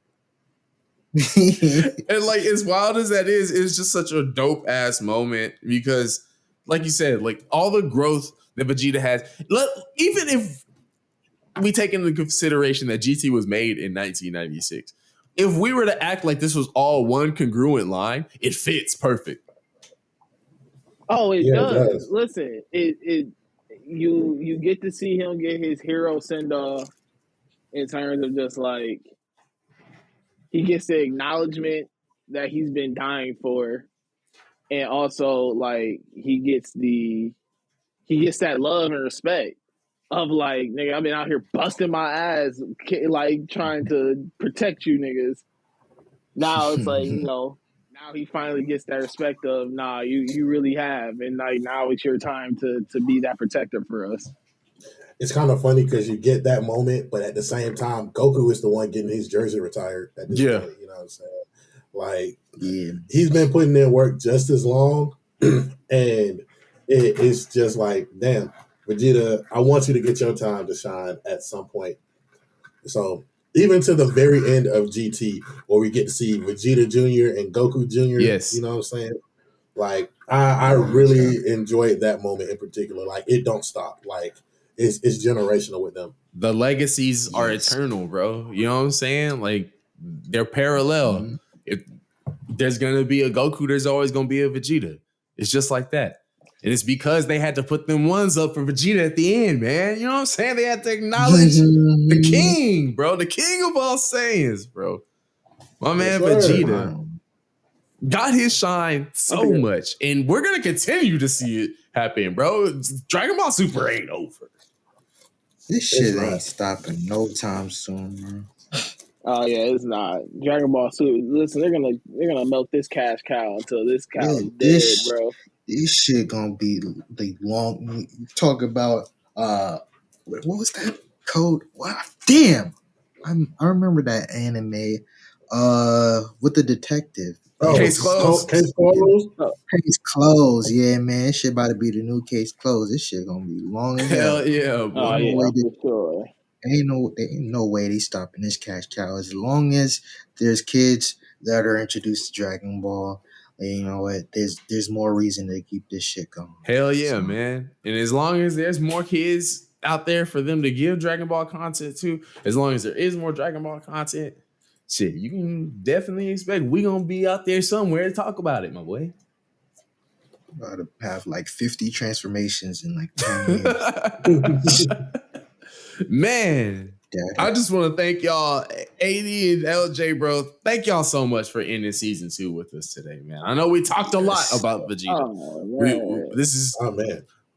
And like, as wild as that is, it's just such a dope ass moment because, like you said, like all the growth that Vegeta has. Even if we take into consideration that GT was made in 1996, if we were to act like this was all one congruent line, it fits perfect. Oh, it does. Listen, you get to see him get his hero send off in terms of just like he gets the acknowledgement that he's been dying for, and also like he gets that love and respect of like, nigga, I've been out here busting my ass, like trying to protect you niggas. Now it's like, you know, now he finally gets that respect of, nah, you really have, and like now it's your time to be that protector for us. It's kind of funny because you get that moment, but at the same time, Goku is the one getting his jersey retired at this point. You know what I'm saying? Like, he's been putting in work just as long, and it's just like, damn, Vegeta, I want you to get your time to shine at some point. So even to the very end of GT, where we get to see Vegeta Jr. and Goku Jr., you know what I'm saying? Like, I really enjoyed that moment in particular. Like, it don't stop. Like, it's generational with them. The legacies are eternal, bro. You know what I'm saying? Like, they're parallel. If there's gonna be a Goku, there's always gonna be a Vegeta. It's just like that. And it's because they had to put them ones up for Vegeta at the end, man. You know what I'm saying? They had to acknowledge the king, bro. The king of all Saiyans, bro. My man Vegeta got his shine so much. And we're going to continue to see it happen, bro. Dragon Ball Super ain't over. This shit ain't stopping no time soon, man. Oh yeah, it's not. Dragon Ball Super. Listen, they're gonna milk this cash cow until this cow is dead, bro. This shit gonna be like long. Talk about what was that code? Wow, damn! I remember that anime. With the detective. Case closed. Case closed. Case closed. Yeah, man. This shit about to be the new case closed. This shit gonna be long as hell. Hell yeah, boy. For sure. Ain't no way they stopping this cash cow. As long as there's kids that are introduced to Dragon Ball, you know what? There's more reason to keep this shit going. Hell yeah, man. And as long as there's more kids out there for them to give Dragon Ball content to, as long as there is more Dragon Ball content, shit, you can definitely expect we gonna be out there somewhere to talk about it, my boy. About to have like 50 transformations in like 10 years. Man, I just want to thank y'all, AD and LJ, bro. Thank y'all so much for ending season 2 with us today, man. I know we talked a lot about Vegeta. This is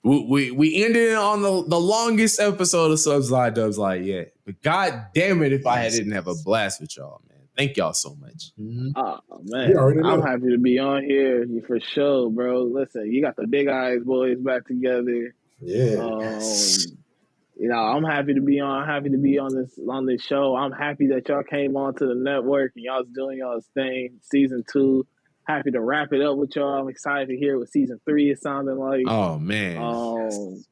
we ended it on the longest episode of Subs Lie Dubs Lie yet. But god damn it if I didn't have a blast with y'all, man. Thank y'all so much. Oh man, I'm happy to be on here for sure, bro. Listen, you got the Big Eyes boys back together. Yeah. You know, I'm happy to be on. Happy to be on this show. I'm happy that y'all came onto the network and y'all's doing y'all's thing. Season 2. Happy to wrap it up with y'all. I'm excited to hear what season 3 is sounding like. Oh man.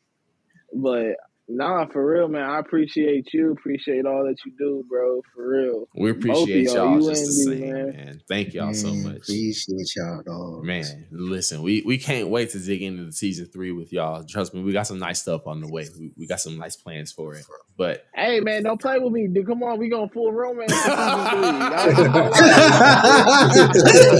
But Nah, for real, man. I appreciate you. Appreciate all that you do, bro. For real. We Both of appreciate y'all you just the and me, same, man. man. Thank y'all so Man, much. appreciate y'all, dog. Man, listen, we can't wait to dig into the season 3 with y'all. Trust me, we got some nice stuff on the way. We got some nice plans for it. But hey, man, don't play with me, dude. Come on, we going full romance for season 3. I ain't gonna lie.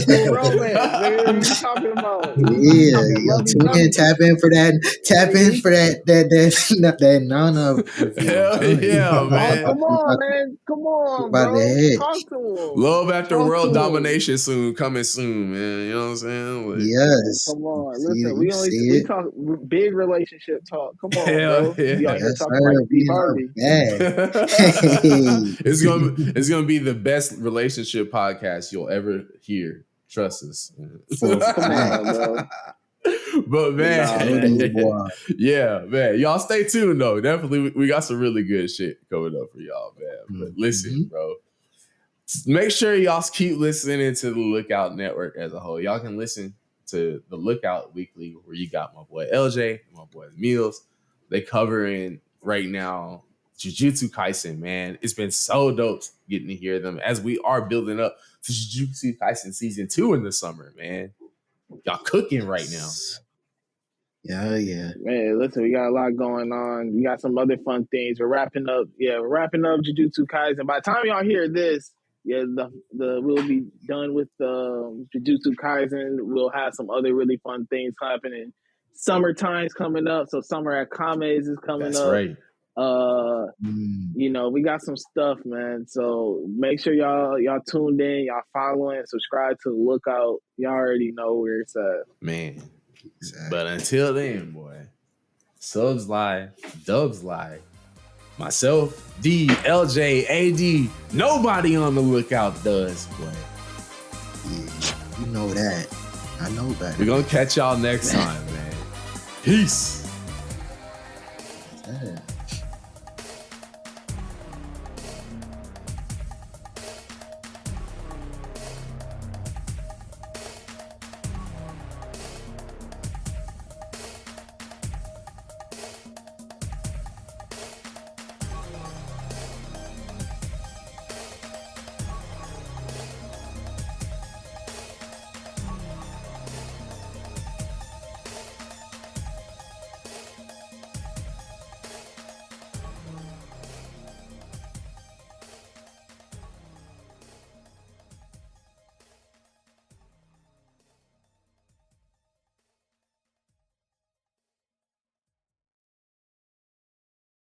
Full romance, nigga. What you talking about? We Yeah, talking yo, lovey tune in, dovey. tap in for that Nana review. hell yeah, Oh, man. come on, man. Come on, About the bro. head. Talk to him. Love after Talk world to him. domination coming soon, man. You know what I'm saying? Like, Yes. Come on, See listen. it, We talk big relationship talk. Come on, hell bro. yeah. We out here Yes, talking like sir. Steve We are Harvey. bad. Hey. It's gonna be the best relationship podcast you'll ever hear. Trust us. For a Come fact. on, bro. But man, Nah, Show man. these boys. yeah, man. Y'all stay tuned though. Definitely, we got some really good shit coming up for y'all, man. But listen, bro. Make sure y'all keep listening to the Lookout Network as a whole. Y'all can listen to the Lookout Weekly, where you got my boy LJ, my boy Meals. They covering right now Jujutsu Kaisen, man. It's been so dope getting to hear them as we are building up to Jujutsu Kaisen season 2 in the summer, man. Y'all cooking right now. Yeah. Man, listen, we got a lot going on. We got some other fun things. We're wrapping up Jujutsu Kaisen. By the time y'all hear this, we'll be done with Jujutsu Kaisen. We'll have some other really fun things happening. Summertime's coming up, so Summer at Kame's is coming That's up. right. We got some stuff, man. So make sure y'all tuned in, y'all following, subscribe to the Lookout. Y'all already know where it's at. Man. Exactly. But until then, boy, subs lie, dubs lie. Myself, D, LJ, AD, nobody on the lookout does, boy. Yeah, you know that. I know that. We're gonna catch y'all next time, man. Peace. Yeah.